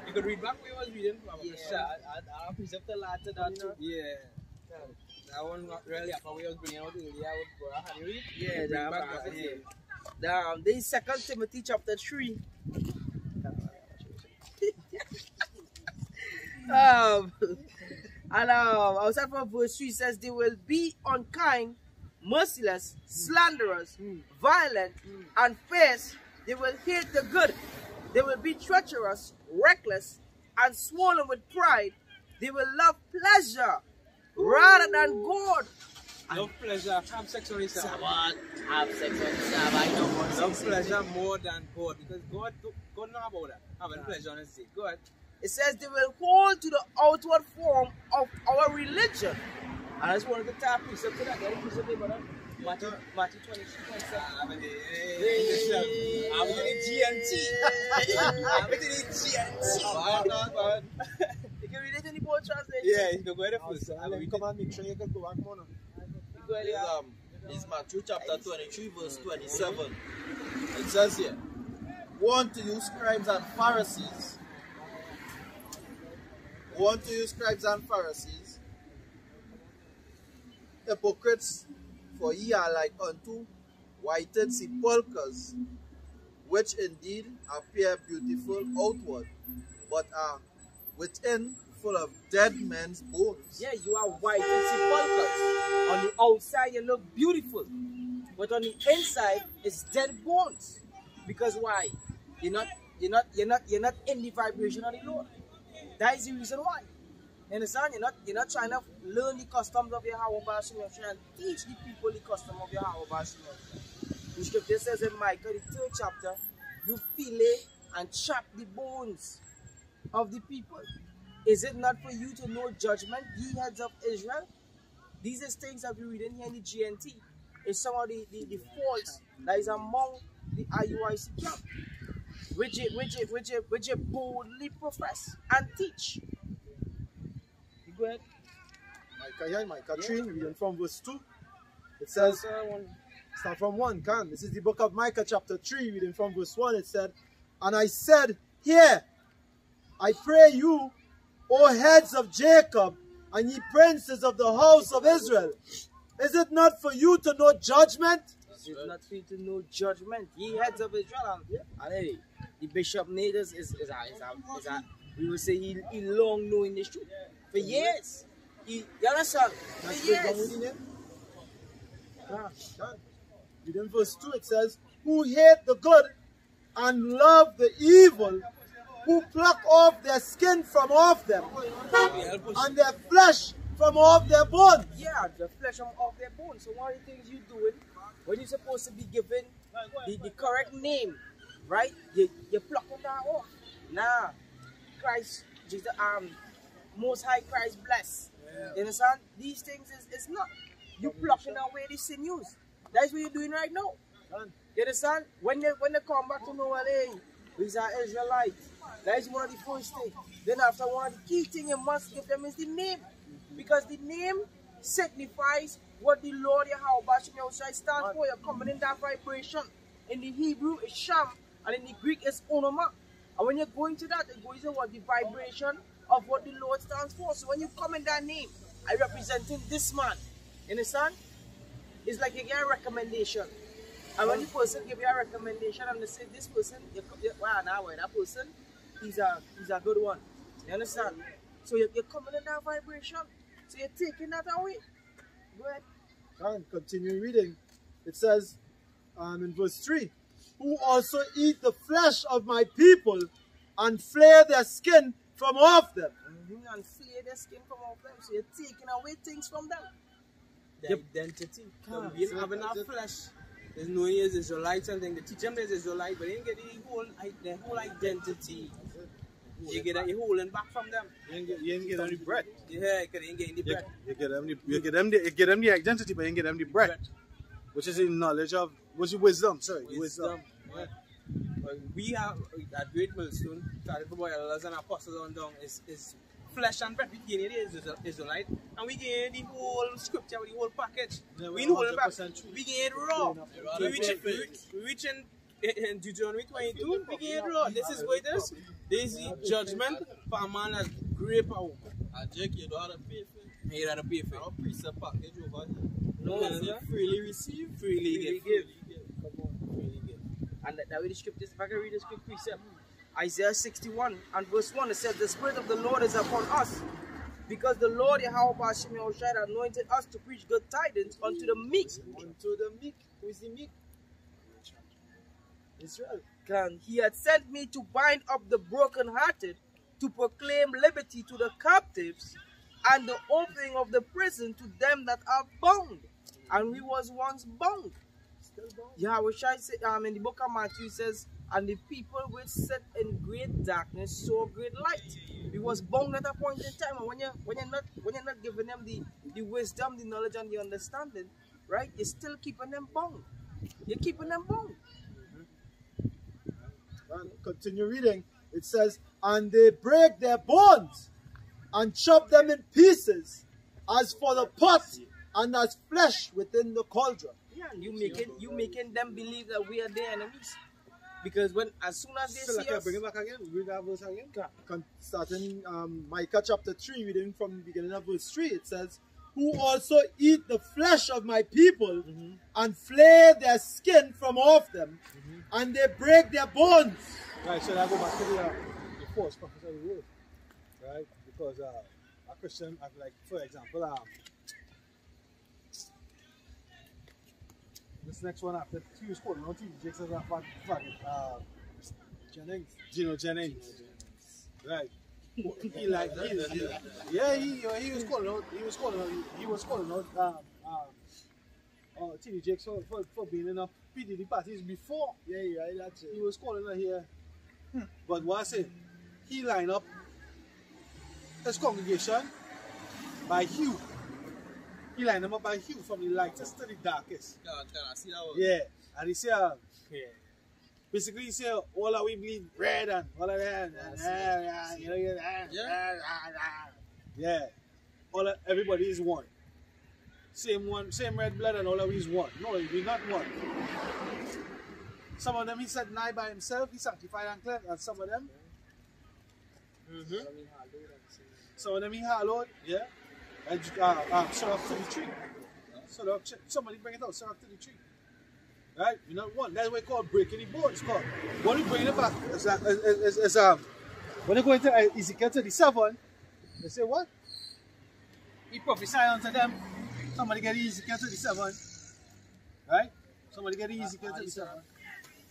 You could read back what you was reading. Yeah, I'll preserve the latter that too. Yeah. That one not really after we was bringing out earlier. I would go ahead and read. Yeah, this is 2 Timothy chapter 3. Outside from verse 3 says they will be unkind, merciless, slanderous, violent, and fierce. They will hate the good. They will be treacherous, reckless, and swollen with pride. They will love pleasure rather than God. Love pleasure, have sex on the Sabbath. Have sex on the Sabbath. Love pleasure more than God, because God know about that. Having pleasure on his day. Go ahead. It says they will hold to the outward form of our religion. And I just wanted to tap you. So could I get a piece of paper? Matthew 23:27. I'm in the GNT. I'm in the GNT. You can read it in the board translation. Yeah, you can go ahead first. Come on, make sure you can go back more. It's Matthew chapter 23, verse 27. It says here, "Want to you scribes and Pharisees. Want to you scribes and Pharisees, hypocrites, for ye are like unto whited sepulchres, which indeed appear beautiful outward, but are within full of dead men's bones." Yeah, you are white and sepulchres. On the outside you look beautiful, but on the inside it's dead bones. Because why? You're not in the vibration of the Lord. That is the reason why. You understand? You're not trying to learn the customs of Yahweh Bashim. You're trying to teach the people the custom of Yahweh Bashim. The scripture says in Micah, the 3rd chapter, you fillet and chop the bones of the people. Is it not for you to know judgment, ye heads of Israel? These are things that we read in here in the GNT. It's some of the faults that is among the IUIC camp, which you boldly profess and teach. You go ahead. Micah 3, reading from verse 2. It says, start from 1, can. This is the book of Micah chapter 3, reading from verse 1. It said, "And I said, Hear, I pray you, O heads of Jacob, and ye princes of the house of Israel. Is it not for you to know judgment?" It is not for you to know judgment, ye heads of Israel. And hey, the bishop Naders we will say he long knowing this truth. For years. You understand? For years. Reading verse 2, it says, "Who hate the good and love the evil, who pluck off their skin from off them, and their flesh from off their bones." Yeah, the flesh from off their bones. So one of the things you doing when you're supposed to be given the correct name, right? You pluck that off. Nah, Christ, Jesus, Most High Christ bless. You understand? These things is not. You plucking away the sinews. That's what you're doing right now. You understand? When they come back to know, well, hey, these are Israelites. That is one of the first things. Then after, one of the key things you must give them is the name. Because the name signifies what the Lord Yahweh stands for. You're coming in that vibration. In the Hebrew, it's Sham, and in the Greek, it's Onoma. And when you're going to that, it goes to what the vibration of what the Lord stands for. So when you come in that name, I representing this man. You understand? It's like you get a recommendation. And when the person give you a recommendation and they say this person, wow, now that person, he's a good one. You understand? So you're coming in that vibration. So you're taking that away. Go ahead. And continue reading. It says in verse 3, who also eat the flesh of my people and flay their skin from off them. And flay their skin from off them. So you're taking away things from them. The identity. So we have enough flesh. There's no years Israelites and things. They teach them there's Israelite, but they didn't get the whole identity. You get a holding back from them. You didn't get any bread. Yeah, because they ain't getting the bread. You get them the identity, but you didn't get them the bread. Which is the knowledge of, which is wisdom, sorry. Wisdom. Yeah. We have at Great Millstone, started by elders and apostles on down, is flesh and bread. We gain it is Israelite, and we gain the whole scripture, the whole package. Yeah, we know it back. We gain it raw. We reach in Deuteronomy 22, we gain it raw. This is what it is. This is the judgment for a man has great power. And Jake, you don't have to pay for it. You don't have to pay for it. Our precept package over here. No, freely receive, freely give. Come on, freely give. And that way the scriptures, if I can read the script precept. Isaiah 61 and verse 1, it says, the Spirit of the Lord is upon us, because the Lord Yahweh anointed us to preach good tidings unto the meek. Unto the meek. Who is the meek? Israel. And he had sent me to bind up the brokenhearted, to proclaim liberty to the captives, and the opening of the prison to them that are bound. And we was once bound. Yahweh said, in the book of Matthew, it says, and the people which sat in great darkness saw great light. We was bound at a point in time. And when you're not giving them the wisdom, the knowledge, and the understanding, right? You're still keeping them bound. You're keeping them bound. And continue reading. It says, and they break their bones and chop them in pieces, as for the pot and as flesh within the cauldron. Yeah, you making them believe that we are their enemies. Because as soon as they see us, bring it back again. Read that verse again. Starting Micah chapter 3, reading from the beginning of verse 3, it says, who also eat the flesh of my people and flay their skin from off them, and they break their bones. Right, so I go back to the false prophets of the word. Right? Because a Christian, like, for example, this next one after he was calling on TV, Jake says Jennings. Gino Jennings. Right. He was calling out TV Jake for being in a PDD parties before. Yeah, right, that's it. He was calling out here. But what I say, he lined up his congregation by hue. He lined them up by hue from the lightest to the darkest. Can I see that one? Yeah. And he said, basically he said, all of we bleed red and all of that. Yeah. Everybody is one. Same red blood and all of we is one. No, we're not one. Some of them he said nigh by himself, he sanctified and cleansed, and some of them some of them he hallowed, yeah. And shut up to the tree. Somebody bring it out, shut up to the tree. Right? You know one. That's what we call breaking the bones. When we bring it back, when they go into Ezekiel 37, they say what? He prophesied unto them. Somebody get Ezekiel 37. Right? Somebody get Ezekiel 37.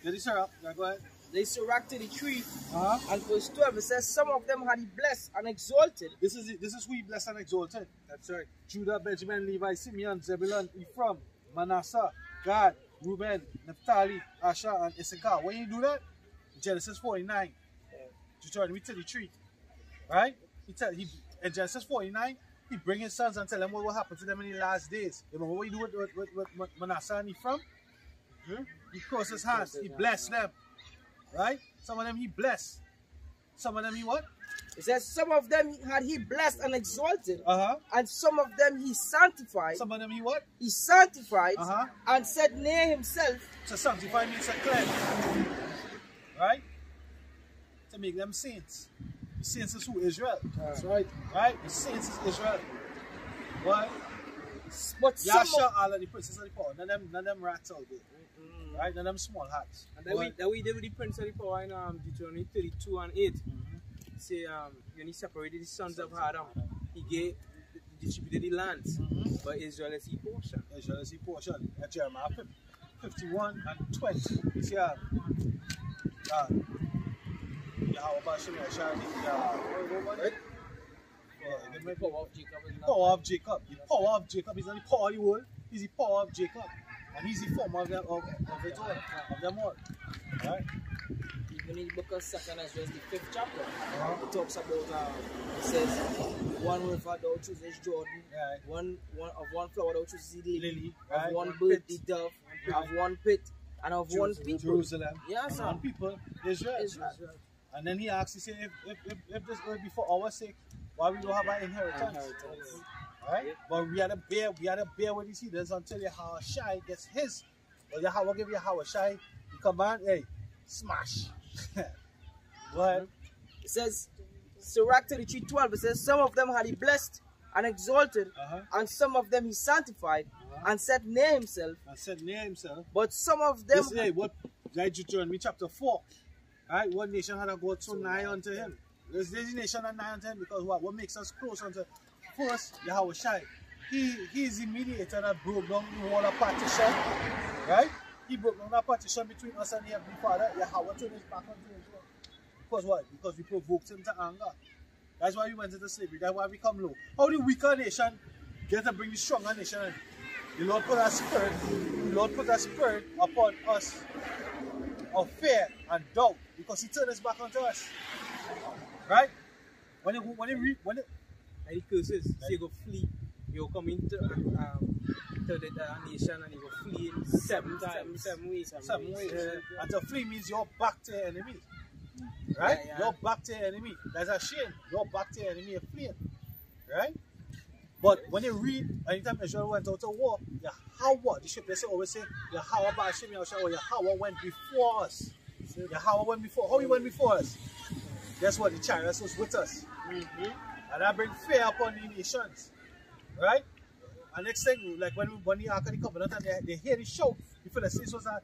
Get the syrup. Go ahead. they syrup to the tree. And verse 12 it says, some of them had he blessed and exalted. This is who he blessed and exalted. That's right. Judah, Benjamin, Levi, Simeon, Zebulun, Ephraim, Manasseh, Gad, Reuben, Naphtali, Asher, and Issachar. When you do that, Genesis 49, Deuteronomy 33, right? In Genesis 49, He bring his sons and tell them what will happen to them in the last days. You remember what he do with Manasseh and Ephraim? He crossed his hands. He blessed them. Right? Some of them he blessed. Some of them he what? It says some of them had he blessed and exalted, and some of them he sanctified. Some of them he what? He sanctified and set near himself. So sanctify means to cleanse. Right? To make them saints. The saints is who? Israel. That's right. Right? The saints is Israel. What? But Yasha, all of the princes of the power. None of them rats out there. Right? None of them small hats. And that we did with the prince of the power in Deuteronomy 32 and 8. Say when he separated the sons of Adam, he distributed the lands, but Israel is his portion. Israel is his portion. Jeremiah 51 and 20. You see Yahweh Bashem Yashari, the power of Jacob is not power of Jacob. The power of Jacob is not the power of the world, he's the power of Jacob. And he's the former of it all, of them all. Right? Even in the book of 2nd Ezra, the 5th chapter, it talks about, it says, one river thou choosest Jordan, one flower thou choosest the lily, right? Of one bird the dove, of one pit, and of one people. Jerusalem. Yes, one people, Israel. And then he asks, he said, if this earth be for our sake, why we don't have an inheritance? Right? But we had to bear with these heathens until Yahweh Shai gets his. But Yahweh give Yahweh Shai the command, hey, smash. Go ahead. It says, Sirach 33:12, it says, some of them had he blessed and exalted, and some of them he sanctified and set near himself. But some of them. Hey, what? Like Deuteronomy chapter 4. Right? What nation had a God so nigh unto him? This nation are nigh unto him because what? What makes us close unto first Yahweh Shai? He is the mediator that broke down the wall of partition. Right? He broke down that partition between us and the Heavenly Father. Yahweh turned his back on him. Because what? Because we provoked him to anger. That's why we went into slavery. That's why we come low. How the weaker nation get to bring the stronger nation in? The Lord put a spirit. The Lord put a spirit upon us of fear and doubt because he turned his back onto us. Right? When he and he curses, so you go flee. You come into the nation and you go flee in seven ways. And to flee means you're back to your enemy. Right? You're back to your enemy. That's a shame. You're back to your enemy and fleeing. Right? But when you read, anytime Israel went out to war, Yahweh, the scripture always say, Yahweh Ba'ashem Yahushua, or Yahweh went before us. Yahweh went before. How he went before us? Guess what? The chariots was with us. And that bring fear upon the nations. Right? And next thing, like when the Ark of the Covenant, and they hear the shout, the Philistines was at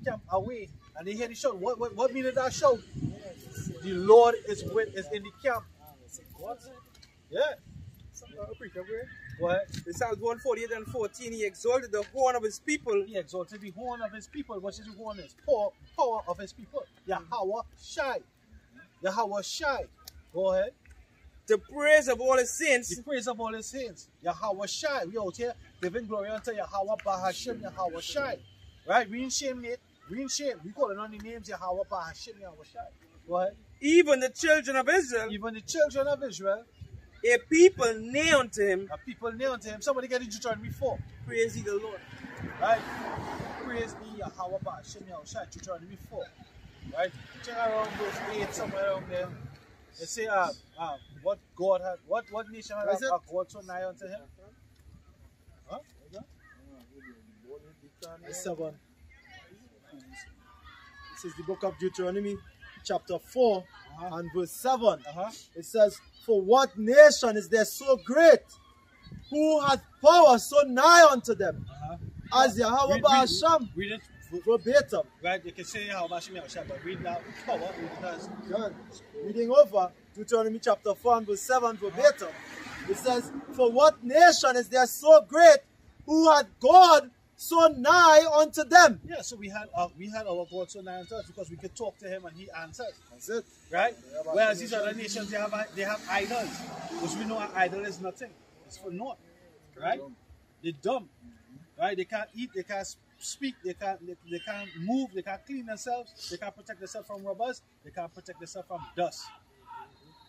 camp away, and they hear the shout. What means that shout? The Lord is in the camp. Yeah. Go ahead. In Psalms 148 and 14, he exalted the horn of his people. He exalted the horn of his people. What is the horn? Is power of his people. Yahweh Shai. Yahweh Shai. Go ahead. The praise of all his saints. The praise of all his saints. Yahweh Shai. We out here giving glory unto Yahweh Bahashem Yahweh Shai. Right? We ain't shame it. We ain't shame. We calling on the names Yahweh Bahashem Yahweh Shai. Go ahead. Even the children of Israel. Even the children of Israel. A people near unto him. A people near unto him. Somebody get in Deuteronomy 4. Praise ye the Lord. Right? Praise ye Yahweh Bahashem Yahweh Shai. Deuteronomy 4. Right? Check around verse 8, somewhere around there. They say, what God had, what nation had a God so nigh unto him? Huh? Verse 7. This is the book of Deuteronomy, chapter 4, and verse 7. It says, for what nation is there so great, who hath power so nigh unto them, as Yahweh Ba'ashem? Read it verbatim. Right, you can say Yahweh Ba'ashem Yahweh, but read that power, read it as. Good. Reading over Deuteronomy chapter 4 and verse 7 verbatim. It says, for what nation is there so great, who hath God so nigh unto them? Yeah, so we had our God so nigh unto us because we could talk to him and he answered. That's it. Right? Whereas these other nations, they have idols, which we know an idol is nothing. It's for naught. Right? They're dumb. Right? They can't eat, they can't speak, they can't move, they can't clean themselves, they can't protect themselves from robbers, they can't protect themselves from dust.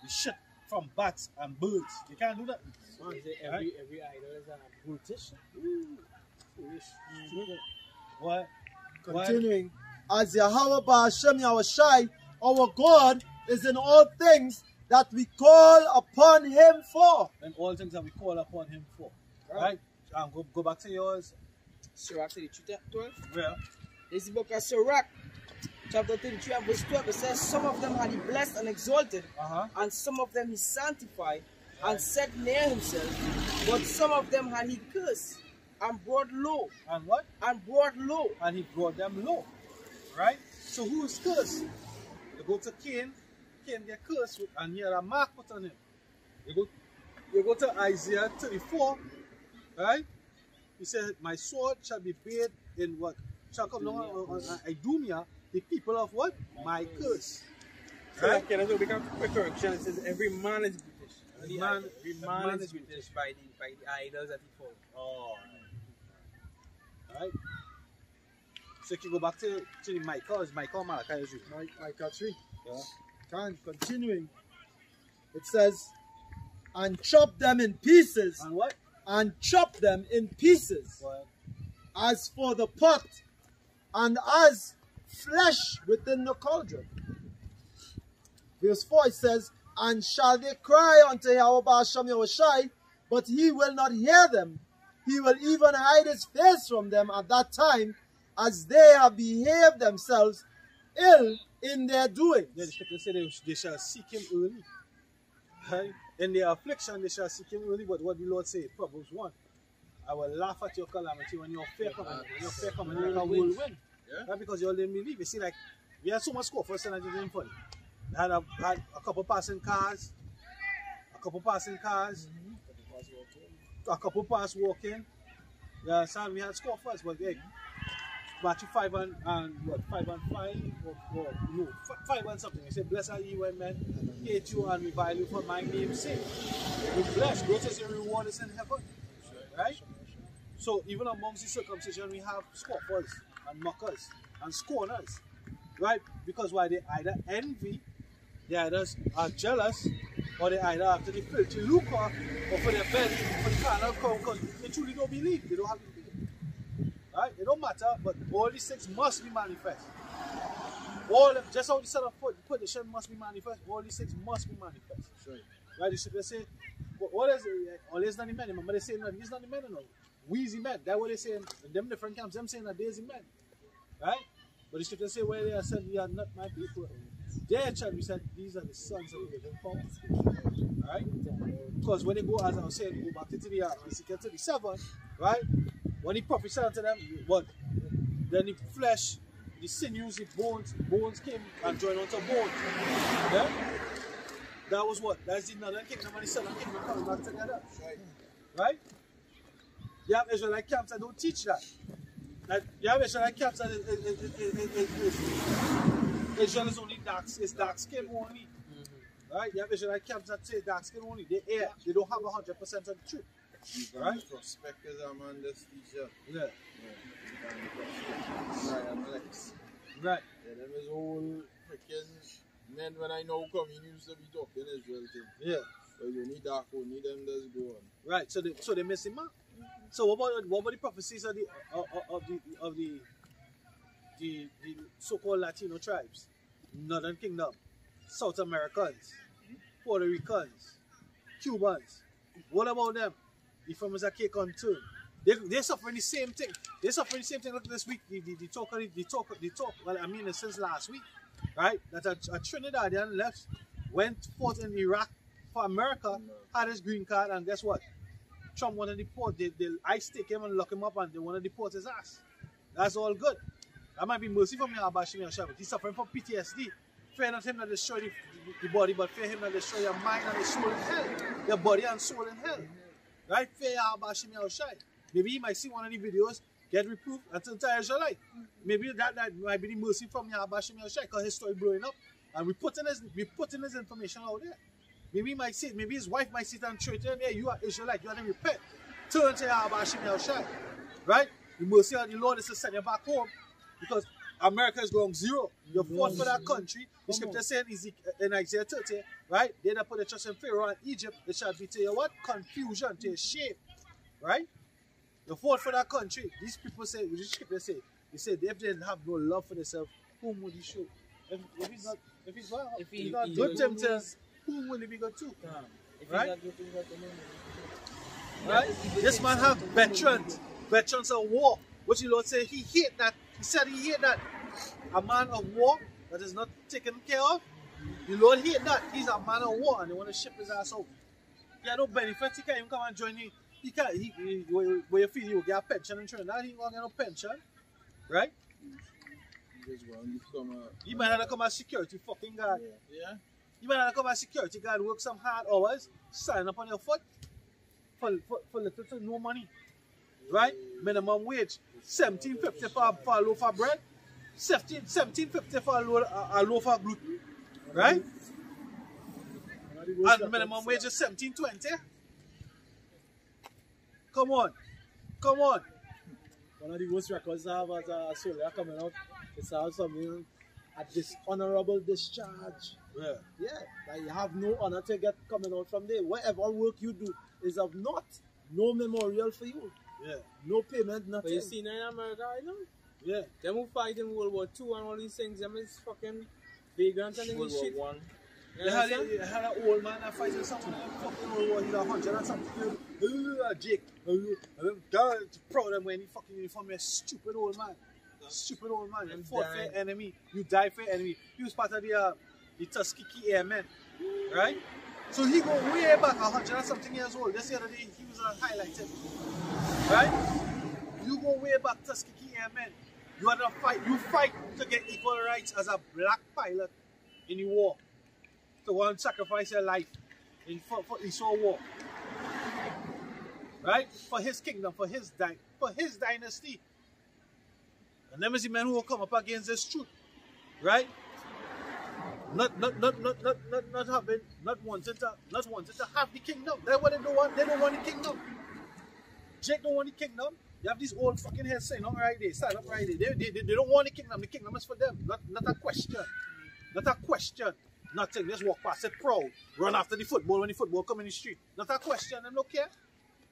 The shit from bats and birds. You can't do that. Every idol is a brutish. What? Continuing, as Yahweh Ba'Hashem Yahushai, our God, is in all things that we call upon him for. And all things that we call upon him for. Right? Go back to yours. Sirach 33, 12. Yeah. This is the book of Sirach, chapter 33 and verse 12. It says, some of them had he blessed and exalted, and some of them he sanctified and set near himself, but some of them had he cursed and brought low. And what? And brought low. And he brought them low. Right? So who is cursed? You go to Cain, Cain get cursed, and he had a mark put on him. You go to Isaiah 34, right? He said, my sword shall be bathed in what? Shall come down on Idumea, the people of what? My curse. So right? Can I become quick correction? It says every man is British. Every man is British by the idols that he follows. Oh. Alright. So if you go back to the Micah, is Micah or Malachi? Micah 3. Yeah. Continuing. It says, and chop them in pieces. And what? And chop them in pieces. What? As for the pot, and as flesh within the cauldron. Verse 4 it says, and shall they cry unto Yahweh Ba'Hashem Yahushai, but he will not hear them. He will even hide his face from them at that time, as they have behaved themselves ill in their doing. Yeah, the scripture says they shall seek him early. Right? In their affliction they shall seek him early, but what the Lord say? Proverbs 1. I will laugh at your calamity when your fear comes. When your fear comes, like a whirlwind. Yeah? Right? Because you all didn't believe. You see, like, we had so much score for us and it didn't funny. We had a couple passing cars, a couple passing pass walking. Yeah, so we had score first, but hey, battery 5 and what? 5 and 5 or no, 5 and something. He said, blessed are ye when men hate you and revile you for my name's sake. We bless, great is your reward is in heaven. Right? So even amongst the circumcision, we have scoffers and mockers and scorners. Right? Because why? They either envy, they either are jealous, or they either after the filthy lucre, or for their belly, for the carnal crown, because they truly don't believe. They don't have to believe. Right? It don't matter, but all these things must be manifest. All of, just how the Son of Perdition must be manifest, all these things must be manifest. Right? Right? You should say, what is it? All is not the men. Remember they say no, he's not the men, no. We is the men. That's what they say in them different camps. Them saying that they is the men. Right? But the scripture say where they are said, we are not my people. Their child, we said, these are the sons of the living power. Right? Because when they go, as I was saying, go back to the Ezekiel 37, right? When he prophesied to them, what? Then the flesh, the sinews, the bones came and joined onto bones. Yeah? That was what? That's the northern kingdom and the southern kingdom coming back together. Right? You have Israelite camps that don't teach that. You have Israelite camps that Israel is only dark, it's dark skin only. Right? You have Israelite camps that say dark skin only. They don't have 100% of the truth. Right? Prospectors among this teacher. Yeah. Right. Yeah, them is all freaking men when I know come, he used to be talking Israel thing. Yeah. So you need dark, you need them does go on. Right. So they miss him out. So what about the prophecies of the so-called Latino tribes, Northern Kingdom, South Americans, Puerto Ricans, Cubans? What about them? The from a cake on turn. They're suffering the same thing. They're suffering the same thing. Look this week. The talk. Well, I mean, since last week, right? That a Trinidadian left, went fought in Iraq for America, had his green card, and guess what? Trump wanted to deport. They ice take him and lock him up, and they want to deport his ass. That's all good. That might be mercy from Yahweh Shemi Yahshua. He's suffering from PTSD. Fear not him that destroy the body, but fear him that destroy your mind and your soul in hell. Your body and soul in hell. Right? Fear Yahweh Shemi Yahshua. Maybe he might see one of the videos, get reproved, and turn to Israelite. Maybe that might be the mercy from Yahweh Shemi Yahshua, because his story blowing up, and we putting his information out there. Maybe he might see it. Maybe his wife might sit and show it to him. Hey, you are Israelite. You have to repent. Turn to Yahweh Shemi Yahshua. Right? The mercy of the Lord is to send you back home. Because America is going zero. You fought for that country. The scripture saying in Isaiah 30, right? They that put their trust in Pharaoh and Egypt, it shall be to your what? Confusion, to your shame. Right? You fought for that country. These people say, the scripture say, they say if they have no love for themselves, whom would he show? If he's not good to himself, whom will he be good to? Right? Right? This man have veterans of war. What the Lord say? He hate that. He said he hate that. A man of war that is not taken care of. The Lord hate that. He's a man of war and they want to ship his ass out. He had no benefits. He can't even come and join you. He can't. Where you feel you get a pension in Trinidad, he ain't gonna get no pension. Right? He might have to come as security fucking guard. Yeah. You might have to come as security guard, work some hard hours, sign up on your foot for little to no money. Right? Minimum wage. $17.50 for a loaf of bread. $17.50 for a loaf of gluten. Right? And minimum wage is $17.20. Come on. Come on. One of the worst records I have as a soldier coming out is something a dishonorable discharge. Yeah. Yeah, like you have no honor to get coming out from there. Whatever work you do is of naught. No memorial for you. Yeah. No payment, nothing. But you see now in America, you know? Yeah. Them who fight in World War II and all these things, them is fucking vagrants and World this shit. War I. They had an old man that fighting someone in fucking World War. He's 100 and something. Jake. God, proud of him when he fucking uniform. You're a stupid old man. Stupid old man. You fought for your enemy. You died for your enemy. He was part of the Tuskegee Airmen. Right? So he go way back 100 and something years old. This other day he was highlighted. Right? You go way back Tuskegee Airmen. You had to fight. You fight to get equal rights as a black pilot in the war. To go and sacrifice your life for Esau war. Right? For his kingdom, for his dynasty. And them is the men who will come up against this truth. Right? Not wanting to have the kingdom. That's what they don't want. They don't want the kingdom. Jake don't want the kingdom. You have these old fucking heads saying, all right, they stand up right there. They don't want the kingdom. The kingdom is for them. Not a question. Not a question. Nothing. Just walk past it proud. Run after the football when the football come in the street. Not a question. Them don't care.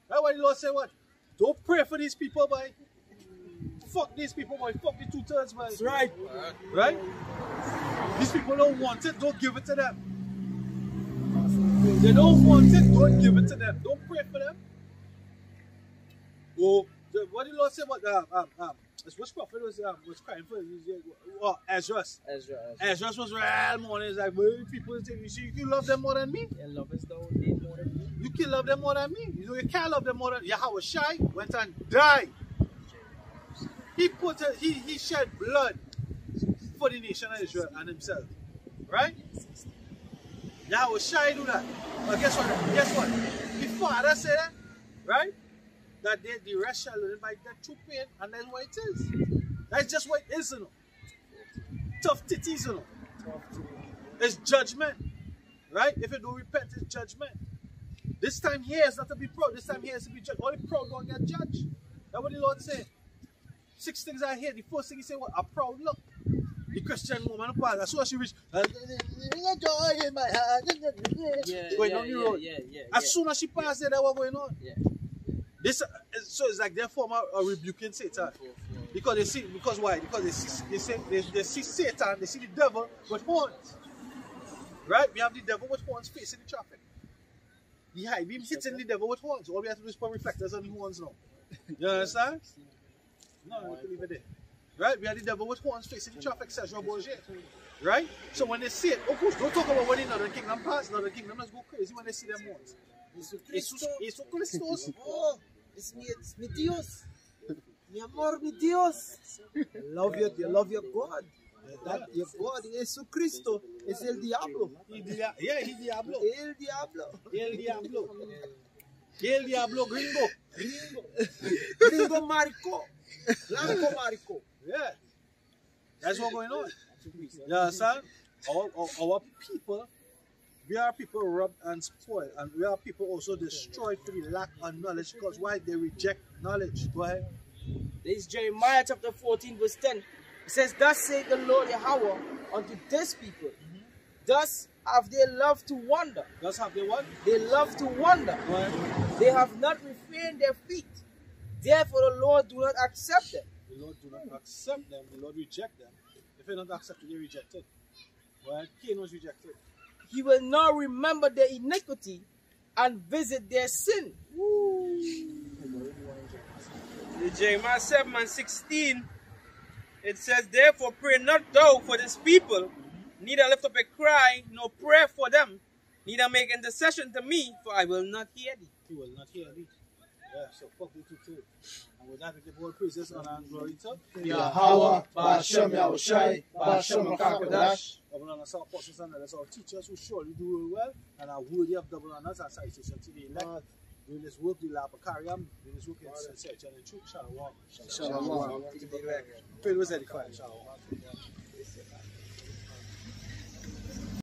That's why the Lord say what? Don't pray for these people, boy. Fuck these people, boy. Fuck the 2/3, boy. That's right. Right? These people don't want it. Don't give it to them. They don't want it. Don't give it to them. Don't pray for them. Oh, what did the Lord say about which prophet was crying for? Ezra. Ezra was real morning. It's like, well, people say, you can love them more than me. Yeah, love is the only more than me. You can love them more than me. You know, you can't love them more than Yahweh Shai went and died. He shed blood for the nation of Israel and himself. Right? Yahweh Shai do that. But guess what? The Father said that, right? That the rest shall learn by that true pain, and that's what it is. That's just what it is, you know. Tough titties, you know. It's judgment, right? If you don't repent, it's judgment. This time here is not to be proud. This time here is to be judged. Only proud don't get judged. That's what the Lord said. 6 things I hear. The first thing he said, what? A proud look. The Christian woman, as soon as she reached, joy in my heart. Going on the road. As soon as she passed there, that was going on. Yeah. So it's like their form of rebuking Satan. Because they see, because why? Because they see Satan, they see the devil with horns. Right? We have the devil with horns facing the traffic. The high beam hitting the devil with horns. All we have to do is put reflectors on the horns now. You understand? No, we can leave it there. Right? We have the devil with horns facing the traffic, says Jean Bourget. Right? So when they see it, of course, don't talk about when the Northern Kingdom pass. Northern Kingdom let's go crazy when they see them horns. Jesus Christos. Oh, it's mi Dios. Mi amor, mi Dios. You love your God. That your God, Jesus Cristo, es el diablo. Yeah, he's Diablo. El diablo. El Diablo. El Diablo gringo. Gringo Marco. Blanco Marco. Yeah. That's what's going on. You understand? Our people, we are people robbed and spoiled, and we are people also destroyed through the lack of knowledge, because why? They reject knowledge. Go ahead. This is Jeremiah chapter 14 verse 10. It says, thus saith the Lord Yahweh unto this people, thus have they loved to wander. Thus have they what? They love to wander. They have not refrained their feet. Therefore the Lord do not accept them. The Lord do not accept them. The Lord reject them. If they don't accept it, they reject it. Well, Cain was rejected. He will not remember their iniquity and visit their sin. Jeremiah 7 and 16, it says, therefore pray not thou for this people, neither lift up a cry, nor pray for them, neither make intercession to me, for I will not hear thee. He will not hear thee. Yeah, so fuck you too. And with that, we give all praises, honor, and glory to Yahweh, Ba'ashem Yahushai, Ba'ashem HaKadosh. double honors our apostles and others, our teachers who surely do well and are worthy of double honors and citation to the elect. Doing this work, the Lapakariam, doing this work in sincerity and in truth. Shalom. Shalom. Faith was edified. Shalom.